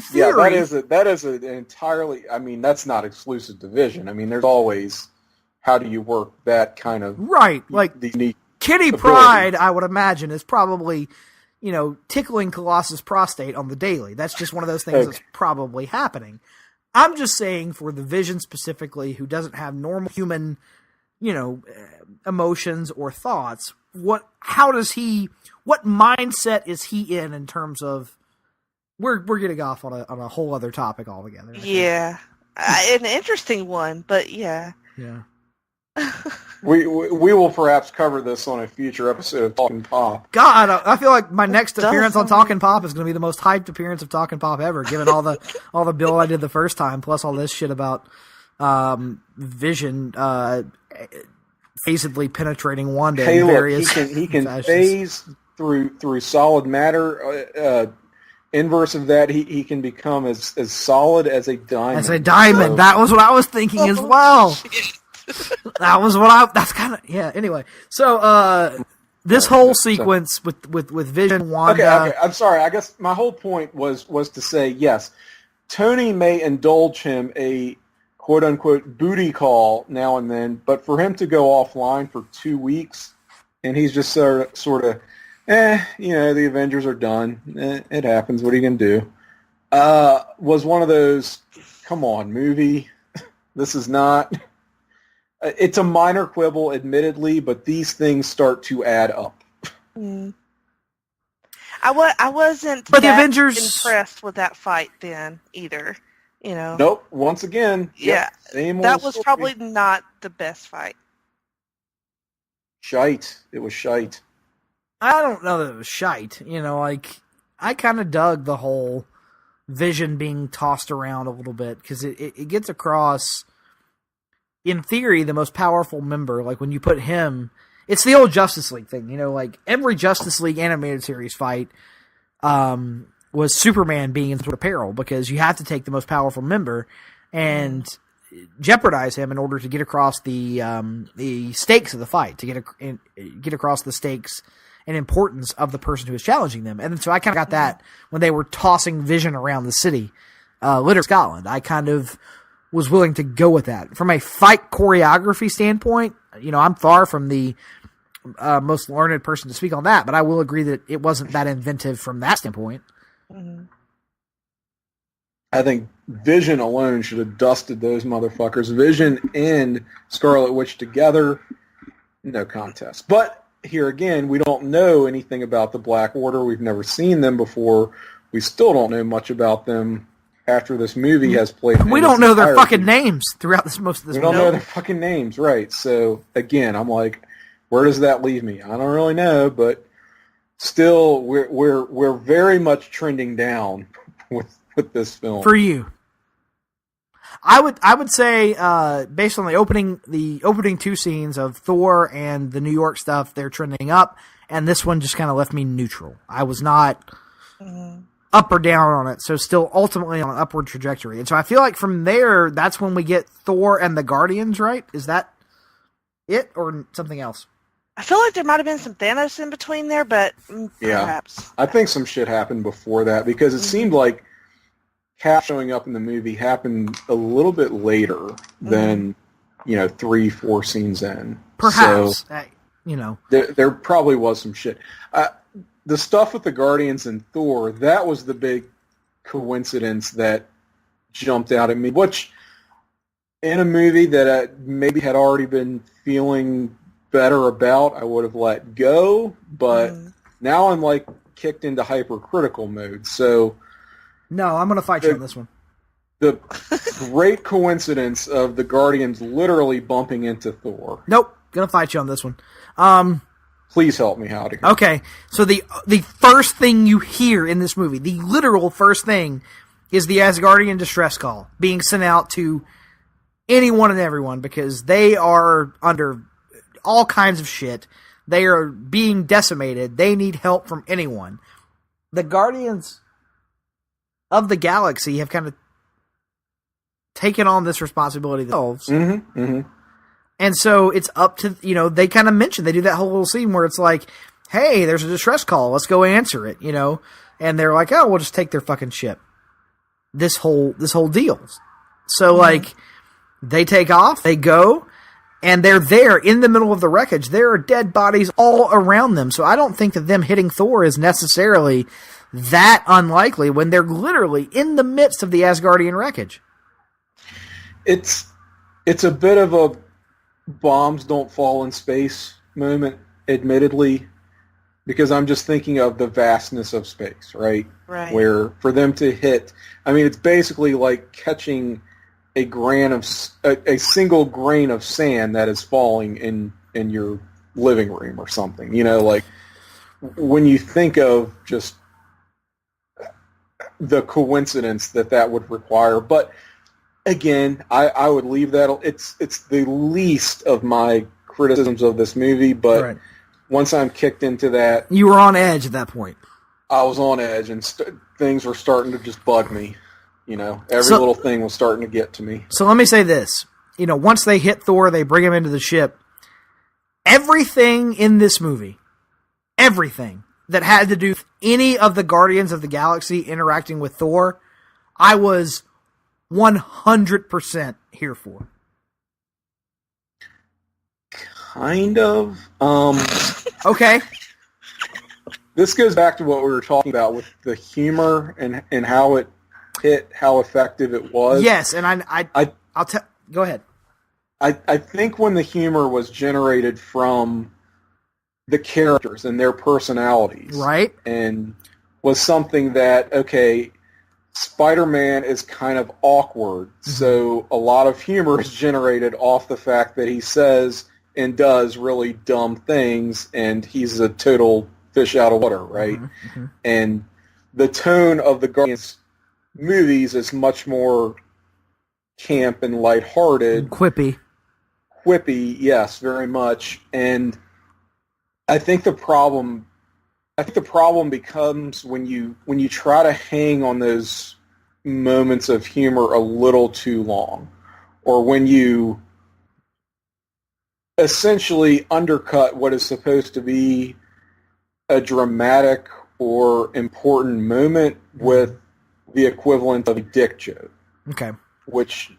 theory... Yeah, that is an entirely... I mean, that's not exclusive to Vision. I mean, there's always... How do you work that kind of... Right, like... unique Kitty ability. Pryde, I would imagine, is probably, tickling Colossus' prostate on the daily. That's just one of those things that's probably happening. I'm just saying, for the Vision specifically, who doesn't have normal human, emotions or thoughts, what mindset is he in terms of... We're getting off on a whole other topic altogether. Yeah. An interesting one, but yeah. Yeah. We will perhaps cover this on a future episode of Talking Pop. God, I feel like my next appearance on Talking Pop is going to be the most hyped appearance of Talking Pop ever, given all the bill I did the first time, plus all this shit about Vision phasively penetrating Wanda in various he can phase through solid matter. Inverse of that, he can become as solid as a diamond. As a diamond. So. That was what I was thinking as well. That's kind of, yeah, anyway. So, this whole sequence with Vision, Wanda... Okay, I'm sorry. I guess my whole point was to say, yes, Tony may indulge him a quote-unquote booty call now and then, but for him to go offline for 2 weeks, and he's just sort of, the Avengers are done. It happens. What are you going to do? Was one of those, come on, movie. This is not... It's a minor quibble, admittedly, but these things start to add up. Mm. I wasn't but the Avengers... impressed with that fight then, either. Nope. Once again, yeah, that was probably not the best fight. Shite. It was shite. I don't know that it was shite. I kind of dug the whole Vision being tossed around a little bit, because it gets across... In theory, the most powerful member, like when you put him, it's the old Justice League thing, like every Justice League animated series fight was Superman being in sort of peril, because you have to take the most powerful member and jeopardize him in order to get across the stakes of the fight, to get across the stakes and importance of the person who is challenging them. And so I kind of got that when they were tossing Vision around the city, Litter Scotland. I kind of was willing to go with that. From a fight choreography standpoint, I'm far from the most learned person to speak on that, but I will agree that it wasn't that inventive from that standpoint. Mm-hmm. I think Vision alone should have dusted those motherfuckers. Vision and Scarlet Witch together, no contest. But here again, we don't know anything about the Black Order. We've never seen them before. We still don't know much about them after this movie has played. We don't know their fucking names throughout most of this movie. We don't know their fucking names, right. So, again, I'm like, where does that leave me? I don't really know, but still, we're very much trending down with this film. For you. I would say, based on the opening two scenes of Thor and the New York stuff, they're trending up, and this one just kind of left me neutral. I was not up or down on it, so still ultimately on an upward trajectory. And so I feel like from there, that's when we get Thor and the Guardians, right? Is that it, or something else? I feel like there might have been some Thanos in between there, but perhaps. I think some shit happened before that, because it seemed like Cap showing up in the movie happened a little bit later than, 3-4 scenes in. Perhaps. So, there probably was some shit. The stuff with the Guardians and Thor, that was the big coincidence that jumped out at me, which in a movie that I maybe had already been feeling better about, I would have let go, but now I'm like kicked into hypercritical mode, so... No, I'm going to fight you on this one. The great coincidence of the Guardians literally bumping into Thor. Nope, going to fight you on this one. Please help me out again. Okay, so the first thing you hear in this movie, the literal first thing, is the Asgardian distress call being sent out to anyone and everyone, because they are under all kinds of shit. They are being decimated. They need help from anyone. The Guardians of the Galaxy have kind of taken on this responsibility themselves. And so it's up to, they kind of mention, they do that whole little scene where it's like, hey, there's a distress call, let's go answer it, and they're like, oh, we'll just take their fucking ship. This whole deal. So, they take off, they go, and they're there in the middle of the wreckage. There are dead bodies all around them. So I don't think that them hitting Thor is necessarily that unlikely when they're literally in the midst of the Asgardian wreckage. It's a bit of a bombs don't fall in space moment, admittedly, because I'm just thinking of the vastness of space, right? Right. Where for them to hit, it's basically like catching a single grain of sand that is falling in your living room or something. Like when you think of just the coincidence that would require. But again, I would leave that. It's the least of my criticisms of this movie, but once I'm kicked into that... You were on edge at that point. I was on edge, and things were starting to just bug me. Every little thing was starting to get to me. So let me say this. Once they hit Thor, they bring him into the ship. Everything in this movie, everything that had to do with any of the Guardians of the Galaxy interacting with Thor, I was 100% here for. Kind of. Okay. This goes back to what we were talking about with the humor and how it hit, how effective it was. Yes, and I'll tell. Go ahead. I think when the humor was generated from the characters and their personalities, right, and was something that, okay, Spider-Man is kind of awkward, so a lot of humor is generated off the fact that he says and does really dumb things, and he's a total fish out of water, right? And the tone of the Guardians movies is much more camp and lighthearted. Quippy, yes, very much. And I think the problem becomes when you try to hang on those moments of humor a little too long, or when you essentially undercut what is supposed to be a dramatic or important moment with the equivalent of a dick joke. Okay. Which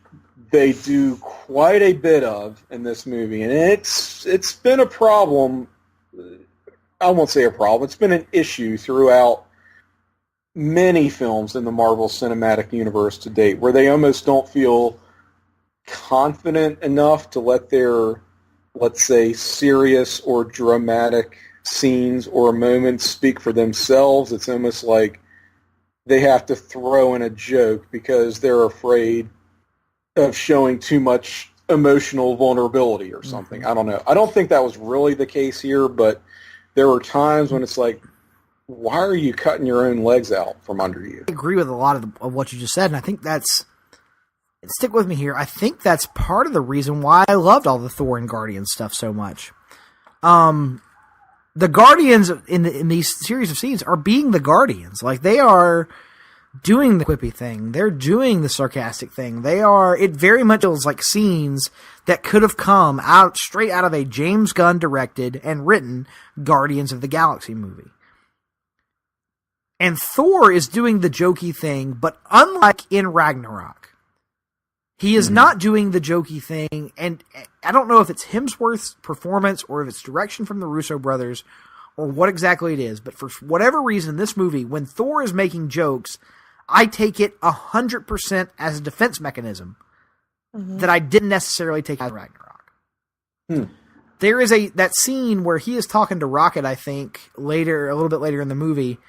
they do quite a bit of in this movie. And it's been a problem. I won't say a problem. It's been an issue throughout many films in the Marvel Cinematic Universe to date, where they almost don't feel confident enough to let their, let's say, serious or dramatic scenes or moments speak for themselves. It's almost like they have to throw in a joke because they're afraid of showing too much emotional vulnerability or something. I don't know. I don't think that was really the case here, but there were times when it's like, why are you cutting your own legs out from under you? I agree with a lot of what you just said, and I think that's... Stick with me here. I think that's part of the reason why I loved all the Thor and Guardians stuff so much. The Guardians in these series of scenes are being the Guardians. Like, they are doing the quippy thing. They're doing the sarcastic thing. It very much feels like scenes that could have come straight out of a James Gunn directed and written Guardians of the Galaxy movie. And Thor is doing the jokey thing, but unlike in Ragnarok, he is not doing the jokey thing, and I don't know if it's Hemsworth's performance or if it's direction from the Russo brothers or what exactly it is, but for whatever reason, this movie, when Thor is making jokes, I take it 100% as a defense mechanism that I didn't necessarily take as Ragnarok. There is that scene where he is talking to Rocket, I think, a little bit later in the movie,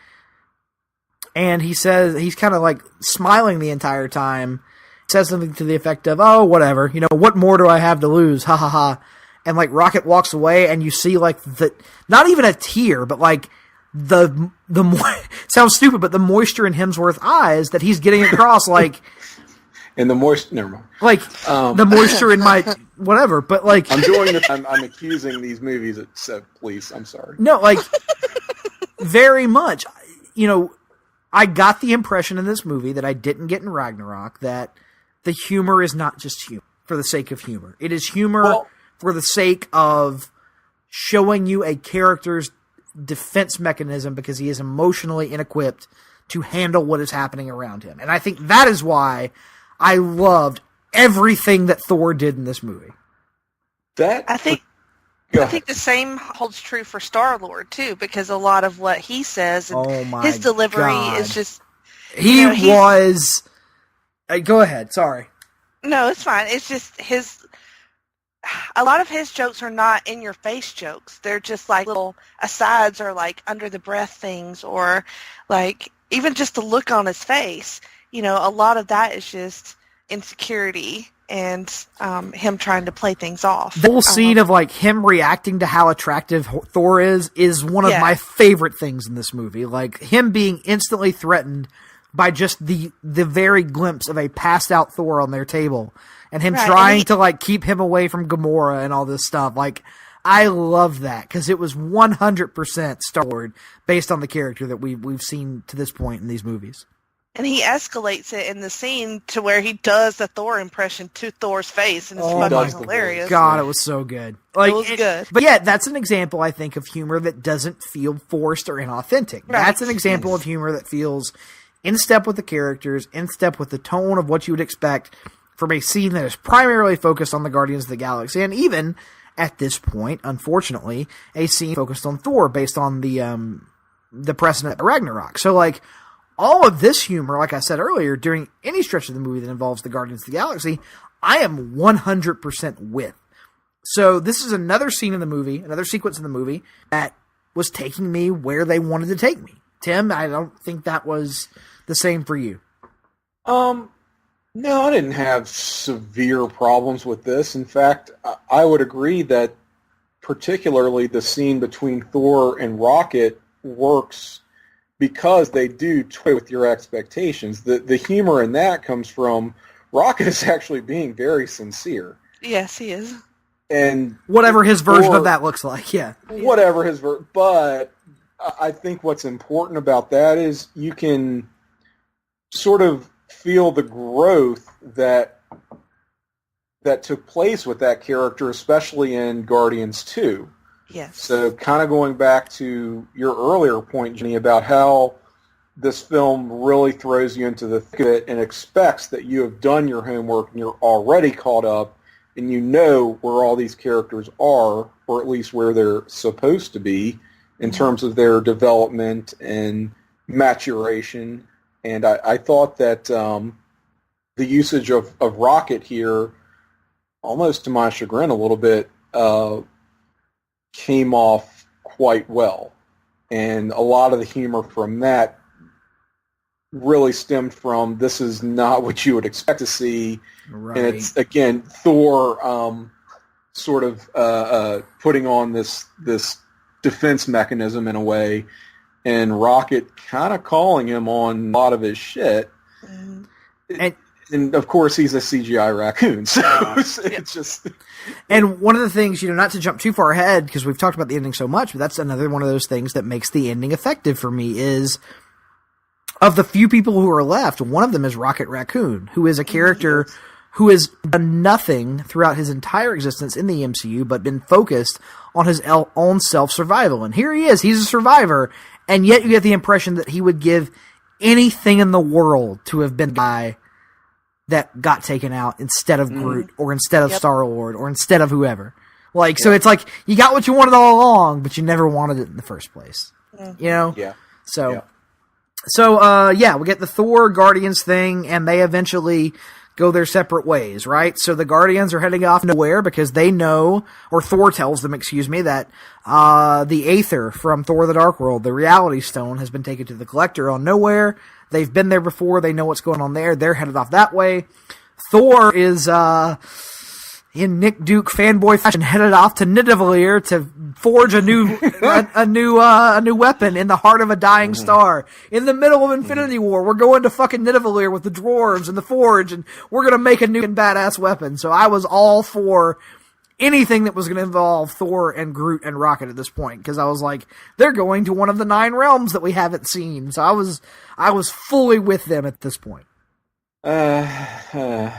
and he says, he's kind of like smiling the entire time, says something to the effect of, oh, whatever, what more do I have to lose? Ha ha ha. And like Rocket walks away and you see like not even a tear, but like the sounds stupid, but the moisture in Hemsworth's eyes that he's getting across, like, and the moisture, never mind. Like, the moisture in my, whatever, but like. I'm doing this, I'm accusing these movies, so please, I'm sorry. No, like, very much, I got the impression in this movie that I didn't get in Ragnarok, that the humor is not just humor for the sake of humor. It is humor for the sake of showing you a character's defense mechanism because he is emotionally inequipped to handle what is happening around him. And I think that is why I loved everything that Thor did in this movie. I think the same holds true for Star-Lord, too, because a lot of what he says and his delivery is just... He was... Go ahead, sorry. No, it's fine. It's just a lot of his jokes are not in-your-face jokes. They're just like little asides or like under-the-breath things or like even just the look on his face. A lot of that is just insecurity and him trying to play things off. The whole scene of like him reacting to how attractive Thor is one of my favorite things in this movie. Like him being instantly threatened by just the very glimpse of a passed out Thor on their table and him trying to like keep him away from Gamora and all this stuff. Like, I love that because it was 100% Star-Lord based on the character that we've seen to this point in these movies. And he escalates it in the scene to where he does the Thor impression to Thor's face, and it's fucking hilarious. God, it was so good. Like, it was good. But yeah, that's an example, I think, of humor that doesn't feel forced or inauthentic. Right. That's an example of humor that feels in step with the characters, in step with the tone of what you would expect from a scene that is primarily focused on the Guardians of the Galaxy, and even, at this point, unfortunately, a scene focused on Thor based on the precedent of Ragnarok. So, like, all of this humor, like I said earlier, during any stretch of the movie that involves the Guardians of the Galaxy, I am 100% with. So this is another scene in the movie, another sequence in the movie, that was taking me where they wanted to take me. Tim, I don't think that was the same for you. No, I didn't have severe problems with this. In fact, I would agree that particularly the scene between Thor and Rocket works because they do toy with your expectations. The humor in that comes from Rocket is actually being very sincere. Yes, he is. And whatever his version of that looks like, yeah. Whatever his version. But I think what's important about that is you can sort of feel the growth that took place with that character, especially in Guardians 2. Yes. So kind of going back to your earlier point, Jenny, about how this film really throws you into the thick of it and expects that you have done your homework and you're already caught up and you know where all these characters are, or at least where they're supposed to be in terms of their development and maturation, and I thought that the usage of Rocket here, almost to my chagrin a little bit, came off quite well. And a lot of the humor from that really stemmed from, this is not what you would expect to see. Right. And it's, again, Thor sort of putting on this defense mechanism in a way, and Rocket kind of calling him on a lot of his shit. And of course, he's a CGI raccoon, so it's just... And one of the things, not to jump too far ahead, because we've talked about the ending so much, but that's another one of those things that makes the ending effective for me, is of the few people who are left, one of them is Rocket Raccoon, who is a character who has done nothing throughout his entire existence in the MCU, but been focused on his own self-survival. And here he is, he's a survivor, and yet you get the impression that he would give anything in the world to have been the guy that got taken out instead of Groot, or instead of Star-Lord, or instead of whoever. So it's like, you got what you wanted all along, but you never wanted it in the first place. Yeah. So, we get the Thor Guardians thing, and they eventually go their separate ways, right? So the Guardians are heading off nowhere because they know, or Thor tells them, that the Aether from Thor the Dark World, the Reality Stone, has been taken to the Collector on Nowhere. They've been there before. They know what's going on there. They're headed off that way. Thor is, in Nick Duke fanboy fashion, headed off to Nidavellir to forge a new weapon in the heart of a dying star. In the middle of Infinity War, we're going to fucking Nidavellir with the dwarves and the forge, and we're gonna make a new and badass weapon. So I was all for anything that was going to involve Thor and Groot and Rocket at this point, because I was like, they're going to one of the 9 realms that we haven't seen. So I was fully with them at this point. No,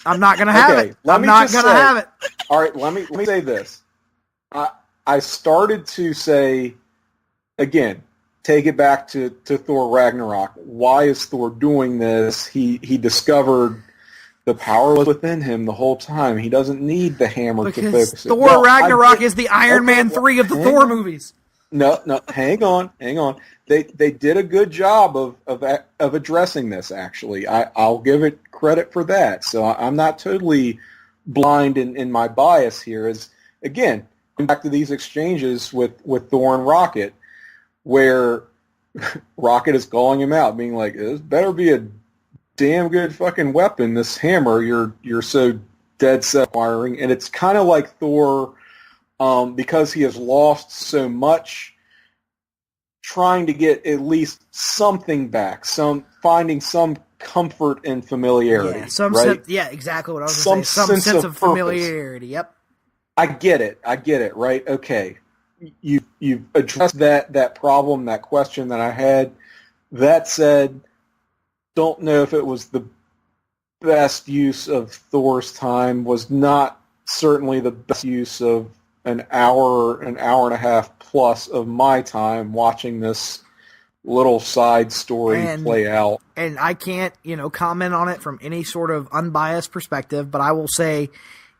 I'm not going to have it. I'm not going to have it. All right, let me say this. I started to say, again, take it back to Thor Ragnarok. Why is Thor doing this? He discovered the power was within him the whole time. He doesn't need the hammer to focus it. Thor Ragnarok is the Iron Man 3 of the Thor movies. No, hang on. They did a good job of addressing this, actually. I'll give it credit for that. So I'm not totally blind in my bias here. Is, again, going back to these exchanges with Thor and Rocket, where Rocket is calling him out, being like, this better be a damn good fucking weapon, this hammer you're so dead set acquiring. And it's kind of like Thor, because he has lost so much, trying to get at least something back, finding some comfort and familiarity. Yeah, right? Exactly what I was going to say. Some sense of familiarity. Yep. I get it. Right? Okay. You've addressed that problem, that question that I had. That said, don't know if it was the best use of Thor's time. Was not certainly the best use of an hour and a half plus of my time watching this little side story play out. And I can't, comment on it from any sort of unbiased perspective, but I will say,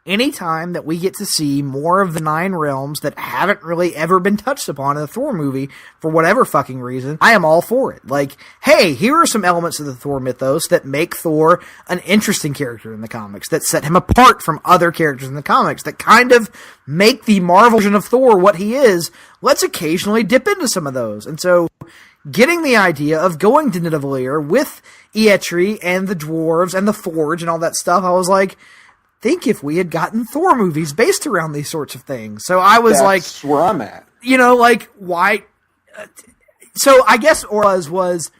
anytime that we get to see more of the 9 realms that haven't really ever been touched upon in a Thor movie, for whatever fucking reason, I am all for it. Like, hey, here are some elements of the Thor mythos that make Thor an interesting character in the comics, that set him apart from other characters in the comics, that kind of make the Marvel version of Thor what he is. Let's occasionally dip into some of those. And so, getting the idea of going to Nidavellir with Eitri and the dwarves and the forge and all that stuff, I was like, think if we had gotten Thor movies based around these sorts of things. So I was That's where I'm at. Why? So I guess was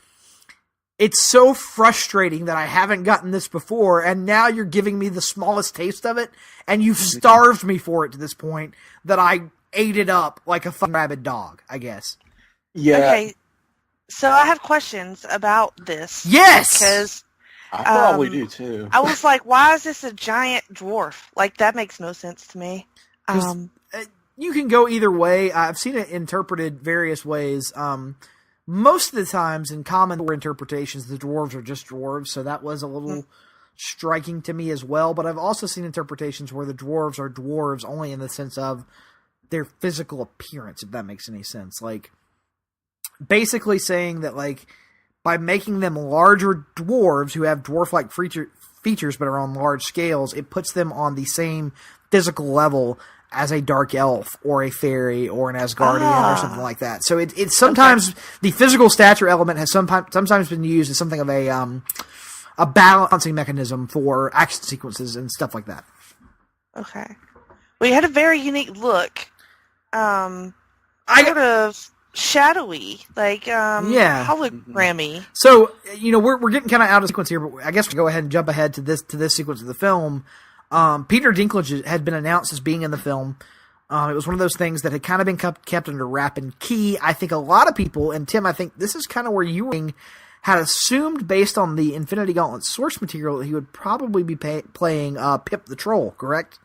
it's so frustrating that I haven't gotten this before, and now you're giving me the smallest taste of it, and you've starved me for it to this point that I ate it up like a fucking rabid dog, I guess. Yeah. Okay, so I have questions about this. Yes! Because I probably do too. I was like, why is this a giant dwarf? Like, that makes no sense to me. You can go either way. I've seen it interpreted various ways. Most of the times in common interpretations, the dwarves are just dwarves, so that was a little striking to me as well. But I've also seen interpretations where the dwarves are dwarves only in the sense of their physical appearance, if that makes any sense. Like, basically saying that, like, by making them larger dwarves who have dwarf-like features but are on large scales, it puts them on the same physical level as a dark elf or a fairy or an Asgardian or something like that. So it's sometimes the physical stature element has sometimes been used as something of a balancing mechanism for action sequences and stuff like that. Okay. Well, you had a very unique look. Sort of shadowy, like hologrammy. So, we're getting kind of out of sequence here, but I guess we go ahead and jump ahead to this sequence of the film. Peter Dinklage had been announced as being in the film. It was one of those things that had kind of been kept under wrap and key. I think a lot of people, and Tim, I think this is kind of where you were, had assumed based on the Infinity Gauntlet source material that he would probably be playing Pip the Troll, correct?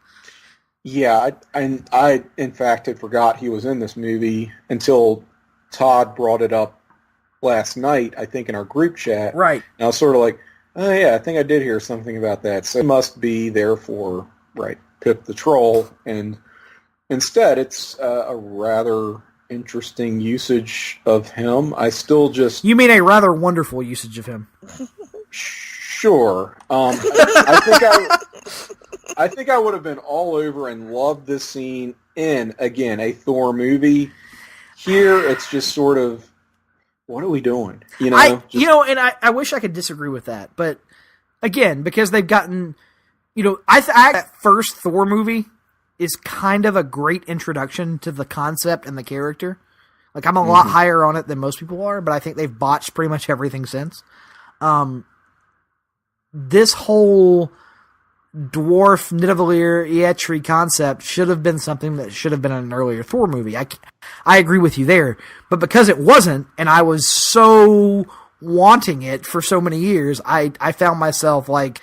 Yeah, I in fact had forgot he was in this movie until Todd brought it up last night, I think in our group chat. Right. And I was sort of like, oh yeah, I think I did hear something about that. So it must be therefore, right, Pip the Troll. And instead, it's a rather interesting usage of him. I still just... You mean a rather wonderful usage of him? Sure. I think I would have been all over and loved this scene in, again, a Thor movie. Here, it's just sort of, what are we doing? And I wish I could disagree with that, but again, because they've gotten, I that first Thor movie is kind of a great introduction to the concept and the character. Like, I'm a lot higher on it than most people are, but I think they've botched pretty much everything since. This whole dwarf Nidavellir Eitri concept should have been something that should have been in an earlier Thor movie. I agree with you there, but because it wasn't, and I was so wanting it for so many years, I found myself like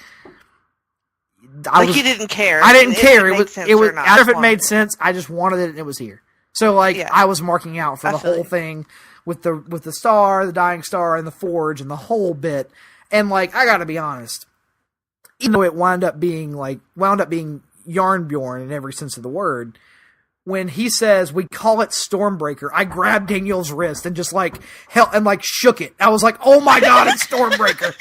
you didn't care. I didn't care. It was out if it made sense. I just wanted it, and it was here. So I was marking out for the whole thing with the star, the dying star, and the forge, and the whole bit. And I got to be honest. Even though it wound up being Yarnbjorn in every sense of the word, when he says we call it Stormbreaker, I grabbed Danielle's wrist and just shook it. I was like, "Oh my god, it's Stormbreaker!"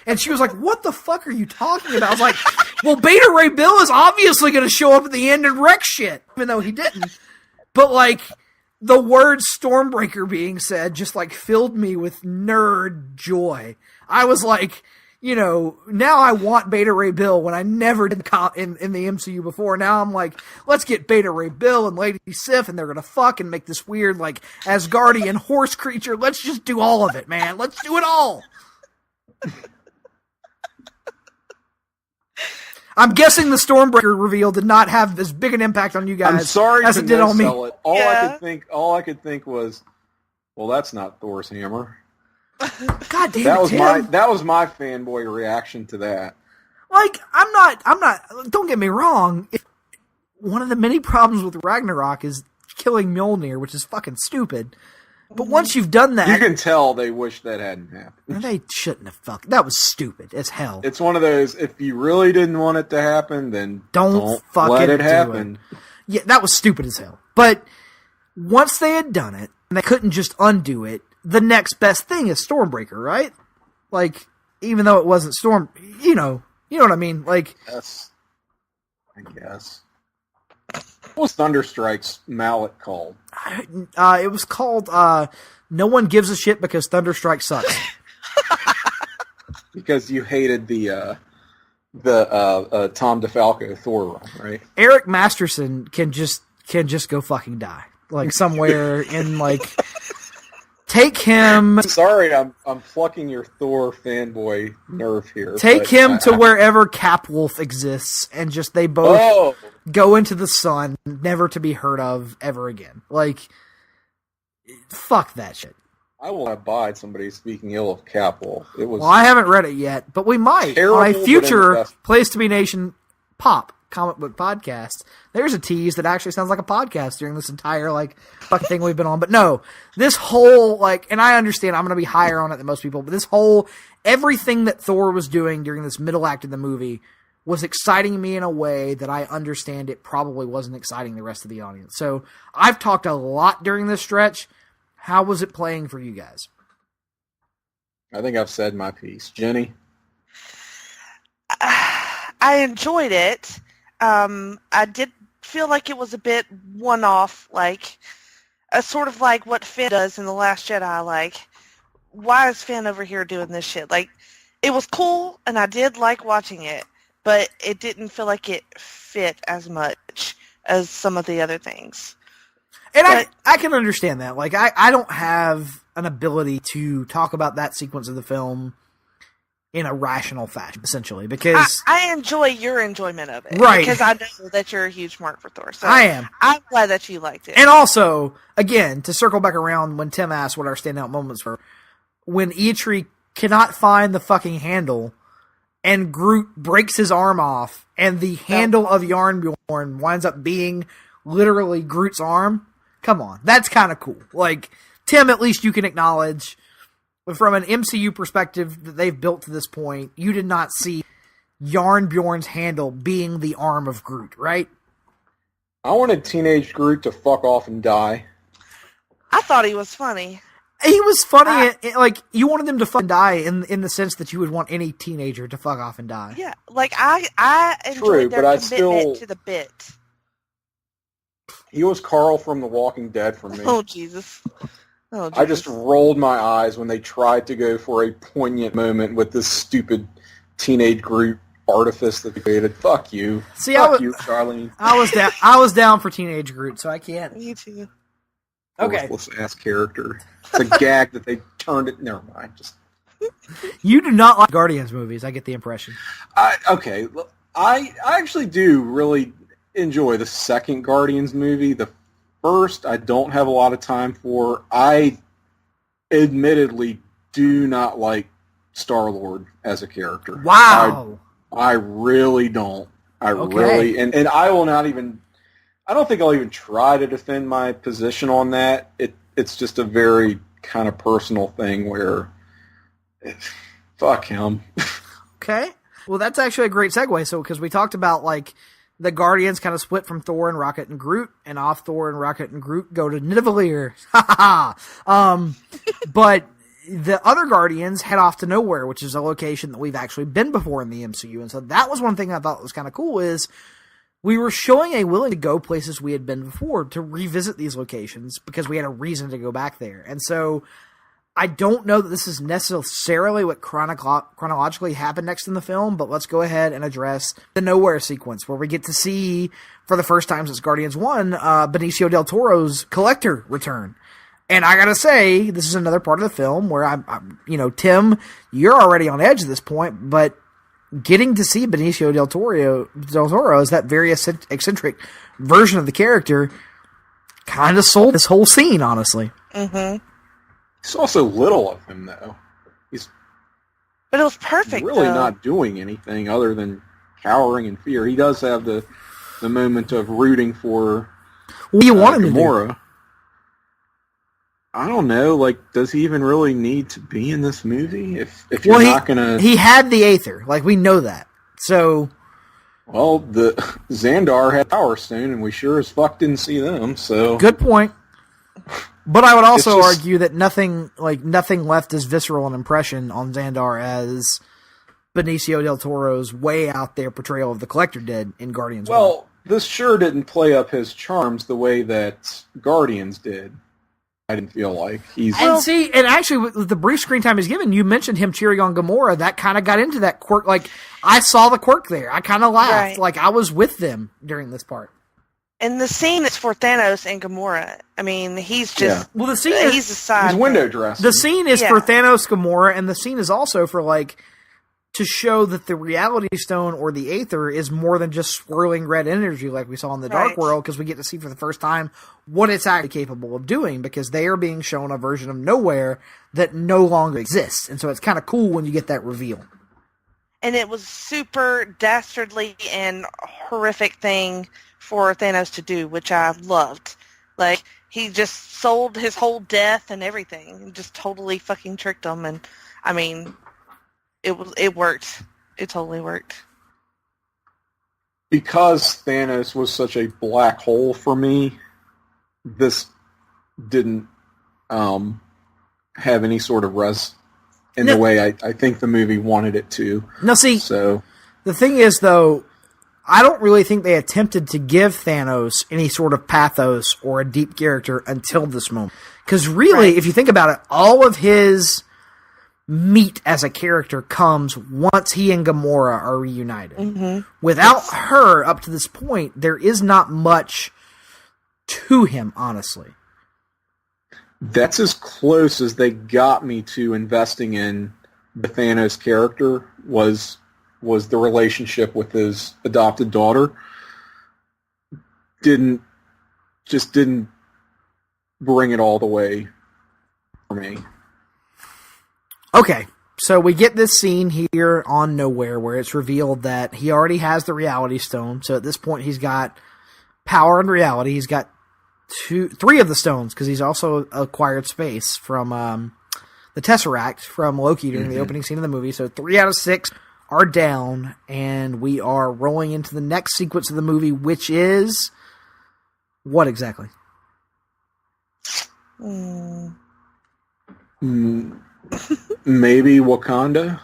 And she was like, "What the fuck are you talking about?" I was like, "Well, Beta Ray Bill is obviously going to show up at the end and wreck shit," even though he didn't. But the word Stormbreaker being said just filled me with nerd joy. I was like, now I want Beta Ray Bill when I never did in the MCU before. Now I'm like, let's get Beta Ray Bill and Lady Sif, and they're gonna fuck and make this weird Asgardian horse creature. Let's just do all of it, man. Let's do it all. I'm guessing the Stormbreaker reveal did not have as big an impact on you guys I'm sorry as it did on me. All I could think was, well, that's not Thor's hammer. God damn it, that was my fanboy reaction to that. I'm not, don't get me wrong. One of the many problems with Ragnarok is killing Mjolnir, which is fucking stupid. But once you've done that... You can tell they wish that hadn't happened. They shouldn't have fucked. That was stupid as hell. It's one of those, if you really didn't want it to happen, then don't fucking let it happen. Yeah, that was stupid as hell. But once they had done it, and they couldn't just undo it, the next best thing is Stormbreaker, right? Even though it wasn't you know what I mean? Yes, I guess. What was Thunderstrike's mallet called? It was called No One Gives a Shit Because Thunderstrike Sucks. Because you hated the Tom DeFalco Thor run, right? Eric Masterson can just go fucking die. Somewhere in take him. Sorry, I'm plucking your Thor fanboy nerve here. Take him to wherever Capwolf exists, and just they both go into the sun, never to be heard of ever again. Fuck that shit. I will abide somebody speaking ill of Capwolf. Well, I haven't read it yet, but we might on a future Place to Be Nation Pop comic book podcast. There's a tease that actually sounds like a podcast during this entire fucking thing we've been on. But no, this whole and I understand I'm going to be higher on it than most people, but this whole everything that Thor was doing during this middle act of the movie was exciting me in a way that I understand it probably wasn't exciting the rest of the audience. So I've talked a lot during this stretch How was it playing for you guys? I think I've said my piece. Jenny? I enjoyed it. I did feel like it was a bit one-off, like sort of like what Finn does in The Last Jedi. Like, why is Finn over here doing this shit? Like, it was cool, and I did like watching it, but it didn't feel like it fit as much as some of the other things. And I can understand that. Like, I don't have an ability to talk about that sequence of the film in a rational fashion, essentially, because I enjoy your enjoyment of it, right? Because I know that you're a huge mark for Thor. So I am. I'm glad that you liked it. And also, again, to circle back around when Tim asked what our standout moments were, when Eitri cannot find the fucking handle, and Groot breaks his arm off, and the handle of Yarnbjorn winds up being literally Groot's arm. Come on, that's kind of cool. Like, Tim, at least you can acknowledge, from an MCU perspective that they've built to this point, you did not see Yarnbjorn's handle being the arm of Groot, right? I wanted Teenage Groot to fuck off and die. I thought he was funny. He was funny, like, you wanted him to fucking die in the sense that you would want any teenager to fuck off and die. Yeah, like, I enjoyed their commitment to the bit. He was Carl from The Walking Dead for me. Oh, Jesus. Oh, I just rolled my eyes when they tried to go for a poignant moment with this stupid Teenage Groot artifice that they created. Fuck you. See, Fuck you, Charlene. I was down for Teenage Groot, so I can't. Me too. Okay. Worthless ass character. It's a gag that they turned it. Never mind. Just you do not like Guardians movies. I get the impression. Okay. I actually do really enjoy the second Guardians movie. The first, I don't have a lot of time for. I admittedly do not like Star-Lord as a character. Wow. I really don't. Really, and I will not even. I don't think I'll even try to defend my position on that. It's just a very kind of personal thing where, fuck him. Okay. Well, that's actually a great segue. So, because we talked about, like, the Guardians kind of split from Thor and Rocket and Groot, and off Thor and Rocket and Groot go to Nidavellir. But the other Guardians head off to nowhere, which is a location that we've actually been before in the MCU. And so that was one thing I thought was kind of cool is we were showing a willing to go places we had been before to revisit these locations because we had a reason to go back there. And so I don't know that this is necessarily what chronologically happened next in the film, but let's go ahead and address the Nowhere sequence where we get to see, for the first time since Guardians 1, Benicio del Toro's Collector return. And I gotta say, this is another part of the film where I'm Tim, you're already on edge at this point, but getting to see Benicio del Toro as that very eccentric version of the character kind of sold this whole scene, honestly. Mm-hmm. It's also little of him, though. But it was perfect, really though. Not doing anything other than cowering in fear. He does have the moment of rooting for what do you want him to Gamora. do? I don't know. Like, does he even really need to be in this movie? If you're not gonna, he had the Aether. Like, we know that. So, well, the Xandar had Power Stone, and we sure as fuck didn't see them. So, good point. But I would also argue that nothing left as visceral an impression on Xandar as Benicio del Toro's way out there portrayal of the Collector did in Guardians 1. Well, this sure didn't play up his charms the way that Guardians did. I didn't feel like and actually with the brief screen time he's given, you mentioned him cheering on Gamora. That kind of got into that quirk. Like, I saw the quirk there. I kind of laughed. Right. Like, I was with them during this part. And the scene is for Thanos and Gamora. I mean, he's just well. The scene he's a side. He's window dressing. The scene is for Thanos, Gamora, and the scene is also for to show that the Reality Stone or the Aether is more than just swirling red energy like we saw in the Dark World, because we get to see for the first time what it's actually capable of doing, because they are being shown a version of Nowhere that no longer exists. And so it's kind of cool when you get that reveal. And it was super dastardly and horrific thing for Thanos to do, which I loved. Like, he just sold his whole death and everything, and just totally fucking tricked them. And I mean, it worked. It totally worked. Because Thanos was such a black hole for me, this didn't have any sort of res in the way I think the movie wanted it to. No, see, so the thing is, though, I don't really think they attempted to give Thanos any sort of pathos or a deep character until this moment. Because really, if you think about it, all of his meat as a character comes once he and Gamora are reunited. Mm-hmm. Without her, up to this point, there is not much to him, honestly. That's as close as they got me to investing in the Thanos character was the relationship with his adopted daughter. Didn't bring it all the way for me. Okay, so we get this scene here on Nowhere where it's revealed that he already has the Reality Stone. So at this point, he's got power and reality. He's got three of the stones because he's also acquired space from the Tesseract from Loki during the opening scene of the movie. So 3 out of 6 are down, and we are rolling into the next sequence of the movie, which is what exactly? Maybe Wakanda?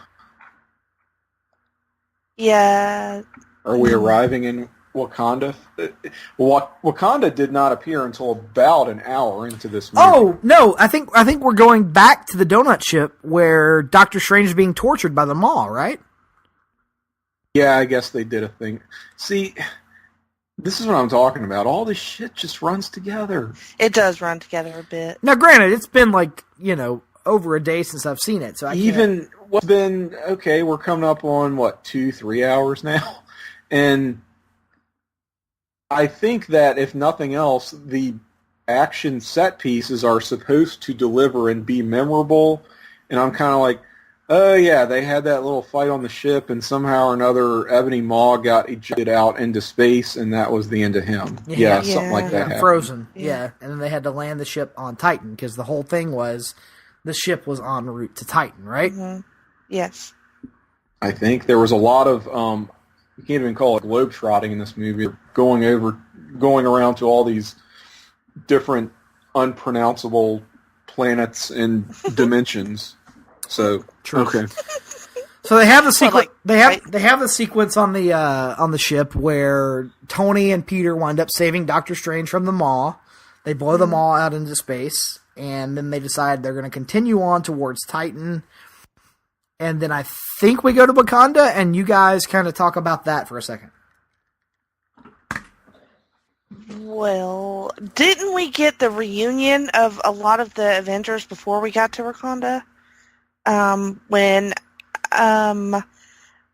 Yeah. Are we arriving in Wakanda? Wakanda did not appear until about an hour into this movie. Oh, no, I think we're going back to the donut ship where Doctor Strange is being tortured by the Maw, right? Yeah, I guess they did a thing. See, this is what I'm talking about. All this shit just runs together. It does run together a bit. Now, granted, it's been over a day since I've seen it, so what's been okay. We're coming up on 2-3 hours now, and I think that if nothing else, the action set pieces are supposed to deliver and be memorable. And I'm kind of like, oh yeah, they had that little fight on the ship, and somehow or another, Ebony Maw got ejected out into space, and that was the end of him. Yeah, something like that happened. Frozen. Yeah, and then they had to land the ship on Titan because the whole thing was the ship was en route to Titan, right? Mm-hmm. Yes. I think there was a lot of you can't even call it globetrotting in this movie. Going around to all these different unpronounceable planets and dimensions. So True. Okay. So they have the sequence. They have the sequence on the ship where Tony and Peter wind up saving Doctor Strange from the Maw. They blow the Maw out into space, and then they decide they're going to continue on towards Titan. And then I think we go to Wakanda, and you guys kind of talk about that for a second. Well, didn't we get the reunion of a lot of the Avengers before we got to Wakanda? When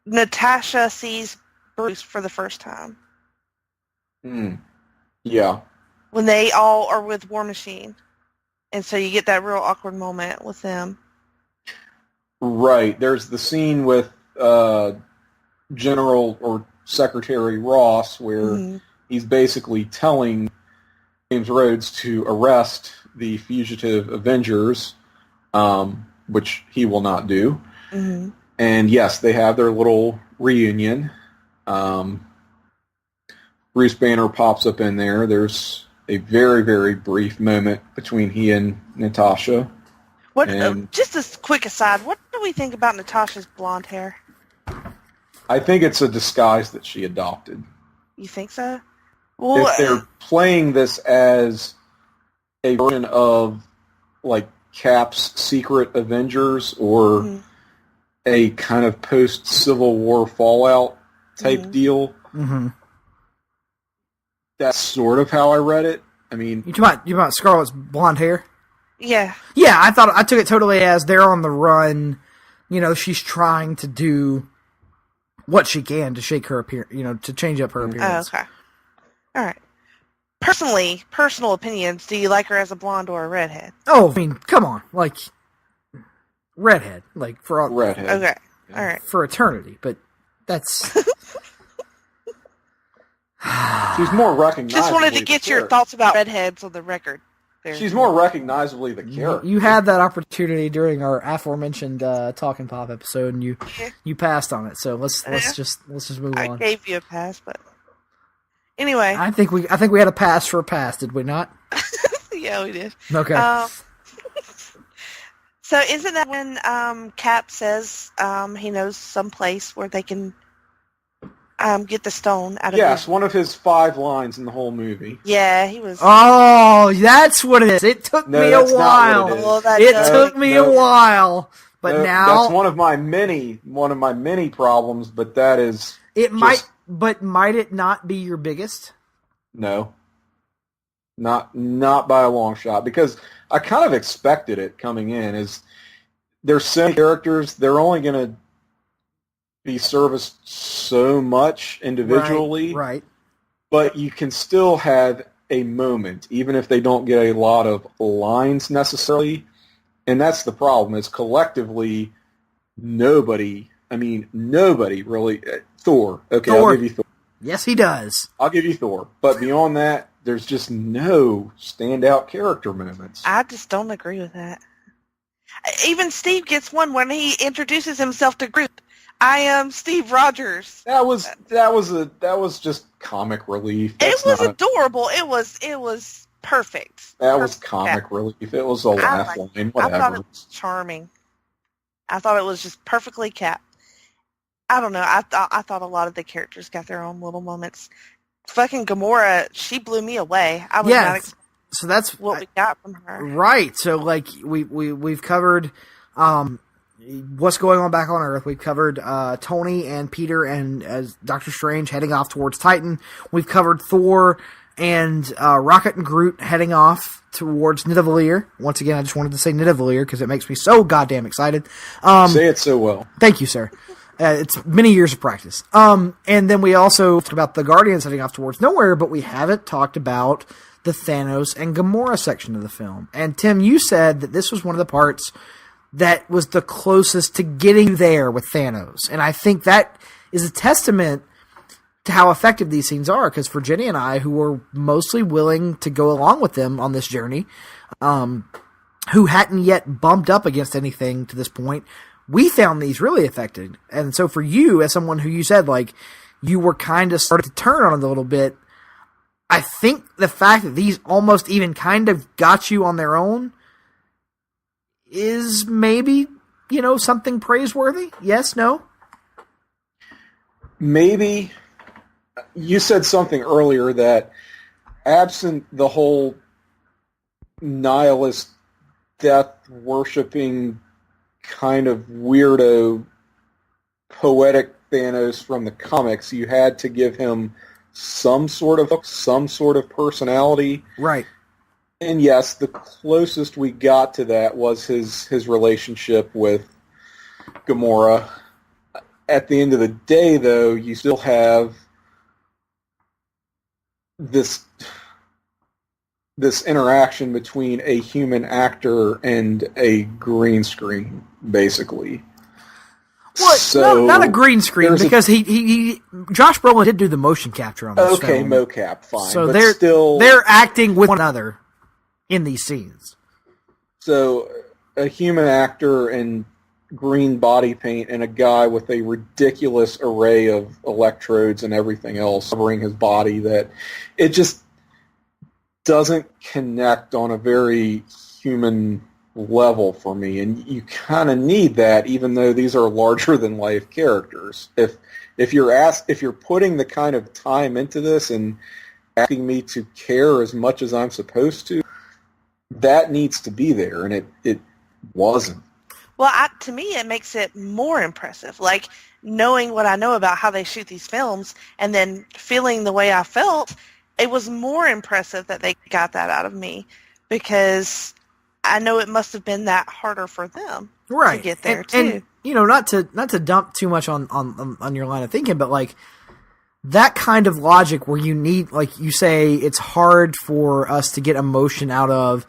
Natasha sees Bruce for the first time. Yeah. When they all are with War Machine. And so you get that real awkward moment with them. Right. There's the scene with General or Secretary Ross where he's basically telling James Rhodes to arrest the fugitive Avengers, which he will not do. Mm-hmm. And yes, they have their little reunion. Bruce Banner pops up in there. There's a very, very brief moment between he and Natasha. Just a quick aside, what do we think about Natasha's blonde hair? I think it's a disguise that she adopted. You think so? Well, if they're playing this as a version of, Cap's Secret Avengers or a kind of post-Civil War Fallout type deal, that's sort of how I read it. I mean... You about Scarlett's blonde hair? Yeah. Yeah, I took it totally as they're on the run. She's trying to do what she can to shake her appearance, to change up her appearance. Oh, okay. All right. Personal opinions, do you like her as a blonde or a redhead? Oh, I mean, come on. Redhead. For all... Redhead. Okay. All right. For eternity, but that's... She's more recognizable. Just wanted to get your thoughts about redheads on the record. There. She's more recognizably the character. You had that opportunity during our aforementioned Talking Pop episode, and you passed on it. So let's just move on. I gave you a pass, but anyway, I think we had a pass for a pass, did we not? Yeah, we did. Okay. So isn't that when Cap says he knows some place where they can get the stone out of Yes, one of his 5 lines in the whole movie. Yeah, he was... Oh, that's what it is. It took me a while. It took me a while. But now... That's one of my many problems, but that is... Might it not be your biggest? No. Not by a long shot, because I kind of expected it coming in. There's so many characters, they're only going to be serviced so much individually. Right. But you can still have a moment, even if they don't get a lot of lines necessarily. And that's the problem, is collectively, nobody really... Thor. Okay, Thor. I'll give you Thor. Yes, he does. I'll give you Thor. But beyond that, there's just no standout character moments. I just don't agree with that. Even Steve gets one when he introduces himself to group. I am Steve Rogers. That was just comic relief. It was adorable. It was perfect. That was comic relief. It was a laugh line. Whatever. I thought it was charming. I thought it was just perfectly capped. I don't know. I thought a lot of the characters got their own little moments. Fucking Gamora, she blew me away. I was not expecting so that's what we got from her. Right. So like we've covered what's going on back on Earth. We've covered Tony and Peter and as Doctor Strange heading off towards Titan. We've covered Thor and Rocket and Groot heading off towards Nidavellir. Once again, I just wanted to say Nidavellir because it makes me so goddamn excited. Say it so well. Thank you, sir. It's many years of practice. And then we also talked about the Guardians heading off towards nowhere, but we haven't talked about the Thanos and Gamora section of the film. And Tim, you said that this was one of the parts that was the closest to getting there with Thanos. And I think that is a testament to how effective these scenes are, because for Jenny and I, who were mostly willing to go along with them on this journey, who hadn't yet bumped up against anything to this point, we found these really effective. And so for you, as someone who you said, like, you were kind of started to turn on it a little bit, I think the fact that these almost even kind of got you on their own is maybe, something praiseworthy? Yes, no? Maybe. You said something earlier that absent the whole nihilist, death-worshipping kind of weirdo poetic Thanos from the comics, you had to give him some sort of personality. Right. And yes, the closest we got to that was his relationship with Gamora. At the end of the day, though, you still have this interaction between a human actor and a green screen, basically. Well, so not a green screen, because he Josh Brolin did do the motion capture on this film. Mocap, fine. So but they're acting with one another in these scenes. So a human actor and green body paint and a guy with a ridiculous array of electrodes and everything else covering his body, that it just doesn't connect on a very human level for me, and you kind of need that, even though these are larger than life characters. If you're putting the kind of time into this and asking me to care as much as I'm supposed to, that needs to be there, and it wasn't. Well, to me, it makes it more impressive. Like, knowing what I know about how they shoot these films and then feeling the way I felt, it was more impressive that they got that out of me, because I know it must have been that harder for them to get there, too. And, not to dump too much on your line of thinking, but, like, that kind of logic where you need, like you say, it's hard for us to get emotion out of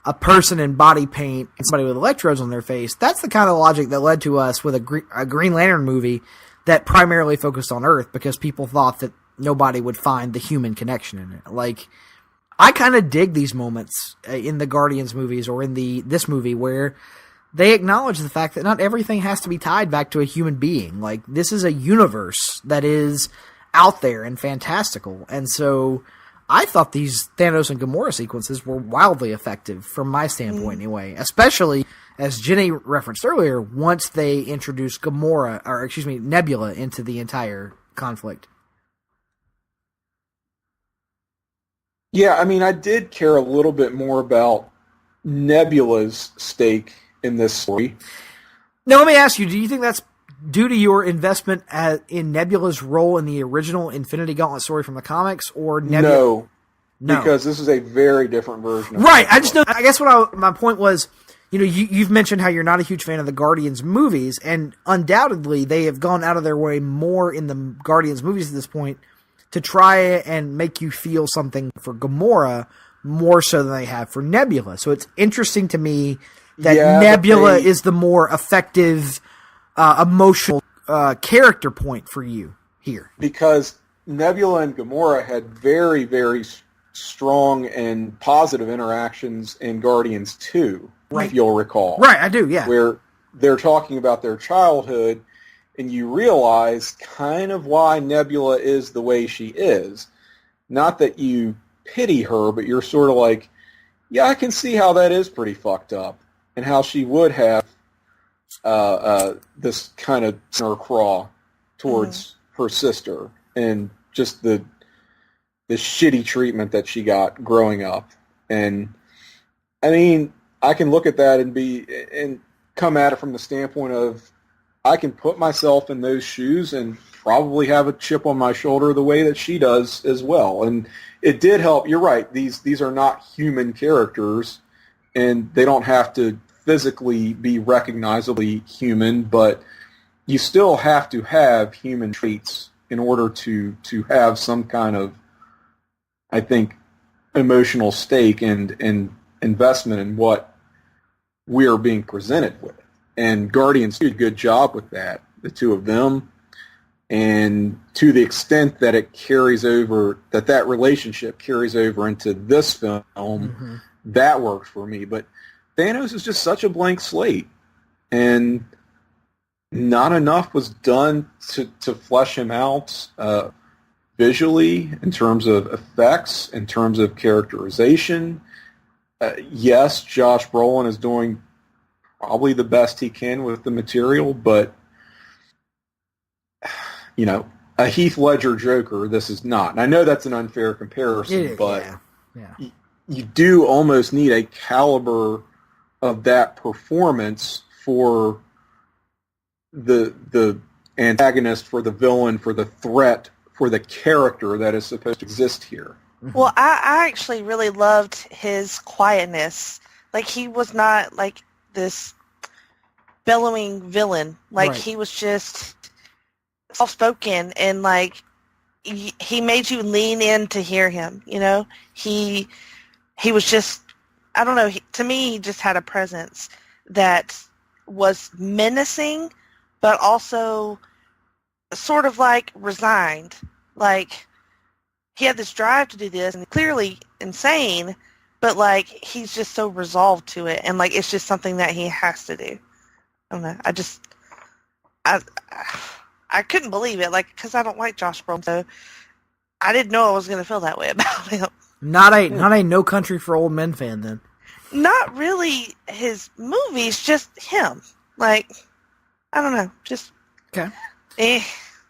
a person in body paint and somebody with electrodes on their face. That's the kind of logic that led to us with a Green Lantern movie that primarily focused on Earth, because people thought that nobody would find the human connection in it. Like, I kind of dig these moments in the Guardians movies or in this movie where they acknowledge the fact that not everything has to be tied back to a human being. Like, this is a universe that is out there and fantastical. And so I thought these Thanos and Gamora sequences were wildly effective from my standpoint anyway, especially, as Jenny referenced earlier, once they introduced Nebula into the entire conflict. Yeah, I mean, I did care a little bit more about Nebula's stake in this story. Now, let me ask you, do you think that's due to your investment in Nebula's role in the original Infinity Gauntlet story from the comics, or Nebula? No, because this is a very different version of Right, I guess my point was, you've mentioned how you're not a huge fan of the Guardians movies, and undoubtedly they have gone out of their way more in the Guardians movies at this point to try and make you feel something for Gamora more so than they have for Nebula. So it's interesting to me that Nebula is the more effective emotional character point for you here. Because Nebula and Gamora had very, very strong and positive interactions in Guardians 2, if you'll recall. Right, I do, yeah. Where they're talking about their childhood, and you realize kind of why Nebula is the way she is. Not that you pity her, but you're sort of like, yeah, I can see how that is pretty fucked up, and how she would have this kind of inner craw towards her sister, and just the shitty treatment that she got growing up. And I mean, I can look at that and come at it from the standpoint of, I can put myself in those shoes and probably have a chip on my shoulder the way that she does as well. And it did help. You're right. These are not human characters, and they don't have to physically be recognizably human, but you still have to have human traits in order to have some kind of, I think, emotional stake and investment in what we are being presented with. And Guardians did a good job with that, the two of them. And to the extent that it carries over, that relationship carries over into this film, that works for me. But Thanos is just such a blank slate. And not enough was done to flesh him out visually, in terms of effects, in terms of characterization. Yes, Josh Brolin is doing probably the best he can with the material, but, a Heath Ledger Joker, this is not. And I know that's an unfair comparison, but you do almost need a caliber of that performance for the antagonist, for the villain, for the threat, for the character that is supposed to exist here. Well, I actually really loved his quietness. Like, he was not like this bellowing villain. Like, he was just soft-spoken, and like he made you lean in to hear him. He was just, I don't know. To me, he just had a presence that was menacing, but also sort of like resigned. Like, he had this drive to do this, and clearly insane, but like he's just so resolved to it, and like it's just something that he has to do. I don't know. I couldn't believe it, like, because I don't like Josh Brolin, so I didn't know I was going to feel that way about him. Not a No Country for Old Men fan, then. Not really his movies, just him. Like, I don't know, just okay.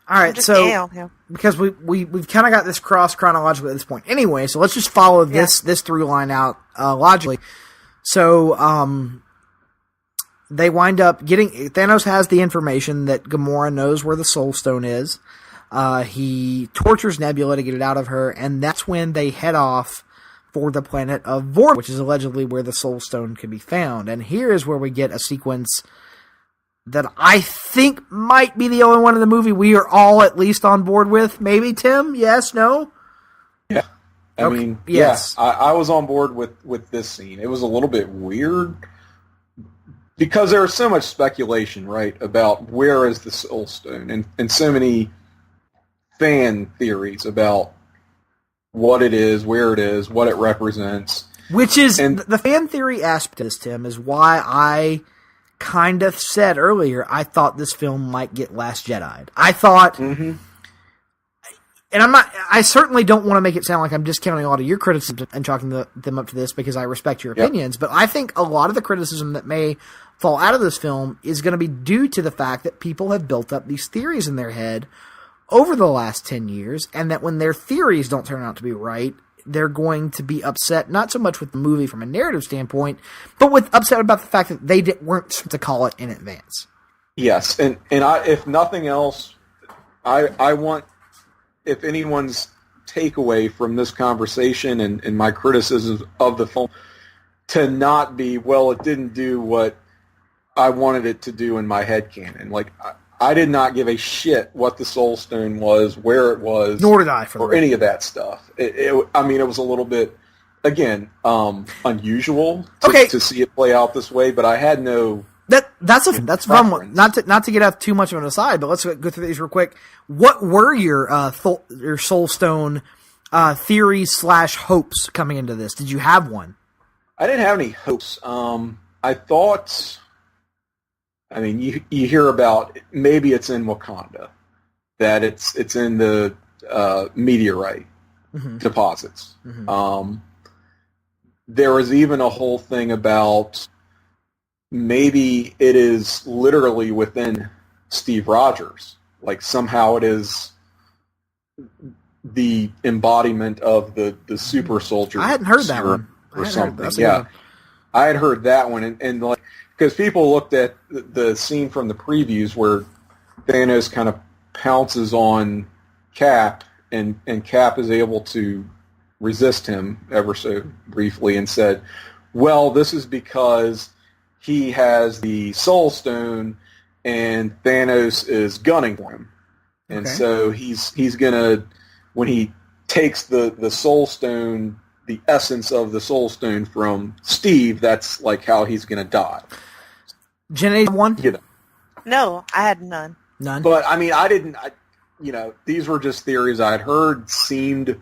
All right, so because we've kind of got this cross chronologically at this point, anyway. So let's just follow this through line out logically. So they wind up getting, Thanos has the information that Gamora knows where the Soul Stone is. He tortures Nebula to get it out of her, and that's when they head off for the planet of Vormir, which is allegedly where the Soul Stone can be found. And here is where we get a sequence that I think might be the only one in the movie we are all at least on board with. Maybe, Tim? Yes? No? Yeah. I mean, yes. Yeah, I was on board with this scene. It was a little bit weird because there was so much speculation, right, about where is the Soul Stone, and so many fan theories about what it is, where it is, what it represents. Which is, the fan theory aspect of this, Tim, is why I kind of said earlier I thought this film might get Last Jedi'd. I thought, and I certainly don't want to make it sound like I'm discounting a lot of your criticisms and chalking them up to this because I respect your opinions, but I think a lot of the criticism that may fall out of this film is going to be due to the fact that people have built up these theories in their head over the last 10 years, and that when their theories don't turn out to be right, they're going to be upset, not so much with the movie from a narrative standpoint, but upset about the fact that they weren't supposed to call it in advance. Yes, and I, if nothing else, I want, if anyone's takeaway from this conversation and my criticism of the film, to not be, well, it didn't do what I wanted it to do in my headcanon. Like, I did not give a shit what the Soul Stone was, where it was, nor did I, or any of that stuff. It was a little bit, again, unusual to see it play out this way, but I had no. That's a fun one. Not to get off too much of an aside, but let's go through these real quick. What were your Soul Stone theories / hopes coming into this? Did you have one? I didn't have any hopes. I thought. I mean, you hear about maybe it's in Wakanda, that it's in the meteorite deposits. Mm-hmm. There was even a whole thing about maybe it is literally within Steve Rogers. Like somehow it is the embodiment of the super soldier. I hadn't heard that one. Or something. Yeah. I had heard that one. And like, because people looked at the scene from the previews where Thanos kind of pounces on Cap and Cap is able to resist him ever so briefly and said, well, this is because he has the Soul Stone, and Thanos is gunning for him. And so he's going to, when he takes the Soul Stone, the essence of the Soul Stone from Steve, that's like how he's going to die. Jenny, one? You know. No, I had none. None? But, I mean, these were just theories I had heard, seemed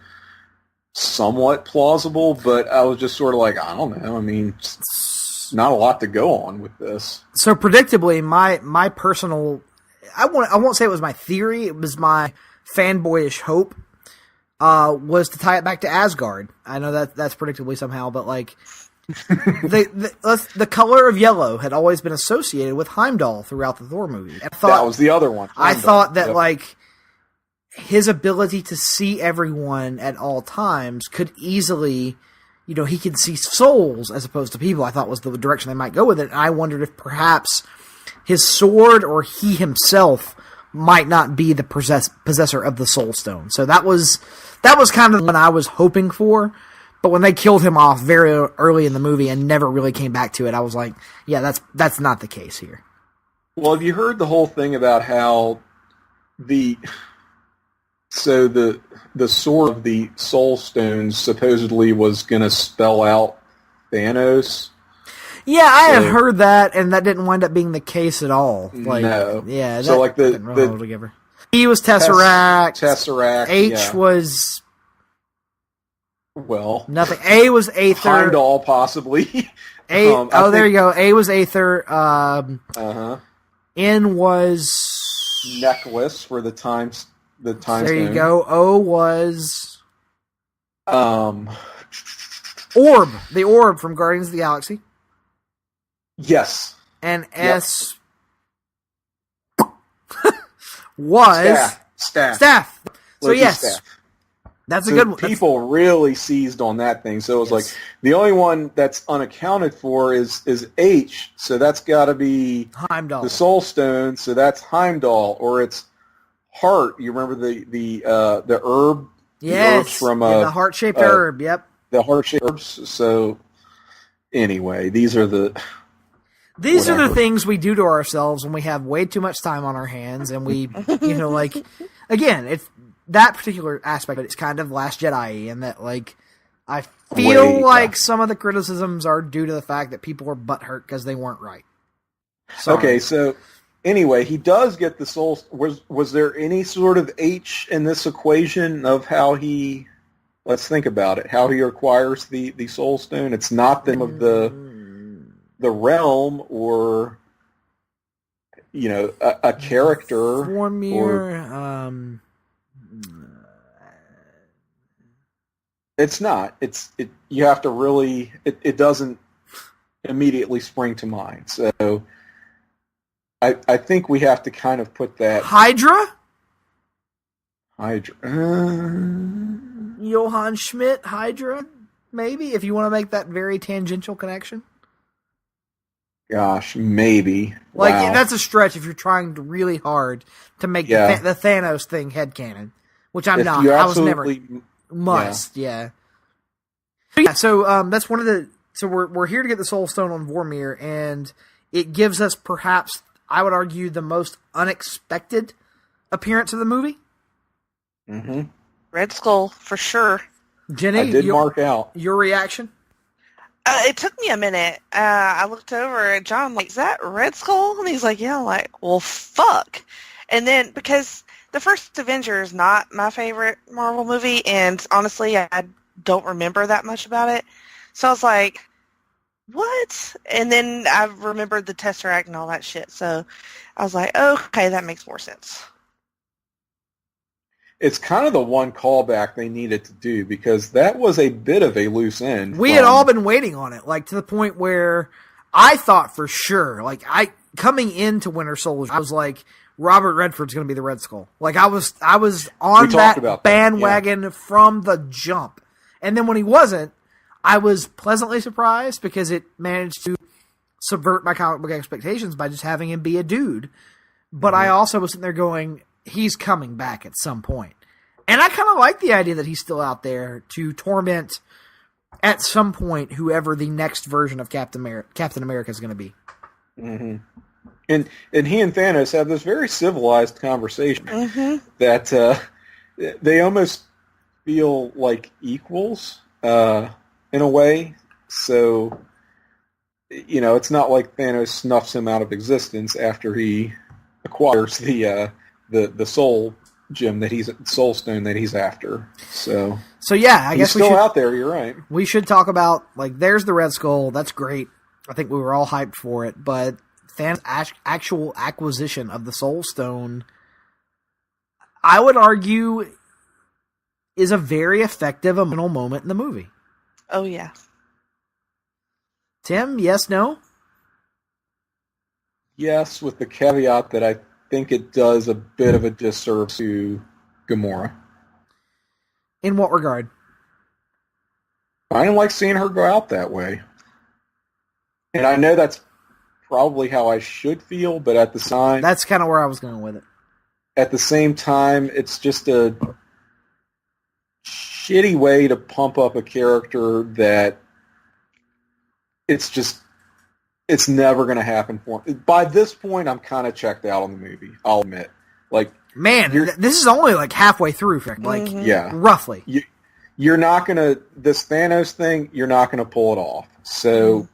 somewhat plausible, but I was just sort of like, I don't know. I mean, not a lot to go on with this. So predictably, my personal, I won't say it was my theory, it was my fanboyish hope, was to tie it back to Asgard. I know that's predictably somehow, but like the color of yellow had always been associated with Heimdall throughout the Thor movie. That was the other one. Heimdall. I thought that like his ability to see everyone at all times could easily, he could see souls as opposed to people. I thought was the direction they might go with it. And I wondered if perhaps his sword or he himself might not be the possessor of the Soul Stone. So that was kind of what I was hoping for. But when they killed him off very early in the movie and never really came back to it, I was like, yeah, that's not the case here. Well, have you heard the whole thing about how the sword of the Soul Stones supposedly was going to spell out Thanos? Yeah, I had heard that, and that didn't wind up being the case at all. Like, no. Yeah, so like didn't roll together. E was Tesseract. Tesseract. H was... Well... Nothing. A was Aether. Heimdall, possibly. There you go. A was Aether. N was... Necklace for the time there stone. You go. O was... Orb. The orb from Guardians of the Galaxy. Yes. And S was... Staff. So yes. Staff. That's a good one. People really seized on that thing. So it was like, the only one that's unaccounted for is H. So that's got to be Heimdall. The Soul Stone. So that's Heimdall. Or it's Heart. You remember the herb? Yes. The from the heart-shaped herb. Yep. The heart-shaped herbs. So anyway, these are the things we do to ourselves when we have way too much time on our hands, and we, again, it's that particular aspect of it's kind of Last Jedi, and that, like, I feel like some of the criticisms are due to the fact that people were butthurt because they weren't right. Sorry. Okay, so anyway, he does get the soul. Was there any sort of H in this equation of how he? Let's think about it. How he acquires the Soul Stone? It's not them of the realm, or a character. Vormir, It's not. You have to really. It doesn't immediately spring to mind. So I think we have to kind of put that Hydra. Johann Schmidt, Hydra, maybe, if you want to make that very tangential connection. Gosh, maybe. Like, wow. That's a stretch if you're trying really hard to make the Thanos thing headcanon, which I'm not. I was never must. Yeah. So that's one of the. So we're here to get the Soul Stone on Vormir, and it gives us perhaps, I would argue, the most unexpected appearance of the movie. Mm-hmm. Red Skull, for sure. Jenny, I did mark out. Your reaction? It took me a minute. I looked over at John, like, is that Red Skull? And he's like, yeah. I'm like, well, fuck. And then, because the first Avengers is not my favorite Marvel movie, and honestly, I don't remember that much about it. So I was like, what? And then I remembered the Tesseract and all that shit. So I was like, okay, that makes more sense. It's kind of the one callback they needed to do, because that was a bit of a loose end. We had all been waiting on it, like, to the point where I thought for sure, like, coming into Winter Soldier, I was like, Robert Redford's going to be the Red Skull. Like, I was on that bandwagon from the jump. And then when he wasn't, I was pleasantly surprised, because it managed to subvert my comic book expectations by just having him be a dude. But I also was sitting there going, he's coming back at some point. And I kind of like the idea that he's still out there to torment, at some point, whoever the next version of Captain America is going to be. Mm-hmm. And he and Thanos have this very civilized conversation that they almost feel like equals in a way. So, it's not like Thanos snuffs him out of existence after he acquires the soul gem soul stone that he's after. So yeah, I guess he's still out there. You're right. We should talk about, like, there's the Red Skull. That's great. I think we were all hyped for it. But Thanos' actual acquisition of the Soul Stone, I would argue, is a very effective emotional moment in the movie. Oh yeah. Tim, yes, no? Yes, with the caveat that I think it does a bit of a disservice to Gamora. In what regard? I don't like seeing her go out that way. And I know that's probably how I should feel, but at the time... That's kind of where I was going with it. At the same time, it's just a shitty way to pump up a character that it's never going to happen for him. By this point, I'm kind of checked out on the movie, I'll admit. Like, man, this is only like halfway through, like, roughly. You're not going to, this Thanos thing, you're not going to pull it off. So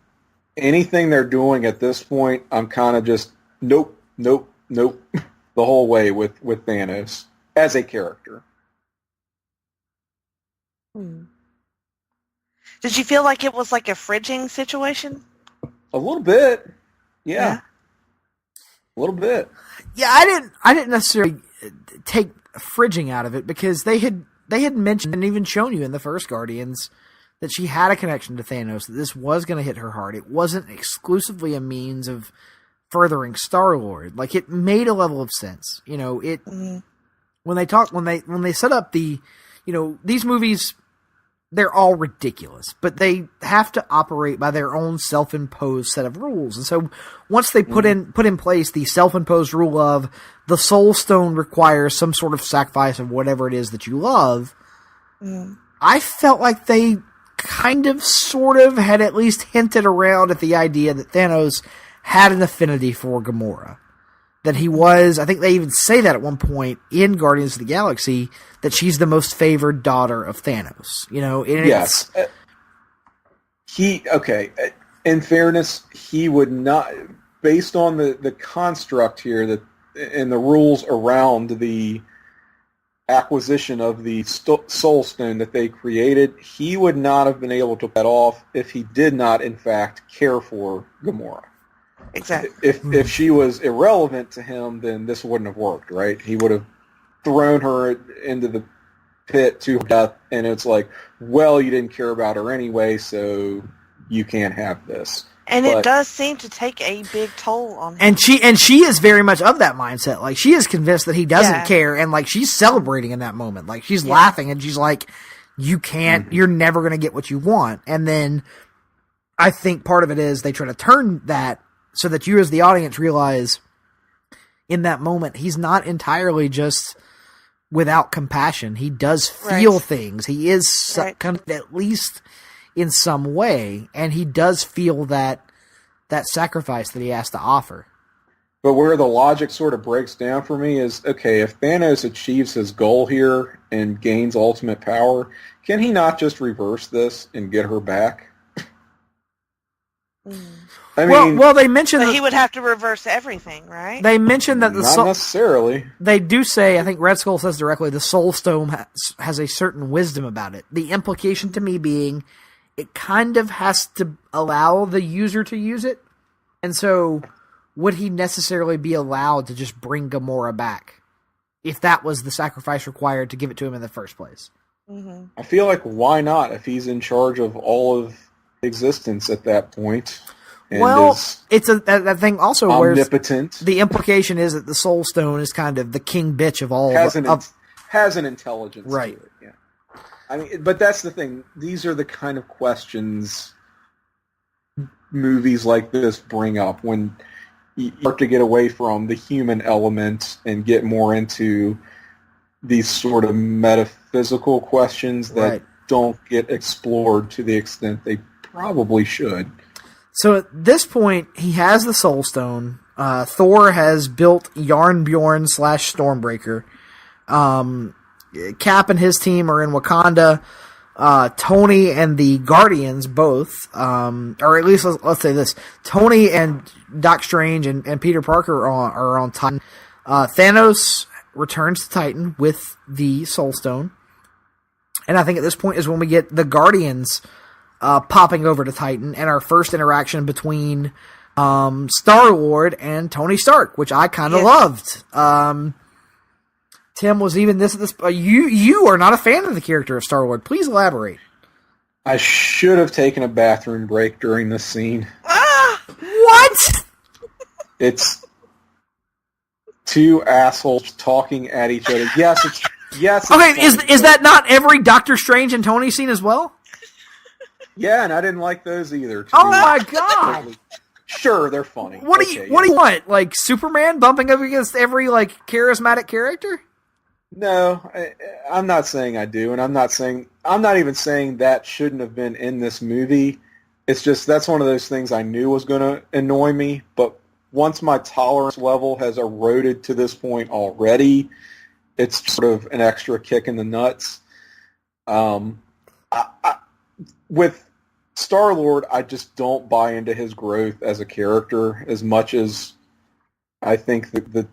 anything they're doing at this point, I'm kind of just, nope, the whole way with Thanos as a character. Did you feel like it was like a fridging situation? A little bit, yeah. A little bit. Yeah, I didn't necessarily take fridging out of it, because they had mentioned and even shown you in the first Guardians that she had a connection to Thanos, that this was going to hit her hard. It wasn't exclusively a means of furthering Star-Lord. Like, it made a level of sense. When they set up the, these movies, they're all ridiculous, but they have to operate by their own self-imposed set of rules. And so once they put in place the self-imposed rule of the Soul Stone requires some sort of sacrifice of whatever it is that you love, I felt like they kind of sort of had at least hinted around at the idea that Thanos had an affinity for Gamora. That he was, I think they even say that at one point in Guardians of the Galaxy, that she's the most favored daughter of Thanos. Yes. In fairness, he would not, based on the construct here that and the rules around the acquisition of the Soul Stone that they created, he would not have been able to pull that off if he did not, in fact, care for Gamora. Exactly. If she was irrelevant to him, then this wouldn't have worked, right? He would have thrown her into the pit to her death, and it's like, well, you didn't care about her anyway, so you can't have this. And it does seem to take a big toll on him. And she is very much of that mindset. Like, she is convinced that he doesn't care, and like she's celebrating in that moment. Like, she's laughing, and she's like, you can't, you're never going to get what you want. And then I think part of it is they try to turn that so that you as the audience realize in that moment he's not entirely just without compassion. He does feel things. He is kind of, at least in some way, and he does feel that sacrifice that he has to offer. But where the logic sort of breaks down for me is, okay, if Thanos achieves his goal here and gains ultimate power, can he not just reverse this and get her back? I mean, well, they mentioned that he would have to reverse everything, right? They mentioned that not necessarily. They do say, I think Red Skull says directly, the Soul Stone has a certain wisdom about it. The implication to me being, it kind of has to allow the user to use it, and so would he necessarily be allowed to just bring Gamora back if that was the sacrifice required to give it to him in the first place? Mm-hmm. I feel like, why not, if he's in charge of all of existence at that point? Well, it's that thing also omnipotent. Where the implication is that the Soul Stone is kind of the king bitch of all. Has an intelligence, right? To it, yeah. I mean, but that's the thing. These are the kind of questions movies like this bring up when you start to get away from the human element and get more into these sort of metaphysical questions that don't get explored to the extent they probably should. So at this point, he has the Soul Stone. Thor has built Yarnbjorn / Stormbreaker. Cap and his team are in Wakanda. Tony and the Guardians both, or at least let's say this, Tony and Doc Strange and Peter Parker are on Titan. Thanos returns to Titan with the Soul Stone. And I think at this point is when we get the Guardians popping over to Titan, and our first interaction between Star-Lord and Tony Stark, which I kind of loved. Tim was even this. You are not a fan of the character of Star-Lord. Please elaborate. I should have taken a bathroom break during this scene. What? It's two assholes talking at each other. Yes. Okay, is that not every Doctor Strange and Tony scene as well? Yeah, and I didn't like those either. Oh my god! Sure, they're funny. What do you want? Like Superman bumping up against every charismatic character? No, I'm not saying I do, and I'm not even saying that shouldn't have been in this movie. It's just that's one of those things I knew was going to annoy me, but once my tolerance level has eroded to this point already, it's sort of an extra kick in the nuts. With Star-Lord, I just don't buy into his growth as a character as much as I think that the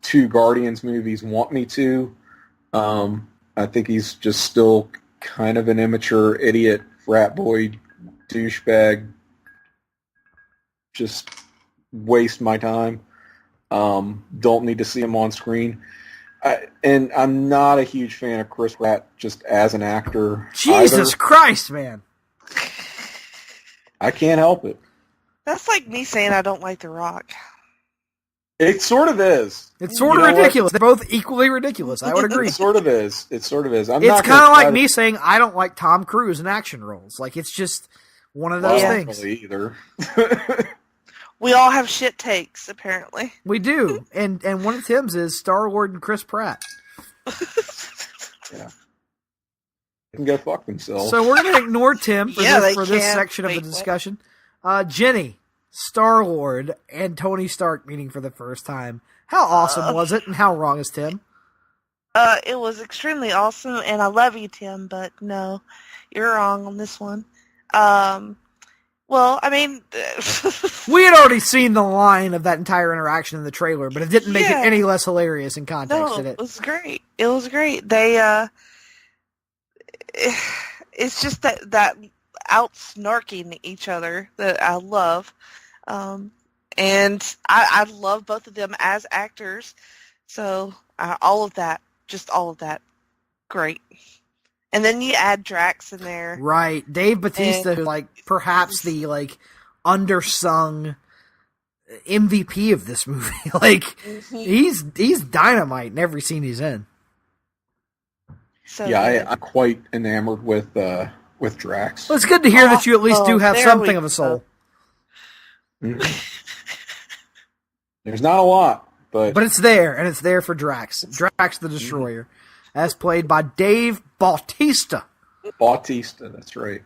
two Guardians movies want me to. I think he's just still kind of an immature idiot, frat boy, douchebag, just waste my time. Don't need to see him on screen. And I'm not a huge fan of Chris Pratt just as an actor. Jesus Christ, man. I can't help it. That's like me saying I don't like The Rock. It sort of is. It's sort of ridiculous. They're both equally ridiculous. I would agree. It sort of is. It's kind of like me saying I don't like Tom Cruise in action roles. Like, it's just one of those things. Really either. We all have shit takes, apparently. We do. And one of Tim's is Star-Lord and Chris Pratt. Yeah. They can go fuck themselves. So we're going to ignore Tim for this section of the discussion. Jenny, Star-Lord, and Tony Stark meeting for the first time. How awesome was it, and how wrong is Tim? It was extremely awesome, and I love you, Tim, but no, you're wrong on this one. Well, I mean... we had already seen the line of that entire interaction in the trailer, but it didn't make it any less hilarious in context, did it? It was great. It was great. They, it's just that out-snarking each other that I love. And I love both of them as actors. So, all of that, just all of that. great. And then you add Drax in there. Right. Dave Bautista, who's like perhaps the like undersung MVP of this movie. Like he's dynamite in every scene he's in. So yeah, I'm quite enamored with Drax. Well, it's good to hear that you at least do have something of a soul. There's not a lot, but it's there, and it's there for Drax. Drax the Destroyer, as played by Dave Bautista. Bautista, that's right.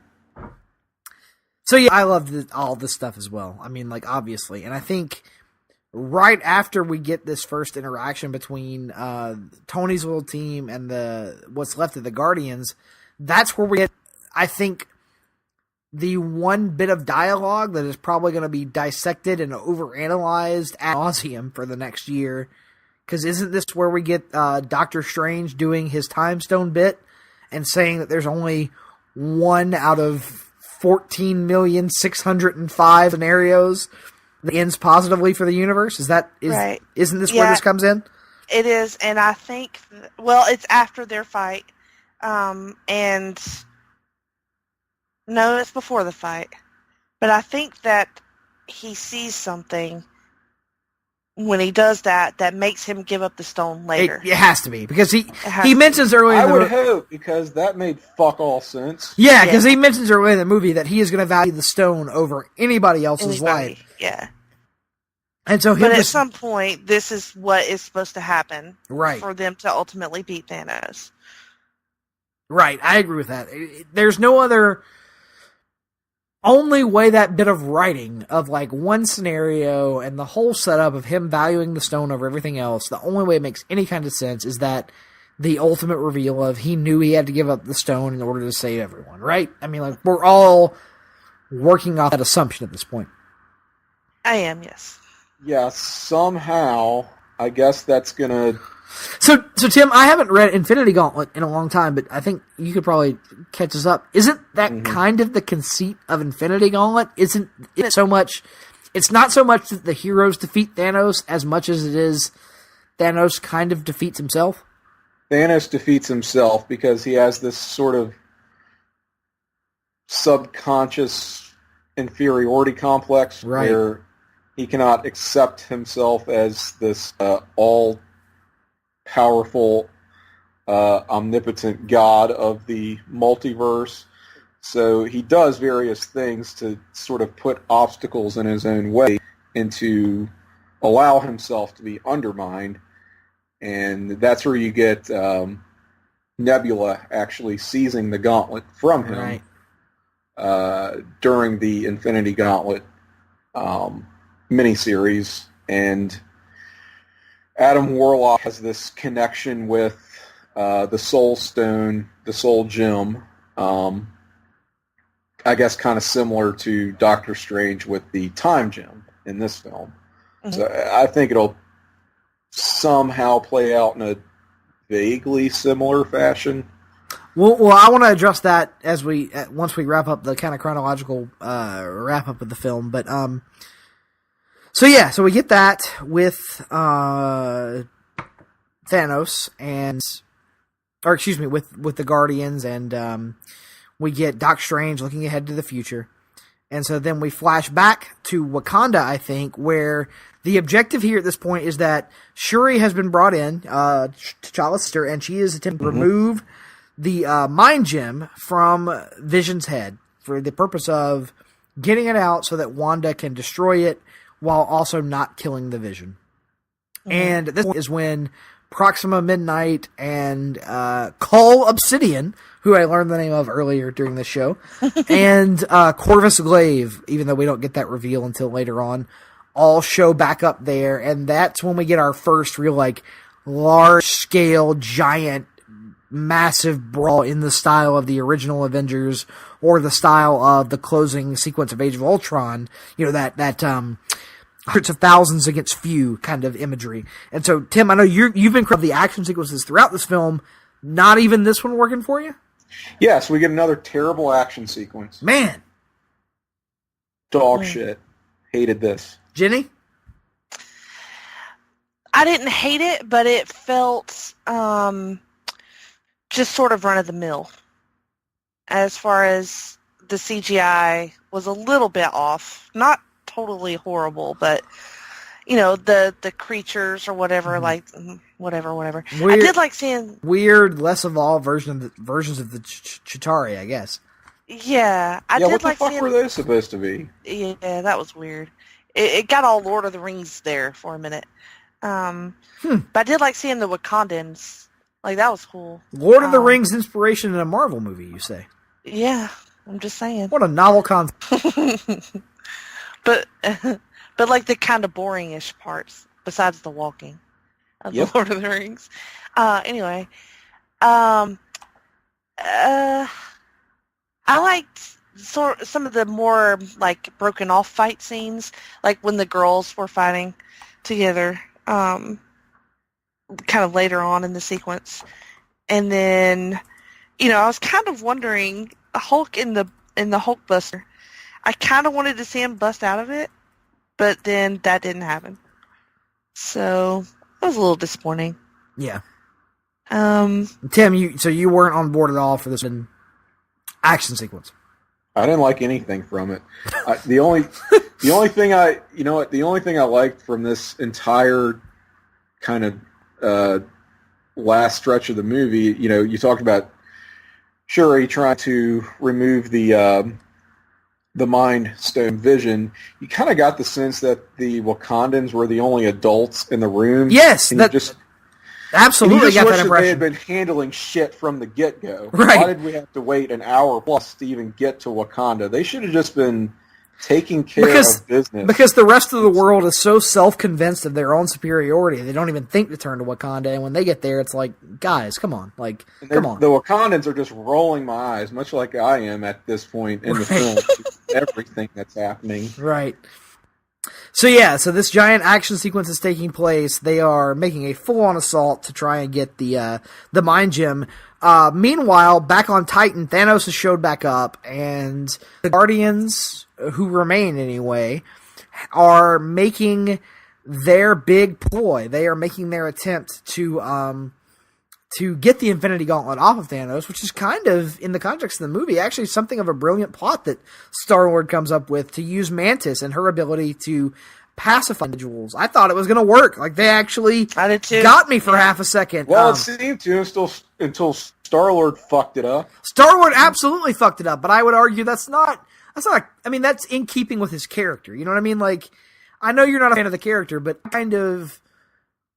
So yeah, I love all this stuff as well. I mean, like, obviously. And I think right after we get this first interaction between Tony's little team and what's left of the Guardians, that's where we get, I think, the one bit of dialogue that is probably going to be dissected and overanalyzed ad nauseum for the next year. Because isn't this where we get Doctor Strange doing his time stone bit and saying that there's only one out of 14,605 scenarios that ends positively for the universe? Right. Isn't this where this comes in? It is, and I think, it's after their fight, and no, it's before the fight, but I think that he sees something when he does that makes him give up the stone later. It has to be, because he mentions earlier I would hope, because that made fuck all sense. Yeah, because he mentions earlier in the movie that he is going to value the stone over anybody else's life. Yeah. And so but at some point, this is what is supposed to happen, right, for them to ultimately beat Thanos. Right, I agree with that. There's no other only way that bit of writing of like one scenario and the whole setup of him valuing the stone over everything else, the only way it makes any kind of sense is that the ultimate reveal of he knew he had to give up the stone in order to save everyone, right? I mean, like, we're all working off that assumption at this point. I am, yes. Yeah, somehow, I guess that's gonna... So Tim, I haven't read Infinity Gauntlet in a long time, but I think you could probably catch us up. Isn't that kind of the conceit of Infinity Gauntlet? Isn't it so much... It's not so much that the heroes defeat Thanos as much as it is Thanos kind of defeats himself? Thanos defeats himself because he has this sort of subconscious inferiority complex, right, where he cannot accept himself as this all-powerful, omnipotent god of the multiverse. So he does various things to sort of put obstacles in his own way and to allow himself to be undermined. And that's where you get Nebula actually seizing the gauntlet from him, right, during the Infinity Gauntlet miniseries. And Adam Warlock has this connection with the Soul Stone, the Soul Gem, I guess kind of similar to Doctor Strange with the Time Gem in this film. Mm-hmm. So I think it'll somehow play out in a vaguely similar fashion. Well, I want to address that as once we wrap up the kind of chronological wrap up of the film. But so we get that with Thanos with the Guardians, and we get Doctor Strange looking ahead to the future. And so then we flash back to Wakanda, I think, where the objective here at this point is that Shuri has been brought in, T'Challa's sister, and she is attempting to remove the mind gem from Vision's head for the purpose of getting it out so that Wanda can destroy it while also not killing the Vision. Mm-hmm. And this is when Proxima Midnight and Cull Obsidian, who I learned the name of earlier during the show, and Corvus Glaive, even though we don't get that reveal until later on, all show back up there. And that's when we get our first real, like, large-scale, giant, massive brawl in the style of the original Avengers or the style of the closing sequence of Age of Ultron. You know, that hundreds of thousands against few kind of imagery. And so, Tim, I know you've been crowding the action sequences throughout this film. Not even this one working for you? Yes, we get another terrible action sequence. Man. Dog shit. Hated this. Jenny? I didn't hate it, but it felt just sort of run-of-the-mill. As far as the CGI was a little bit off. Not totally horrible, but, you know, the creatures or whatever, like, whatever. Weird, I did like seeing... Weird, less evolved versions of the Chitauri, I guess. Yeah, I did what the like fuck seeing... were those supposed to be? Yeah, that was weird. It got all Lord of the Rings there for a minute. But I did like seeing the Wakandans. Like, that was cool. Lord of the Rings inspiration in a Marvel movie, you say? Yeah, I'm just saying. What a novel concept. But like the kind of boring-ish parts, besides the walking of the Lord of the Rings. Anyway, I liked some of the more like broken off fight scenes, like when the girls were fighting together, kind of later on in the sequence. And then, you know, I was kind of wondering, Hulk in the Hulkbuster, I kind of wanted to see him bust out of it, but then that didn't happen. So that was a little disappointing. Yeah. Tim, you weren't on board at all for this action sequence. I didn't like anything from it. The only thing I liked from this entire kind of last stretch of the movie, you know, you talked about Shuri trying to remove the Mind Stone vision. You kind of got the sense that the Wakandans were the only adults in the room. Yes, absolutely got that impression. They had been handling shit from the get-go. Right. Why did we have to wait an hour plus to even get to Wakanda? They should have just been taking care of business. Because the rest of the world is so self-convinced of their own superiority, they don't even think to turn to Wakanda, and when they get there, it's like, guys, come on. Come on. The Wakandans are just rolling my eyes, much like I am at this point in the film, to everything that's happening. Right. So this giant action sequence is taking place. They are making a full-on assault to try and get the Mind Gem. Meanwhile, back on Titan, Thanos has showed back up, and the Guardians, who remain anyway, are making their big ploy. They are making their attempt to get the Infinity Gauntlet off of Thanos, which is kind of, in the context of the movie, actually something of a brilliant plot that Star-Lord comes up with to use Mantis and her ability to pacify individuals. I thought it was going to work. Like, they actually got me for half a second. Well, it seemed to until Star-Lord fucked it up. Star-Lord absolutely fucked it up, but I would argue that's in keeping with his character. You know what I mean? Like, I know you're not a fan of the character, but kind of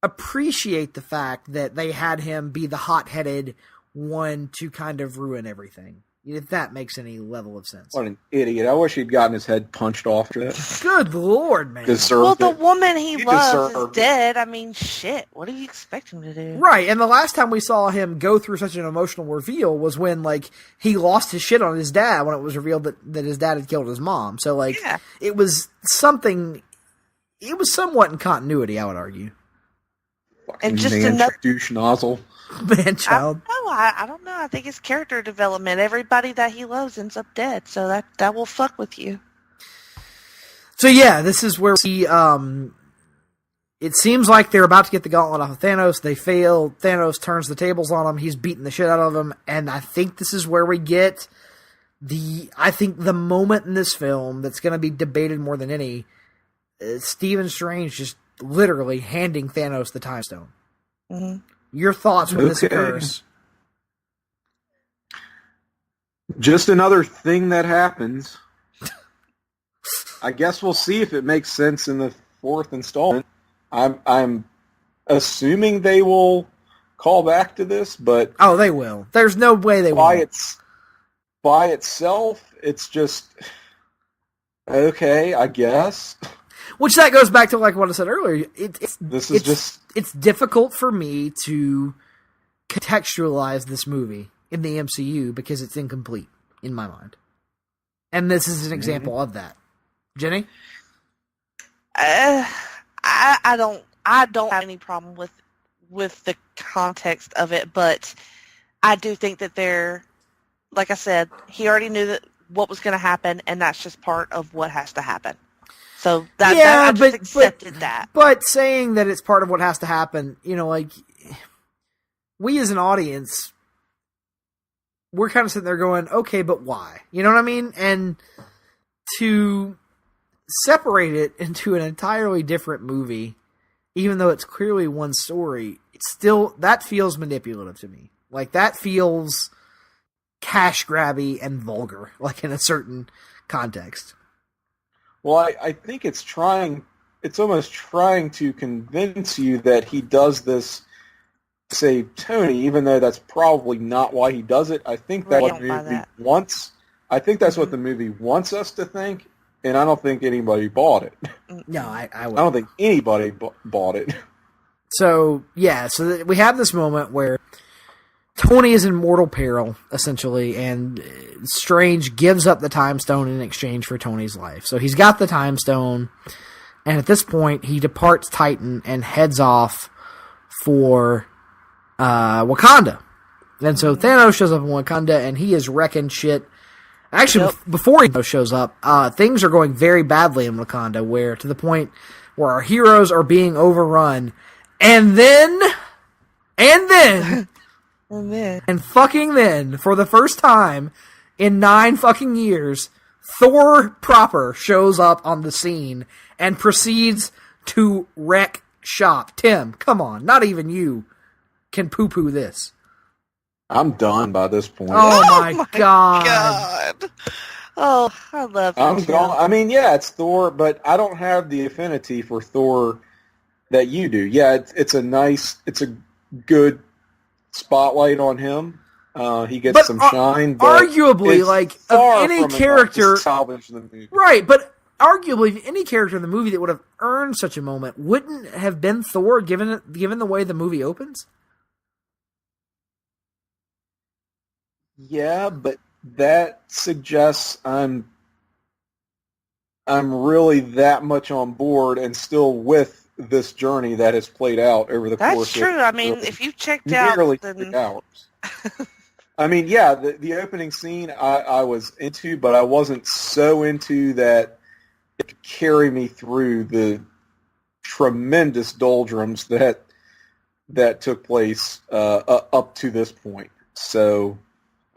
appreciate the fact that they had him be the hot-headed one to kind of ruin everything. If that makes any level of sense. What an idiot. I wish he'd gotten his head punched off to that. Good Lord, man. Deserved the it. woman he loves is dead. I mean, shit. What do you expect him to do? Right, and the last time we saw him go through such an emotional reveal was when, like, he lost his shit on his dad when it was revealed that his dad had killed his mom. So, like, It was something... It was somewhat in continuity, I would argue. And just another douche nozzle. Man-child. I don't know. I think it's character development. Everybody that he loves ends up dead, so that will fuck with you. So this is where he, it seems like they're about to get the gauntlet off of Thanos. They fail. Thanos turns the tables on him. He's beating the shit out of them. And I think this is where we get the moment in this film that's going to be debated more than any, Stephen Strange just literally handing Thanos the Time Stone. Mm-hmm. Your thoughts when this occurs? Just another thing that happens. I guess we'll see if it makes sense in the fourth installment. I'm assuming they will call back to this, but they will. There's no way they won't. By itself, it's just okay, I guess. Which that goes back to like what I said earlier. It's difficult for me to contextualize this movie in the MCU because it's incomplete in my mind, and this is an example of that. Jenny, I don't have any problem with the context of it, but I do think that they're, like I said, he already knew what was going to happen, and that's just part of what has to happen. So I just accepted that. But saying that it's part of what has to happen, you know, like, we as an audience we're kind of sitting there going, okay, but why? You know what I mean? And to separate it into an entirely different movie, even though it's clearly one story, it's still, that feels manipulative to me. Like, that feels cash grabby and vulgar, like in a certain context. Well, I think it's almost trying to convince you that he does this to save Tony, even though that's probably not why he does it. I think that's what the movie wants. I think that's what the movie wants us to think, and I don't think anybody bought it. No, I don't think anybody bought it. So, yeah, we have this moment where Tony is in mortal peril, essentially, and Strange gives up the Time Stone in exchange for Tony's life. So he's got the Time Stone, and at this point, he departs Titan and heads off for Wakanda. And so Thanos shows up in Wakanda, and he is wrecking shit. Actually, before he shows up, things are going very badly in Wakanda, to the point where our heroes are being overrun. And then, and fucking then, for the first time in 9 fucking years, Thor proper shows up on the scene and proceeds to wreck shop. Tim, come on, not even you can poo-poo this. I'm done by this point. Oh my god. Oh, I love I'm gone. I mean, yeah, it's Thor, but I don't have the affinity for Thor that you do. Yeah, it's a good spotlight on him. He gets some shine, but arguably, like, of any character, salvage the movie. Right, but arguably any character in the movie that would have earned such a moment wouldn't have been Thor, given the way the movie opens. Yeah, but that suggests I'm really that much on board and still with this journey that has played out over the course. That's true. I mean, if you checked out, nearly then 6 hours. I mean, yeah, the opening scene I was into, but I wasn't so into that it could carry me through the tremendous doldrums that took place up to this point. So,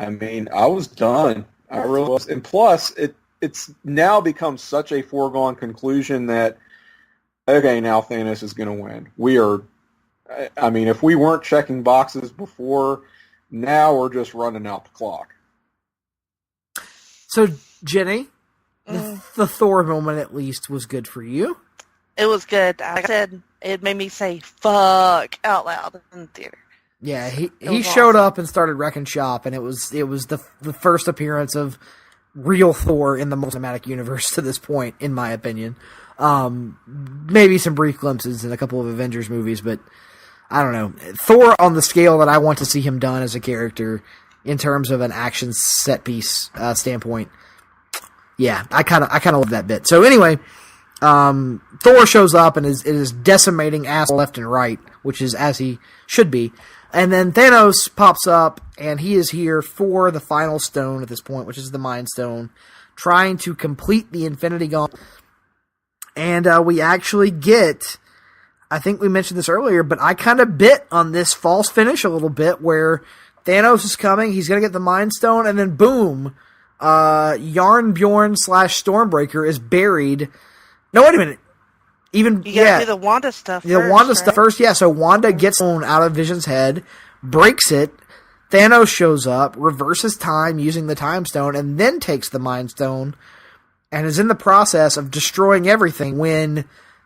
I mean, I was done. I really was. And plus, it's now become such a foregone conclusion that, okay, now Thanos is going to win. I mean, if we weren't checking boxes before, now we're just running out the clock. So, Jenny, the Thor moment at least was good for you. It was good. Like I said, it made me say "fuck" out loud in the theater. Yeah, he showed up and started wrecking shop, and it was the first appearance of real Thor in the Marvel Cinematic Universe to this point, in my opinion. Maybe some brief glimpses in a couple of Avengers movies, but I don't know. Thor on the scale that I want to see him done as a character in terms of an action set piece standpoint. Yeah, I kind of love that bit. So anyway, Thor shows up and is decimating ass left and right, which is as he should be. And then Thanos pops up, and he is here for the final stone at this point, which is the Mind Stone, trying to complete the Infinity Gauntlet. And we actually get, I think we mentioned this earlier, but I kind of bit on this false finish a little bit, where Thanos is coming, he's going to get the Mind Stone, and then boom, Yarn Bjorn / Stormbreaker is buried. No, wait a minute. You gotta do the Wanda stuff first. The Wanda stuff first, yeah. So Wanda gets thrown out of Vision's head, breaks it. Thanos shows up, reverses time using the Time Stone, and then takes the Mind Stone, and is in the process of destroying everything when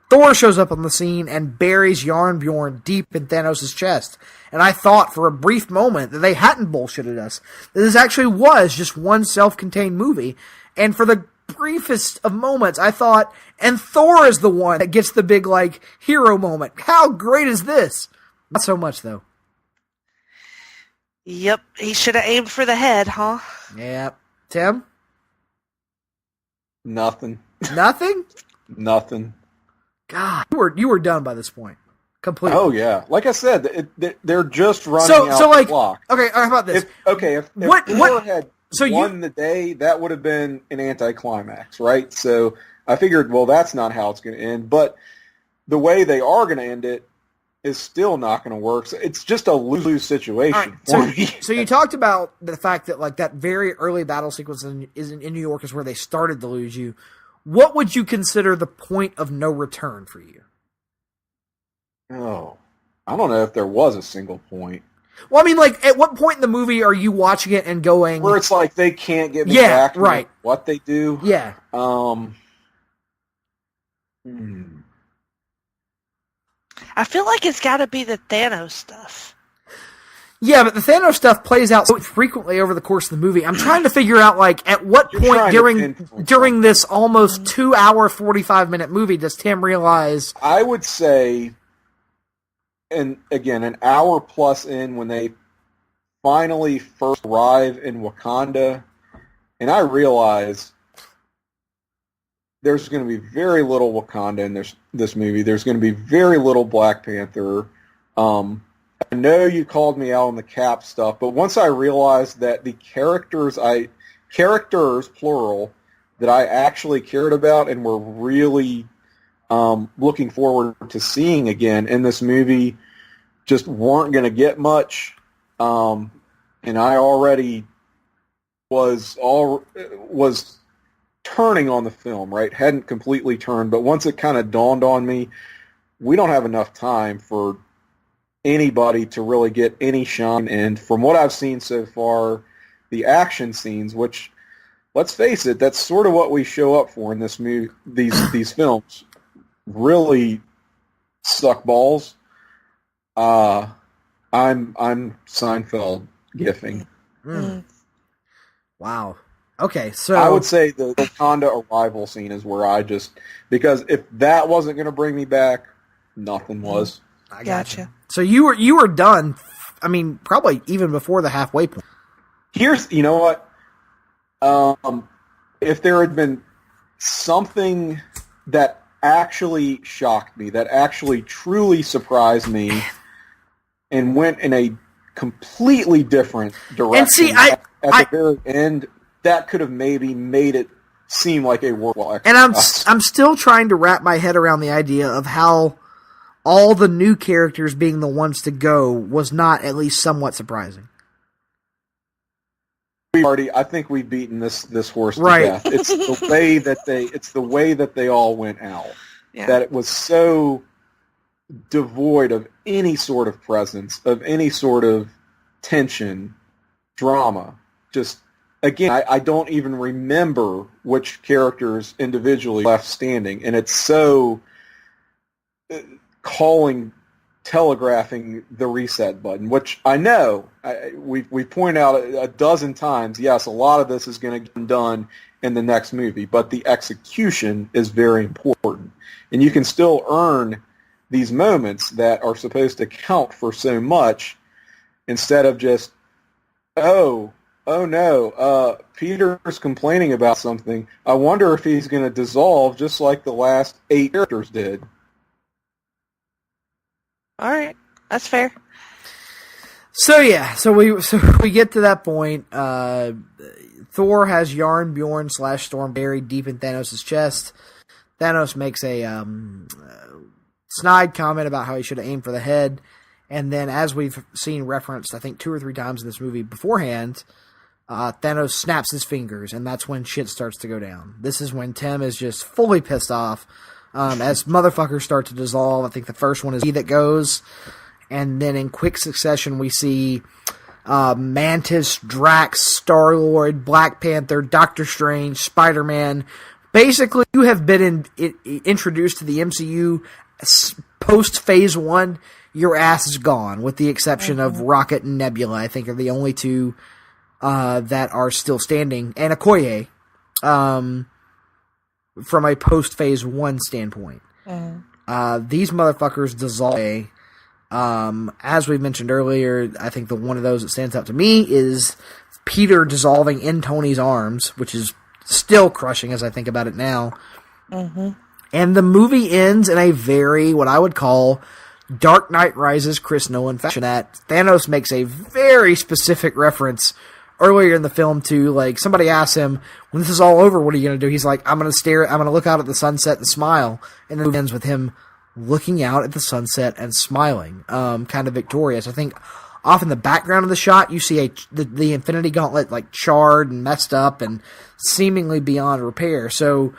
Thor shows up on the scene and buries Yarnbjorn deep in Thanos' chest. And I thought for a brief moment that they hadn't bullshitted us. That this actually was just one self-contained movie. And for the briefest of moments, I thought, and Thor is the one that gets the big, hero moment. How great is this? Not so much, though. Yep, he should have aimed for the head, huh? Yep. Tim? Nothing. Nothing? Nothing. God, you were done by this point. Completely. Oh, yeah. Like I said, they're just running out the clock. Okay, how about this? If Thor had won the day, that would have been an anticlimax, right? So I figured, well, that's not how it's going to end. But the way they are going to end it, is still not going to work. So it's just a lose-lose situation for me. So you talked about the fact that like that very early battle sequence in New York is where they started to lose you. What would you consider the point of no return for you? Oh, I don't know if there was a single point. Well, I mean, like, at what point in the movie are you watching it and going... Where it's like they can't get me back to what they do? Yeah. I feel like it's got to be the Thanos stuff. Yeah, but the Thanos stuff plays out so frequently over the course of the movie. I'm trying to figure out, like, at what point during this almost 2-hour, 45-minute movie does Tim realize... I would say... And again, an hour plus in when they finally first arrive in Wakanda, and I realize there's going to be very little Wakanda in this movie. There's going to be very little Black Panther. I know you called me out on the Cap stuff, but once I realized that the characters, plural, that I actually cared about and were really looking forward to seeing again in this movie just weren't going to get much, and I already was turning on the film, right? Hadn't completely turned, but once it kind of dawned on me, we don't have enough time for anybody to really get any shine. And from what I've seen so far, the action scenes, which, let's face it, that's sort of what we show up for in this movie, these films, really suck balls. I'm Seinfeld gifting. Wow. Okay, so I would say the Wakanda arrival scene is where I just, because if that wasn't going to bring me back, nothing was. I gotcha. So you were done. I mean, probably even before the halfway point. You know what? If there had been something that actually shocked me, that actually truly surprised me, and went in a completely different direction, and see, at the very end, that could have maybe made it seem like a worthwhile exercise. And I'm still trying to wrap my head around the idea of how all the new characters being the ones to go was not at least somewhat surprising. I think we've beaten this horse to death. It's the way that they all went out. Yeah. That it was so devoid of any sort of presence, of any sort of tension, drama. Just, again, I don't even remember which characters individually left standing, and it's so telegraphing the reset button, which I know we point out a dozen times. Yes, a lot of this is going to get done in the next movie, but the execution is very important, and you can still earn these moments that are supposed to count for so much, instead of just, oh no, Peter's complaining about something. I wonder if he's going to dissolve just like the last 8 characters did. All right, that's fair. So we get to that point. Thor has Yarn, Bjorn / Storm buried deep in Thanos' chest. Thanos makes a snide comment about how he should have aimed for the head, and then, as we've seen referenced, I think 2 or 3 times in this movie beforehand, Thanos snaps his fingers, and that's when shit starts to go down. This is when Tim is just fully pissed off. As motherfuckers start to dissolve, I think the first one is he that goes, and then in quick succession we see Mantis, Drax, Star-Lord, Black Panther, Doctor Strange, Spider-Man. Basically, you have been introduced to the MCU post-Phase 1, your ass is gone, with the exception of Rocket and Nebula, I think, are the only two that are still standing, and Okoye, from a post-Phase 1 standpoint. These motherfuckers dissolve. As we mentioned earlier, I think one of those that stands out to me is Peter dissolving in Tony's arms, which is still crushing as I think about it now. And the movie ends in a very, what I would call, Dark Knight Rises Chris Nolan fashion. That Thanos makes a very specific reference earlier in the film to, like, somebody asks him, when this is all over, what are you going to do? He's like, I'm going to look out at the sunset and smile. And then it ends with him looking out at the sunset and smiling, kind of victorious. I think off in the background of the shot, you see the Infinity Gauntlet like charred and messed up and seemingly beyond repair. So,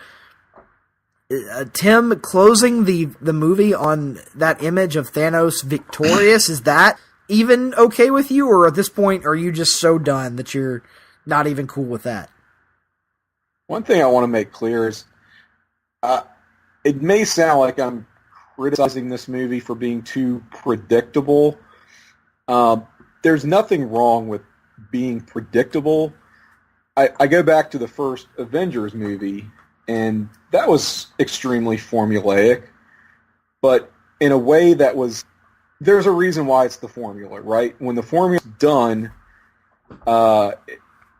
Tim, closing the movie on that image of Thanos victorious, is that even okay with you, or at this point are you just so done that you're not even cool with that? One thing I want to make clear is, it may sound like I'm criticizing this movie for being too predictable. There's nothing wrong with being predictable. I go back to the first Avengers movie, and that was extremely formulaic, but in a way that was, there's a reason why it's the formula, right? When the formula's done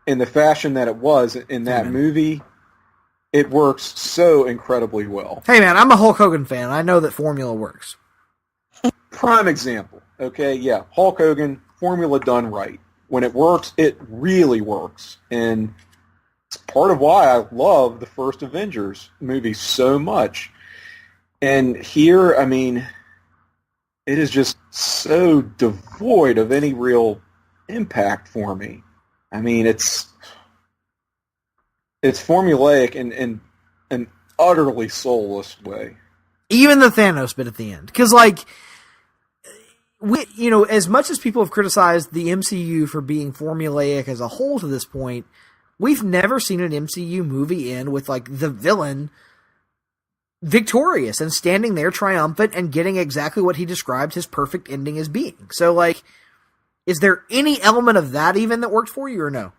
in the fashion that it was in that movie, it works so incredibly well. Hey man, I'm a Hulk Hogan fan. I know that formula works. Prime example, okay? Yeah, Hulk Hogan, formula done right. When it works, it really works. And it's part of why I love the first Avengers movie so much. And here, I mean, it is just so devoid of any real impact for me. I mean, it's formulaic in an utterly soulless way. Even the Thanos bit at the end. Because, like, as much as people have criticized the MCU for being formulaic as a whole to this point, we've never seen an MCU movie end with, like, the villain victorious and standing there triumphant and getting exactly what he described his perfect ending as being. So, like, is there any element of that even that worked for you, or no?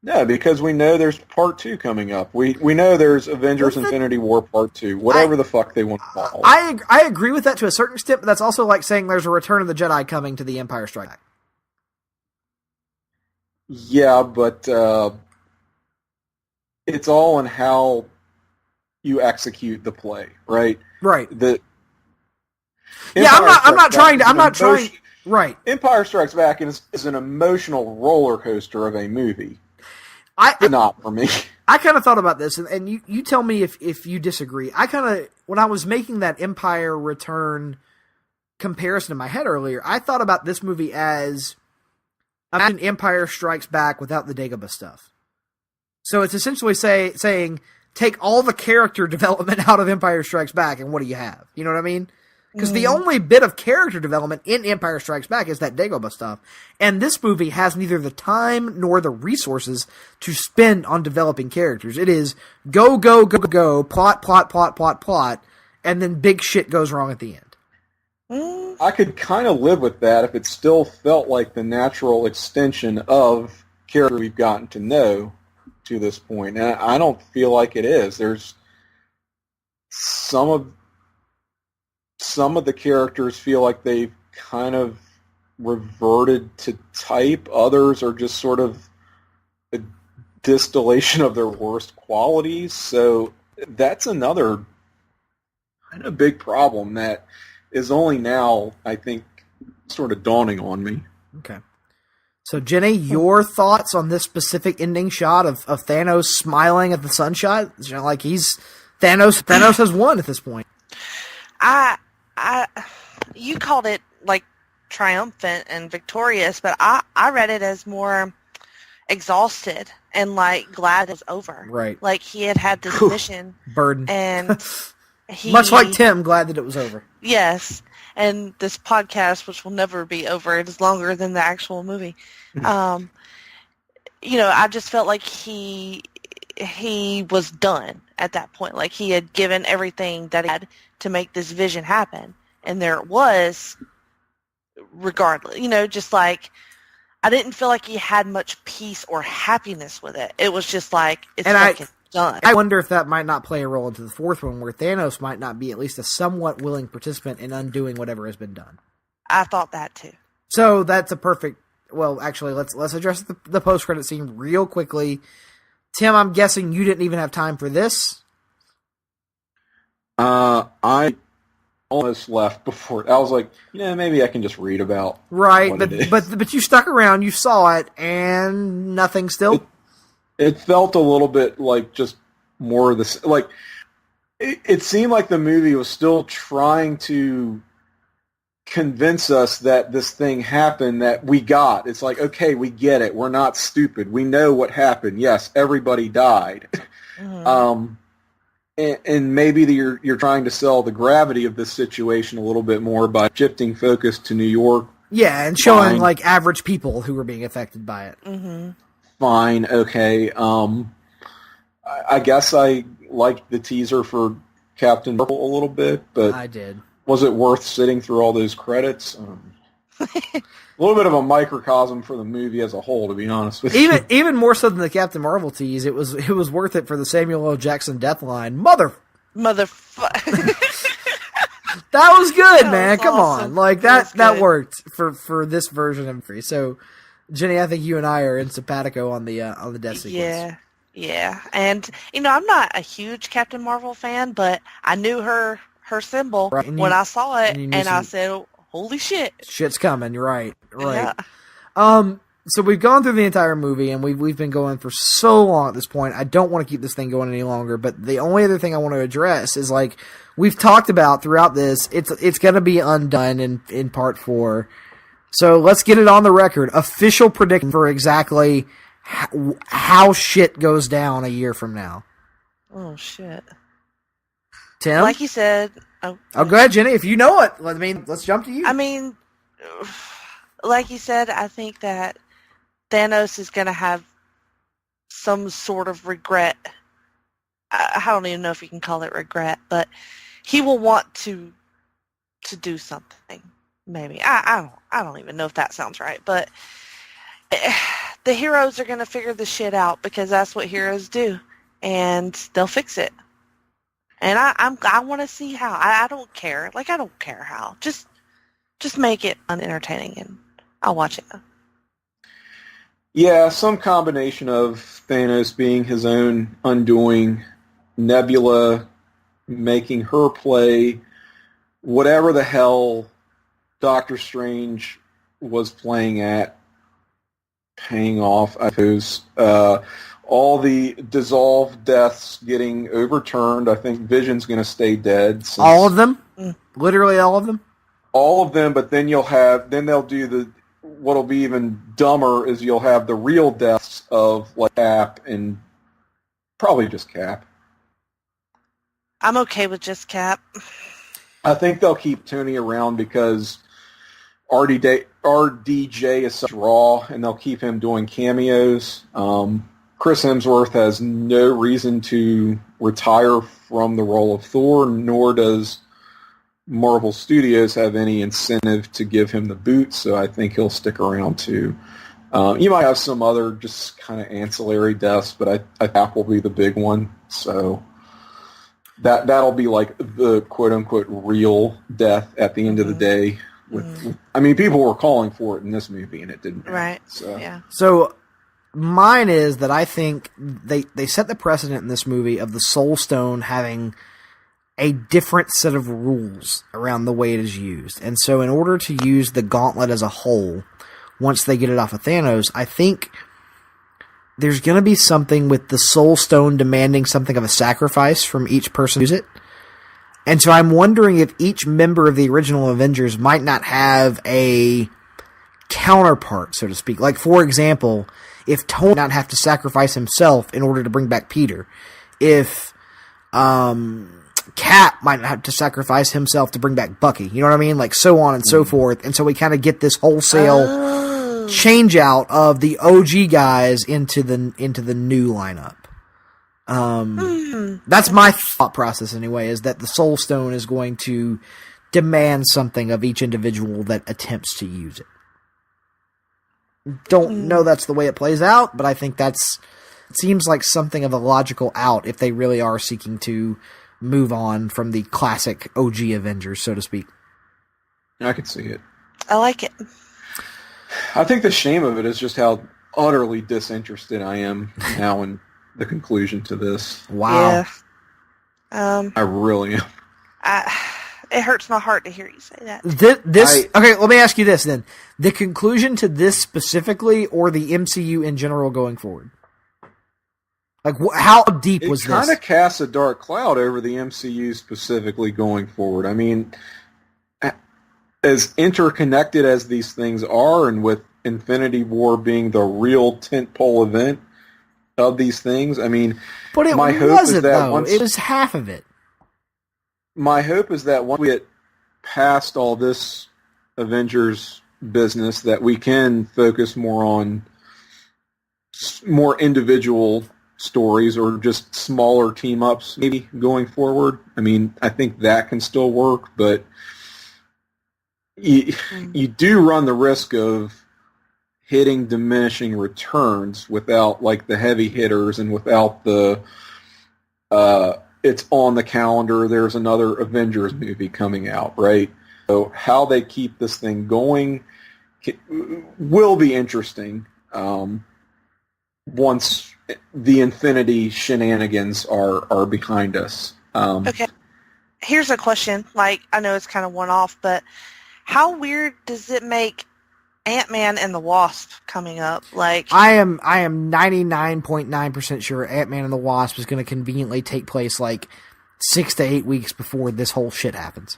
No, because we know there's Part 2 coming up. We know there's Avengers Infinity War Part 2, whatever the fuck they want to call it. I agree with that to a certain extent, but that's also like saying there's a Return of the Jedi coming to the Empire Strikes Back. Yeah, but it's all in how you execute the play, right? Right. I'm not trying. Right. Empire Strikes Back is an emotional roller coaster of a movie. Not for me. I kind of thought about this, and you tell me if you disagree. I kind of, when I was making that Empire Return comparison in my head earlier, I thought about this movie as an Empire Strikes Back without the Dagobah stuff. So it's essentially saying, take all the character development out of Empire Strikes Back, and what do you have? You know what I mean? Because the only bit of character development in Empire Strikes Back is that Dagobah stuff. And this movie has neither the time nor the resources to spend on developing characters. It is go, plot, and then big shit goes wrong at the end. I could kind of live with that if it still felt like the natural extension of character we've gotten to know to this point. And I don't feel like it is. There's some of the characters feel like they've kind of reverted to type. Others are just sort of a distillation of their worst qualities. So that's another kind of big problem that is only now, I think, sort of dawning on me. Okay. So, Jenny, your thoughts on this specific ending shot of Thanos smiling at the sunshot? You know, like Thanos has won at this point. You called it like triumphant and victorious, but I read it as more exhausted and like glad it's over. Right. Like he had this mission burden, and he much like Tim, glad that it was over. Yes, and this podcast, which will never be over, it is longer than the actual movie. I just felt like he was done at that point. Like he had given everything that he had to make this vision happen. And there it was, regardless. Just like, I didn't feel like he had much peace or happiness with it. It was just like, it's fucking done. I wonder if that might not play a role into the fourth one, where Thanos might not be at least a somewhat willing participant in undoing whatever has been done. I thought that too. So that's a perfect, well, actually, let's address the post-credit scene real quickly. Tim, I'm guessing you didn't even have time for this. I almost left before. I was like, maybe I can just read about. Right, but you stuck around, you saw it, and nothing still. It felt a little bit like just more of this. Like it seemed like the movie was still trying to convince us that this thing happened that we got. It's like, okay, we get it. We're not stupid. We know what happened. Yes, everybody died. Mm-hmm. And maybe you're trying to sell the gravity of this situation a little bit more by shifting focus to New York. Yeah, and showing like average people who were being affected by it. Mm-hmm. Fine, okay. I guess I liked the teaser for Captain Marvel a little bit, but I did. Was it worth sitting through all those credits? A little bit of a microcosm for the movie as a whole, to be honest with you. Even more so than the Captain Marvel tease, it was worth it for the Samuel L. Jackson death line. Motherfucker. That was good, man. Come on, like that worked for this version of free. So, Jenny, I think you and I are in simpatico on the death sequence. Yeah, and I'm not a huge Captain Marvel fan, but I knew her symbol when I saw it, and I said, "Holy shit, shit's coming!" You're right. Yeah. So we've gone through the entire movie, and we've been going for so long at this point. I don't want to keep this thing going any longer. But the only other thing I want to address is, like we've talked about throughout this, it's going to be undone in part 4. So let's get it on the record. Official prediction for exactly how shit goes down a year from now. Oh shit, Tim. Like you said. Oh, go ahead, Jenny. If you know it, let's jump to you. I mean, like you said, I think that Thanos is going to have some sort of regret. I don't even know if you can call it regret, but he will want to do something. Maybe I don't even know if that sounds right, but the heroes are going to figure this shit out because that's what heroes do, and they'll fix it. And I want to see how. I don't care. Like, I don't care how. Just make it unentertaining, and I'll watch it. Yeah, some combination of Thanos being his own undoing, Nebula making her play whatever the hell Doctor Strange was playing at, paying off, I suppose. All the dissolved deaths getting overturned. I think Vision's going to stay dead. All of them? Literally all of them? All of them, but then they'll do what'll be even dumber is you'll have the real deaths of like Cap and probably just Cap. I'm okay with just Cap. I think they'll keep Tony around because RDJ is such raw, and they'll keep him doing cameos. Chris Hemsworth has no reason to retire from the role of Thor, nor does Marvel Studios have any incentive to give him the boot, so I think he'll stick around too. You might have some other just kind of ancillary deaths, but I think Cap will be the big one, so that'll be like the quote-unquote real death at the end of the day. I mean, people were calling for it in this movie, and it didn't happen. Right, so. Yeah. So mine is that I think they set the precedent in this movie of the Soul Stone having a different set of rules around the way it is used. And so in order to use the gauntlet as a whole, once they get it off of Thanos, I think there's going to be something with the Soul Stone demanding something of a sacrifice from each person who uses it. And so I'm wondering if each member of the original Avengers might not have a counterpart, so to speak. Like, for example, if Tony might not have to sacrifice himself in order to bring back Peter. If Cap might have to sacrifice himself to bring back Bucky. You know what I mean? Like, so on and so forth. And so we kind of get this wholesale change out of the OG guys into the new lineup. That's my thought process anyway, is that the Soul Stone is going to demand something of each individual that attempts to use it. Don't know that's the way it plays out, but I think it seems like something of a logical out if they really are seeking to move on from the classic OG Avengers, so to speak. I can see it. I like it. I think the shame of it is just how utterly disinterested I am now in the conclusion to this. Wow. Yeah. I really am. It hurts my heart to hear you say that. Okay, let me ask you this then. The conclusion to this specifically, or the MCU in general going forward? Like, how deep was It this? kind of casts a dark cloud over the MCU specifically going forward. I mean, as interconnected as these things are, and with Infinity War being the real tentpole event of these things, I mean, but it my hope wasn't, is that though. once, It was half of it. My hope is that once we get past all this Avengers business, that we can focus more on more individual stories or just smaller team-ups maybe going forward. I mean, I think that can still work, but you do run the risk of hitting diminishing returns without, like, the heavy hitters and without the it's on the calendar, there's another Avengers movie coming out, right? So how they keep this thing going will be interesting once the Infinity shenanigans are behind us. Okay. Here's a question. Like, I know it's kind of one-off, but how weird does it make Ant-Man and the Wasp coming up? Like, I am 99.9% sure Ant-Man and the Wasp is going to conveniently take place like 6 to 8 weeks before this whole shit happens.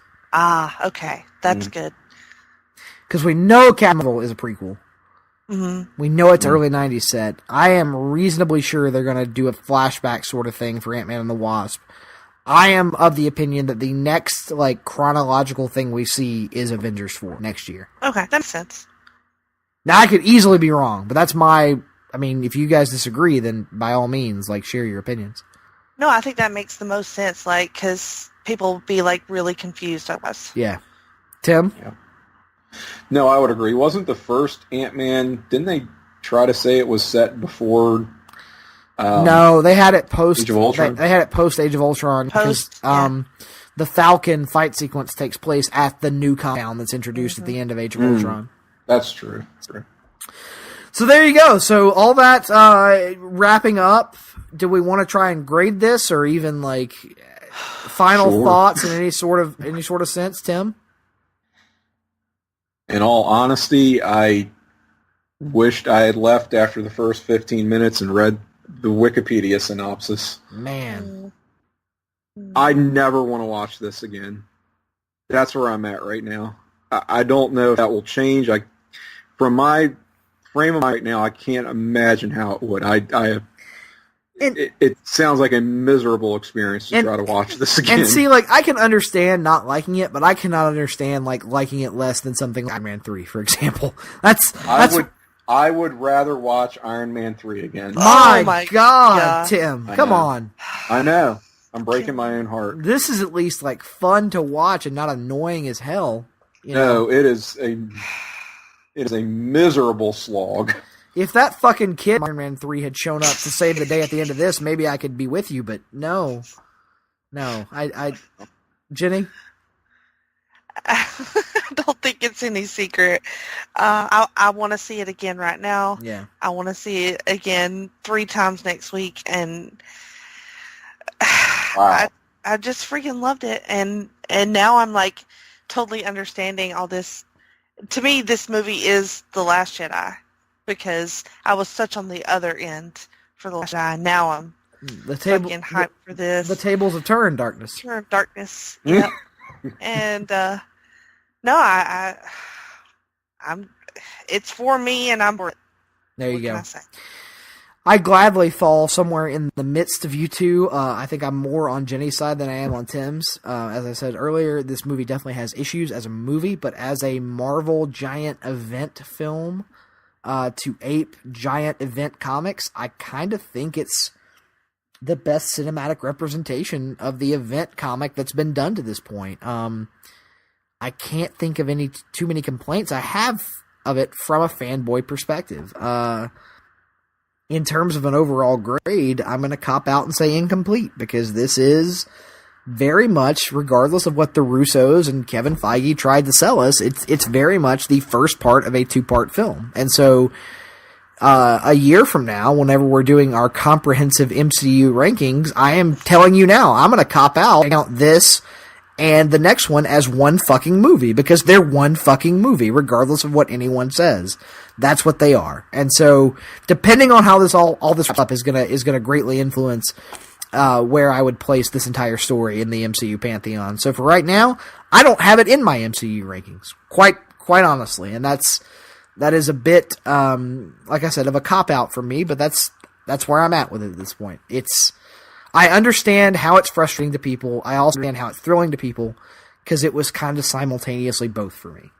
Okay. That's good. Because we know Captain Marvel is a prequel. Mm-hmm. We know it's early 90s set. I am reasonably sure they're going to do a flashback sort of thing for Ant-Man and the Wasp. I am of the opinion that the next, like, chronological thing we see is Avengers 4 next year. Okay, that makes sense. Now, I could easily be wrong, but that's my... I mean, if you guys disagree, then by all means, like, share your opinions. No, I think that makes the most sense, like, because people will be, like, really confused of us. Yeah. Tim? Yeah. No, I would agree. Wasn't the first Ant-Man, didn't they try to say it was set before... no, they had it post... Age of Ultron? They had it post Age of Ultron because the Falcon fight sequence takes place at the new compound that's introduced at the end of Age of Ultron. That's true. So there you go. So all that wrapping up, do we want to try and grade this, or even like final thoughts in any sort of sense, Tim? In all honesty, I wished I had left after the first 15 minutes and read the Wikipedia synopsis. Man. I never want to watch this again. That's where I'm at right now. I don't know if that will change. From my frame of mind right now, I can't imagine how it would. It sounds like a miserable experience to try to watch this again. And see, like, I can understand not liking it, but I cannot understand, like, liking it less than something like Iron Man 3, for example. I would rather watch Iron Man 3 again. My God, Tim. Come on. I know. I'm breaking my own heart. This is at least, like, fun to watch and not annoying as hell. No, it is a miserable slog. If that fucking kid in Iron Man 3 had shown up to save the day at the end of this, maybe I could be with you, but no. Jenny? I don't think it's any secret. I want to see it again right now. Yeah. I want to see it again 3 times next week, and wow. I just freaking loved it, and now I'm like totally understanding all this. To me, this movie is The Last Jedi, because I was such on the other end for The Last Jedi. Now I'm fucking hyped for this. The tables have turned, Darkness. Darkness. Yep. And no, I'm. It's for me, and I'm bored. There you go. Can I say? I gladly fall somewhere in the midst of you two. I think I'm more on Jenny's side than I am on Tim's. As I said earlier, this movie definitely has issues as a movie, but as a Marvel giant event film to ape giant event comics, I kind of think it's the best cinematic representation of the event comic that's been done to this point. I can't think of too many complaints I have of it from a fanboy perspective. In terms of an overall grade, I'm going to cop out and say incomplete, because this is very much, regardless of what the Russos and Kevin Feige tried to sell us, it's very much the first part of a 2-part film. And so, a year from now, whenever we're doing our comprehensive MCU rankings, I am telling you now, I'm going to cop out this and the next one as one fucking movie, because they're one fucking movie, regardless of what anyone says. That's what they are. And so, depending on how this all this up is gonna greatly influence where I would place this entire story in the MCU pantheon. So for right now, I don't have it in my MCU rankings, quite honestly, and that is a bit, like I said, of a cop-out for me, but that's where I'm at with it at this point. I understand how it's frustrating to people. I also understand how it's thrilling to people, because it was kind of simultaneously both for me.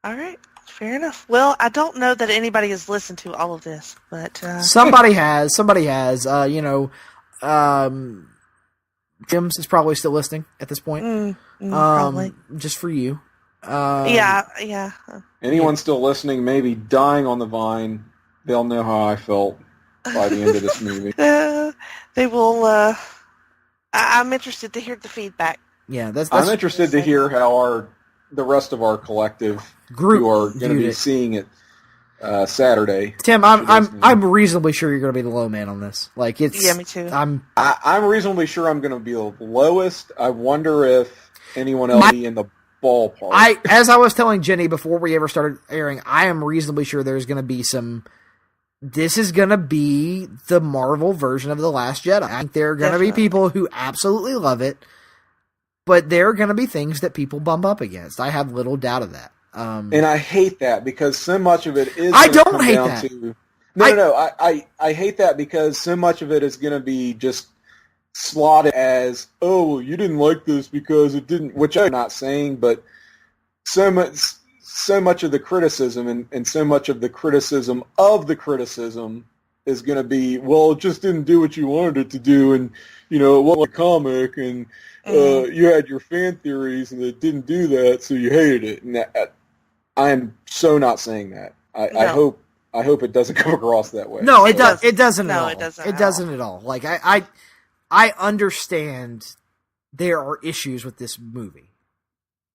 All right. Fair enough. Well, I don't know that anybody has listened to all of this, but... Somebody has. Jim's is probably still listening at this point. Probably. Just for you. Yeah. Anyone still listening, maybe dying on the vine, they'll know how I felt by the end of this movie. They will... I'm interested to hear the feedback. Yeah, I'm interested to hear how the rest of our collective group who are going to be seeing it Saturday. Tim, I'm reasonably sure you're going to be the low man on this. Like, it's... Yeah, me too. I'm reasonably sure I'm going to be the lowest. I wonder if anyone else be in the ballpark. As I was telling Jenny before we ever started airing, I am reasonably sure there's going to be some... This is going to be the Marvel version of The Last Jedi. I think there are going to be people who absolutely love it, but there are going to be things that people bump up against. I have little doubt of that. And I hate that, because so much of it is... I don't hate that. I hate that, because so much of it is going to be just slotted as, oh, well, you didn't like this because it didn't... Which I'm not saying, but so much of the criticism and so much of the criticism is going to be, well, it just didn't do what you wanted it to do, and, it wasn't a comic, and you had your fan theories, and it didn't do that, so you hated it. And I am so not saying that. I hope it doesn't come across that way. No, it does. It doesn't at all. It doesn't. It doesn't at all. Like, I understand there are issues with this movie,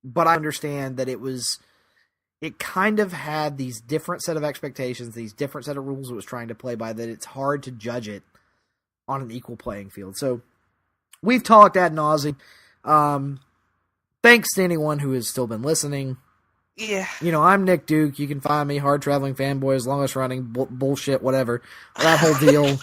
but I understand that it kind of had these different set of expectations, these different set of rules it was trying to play by, that it's hard to judge it on an equal playing field. So we've talked ad nauseum. Thanks to anyone who has still been listening. Yeah. I'm Nick Duke. You can find me, Hard Traveling Fanboy, as long as running bullshit, whatever. That whole deal.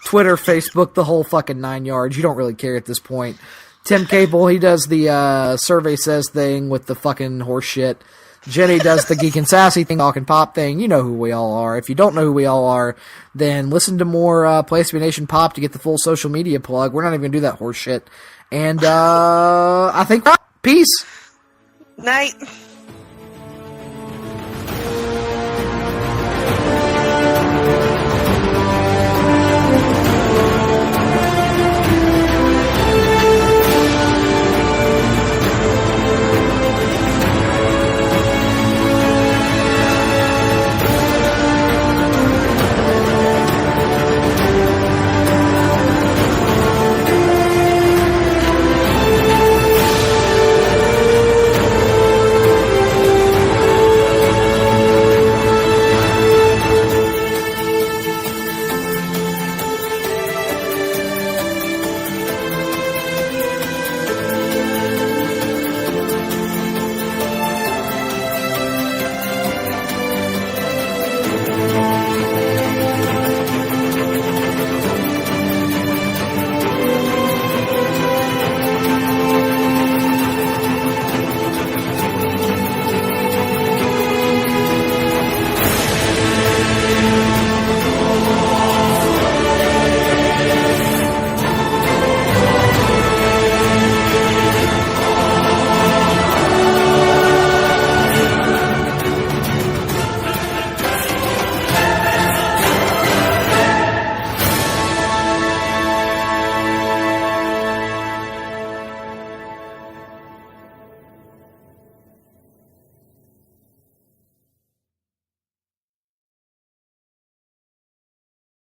Twitter, Facebook, the whole fucking 9 yards. You don't really care at this point. Tim Capel, he does the Survey Says thing with the fucking horse shit. Jenny does the Geek and Sassy thing, Talking Pop thing. You know who we all are. If you don't know who we all are, then listen to more Place to Be Nation Pop to get the full social media plug. We're not even going to do that horse shit. And I think, peace. Night.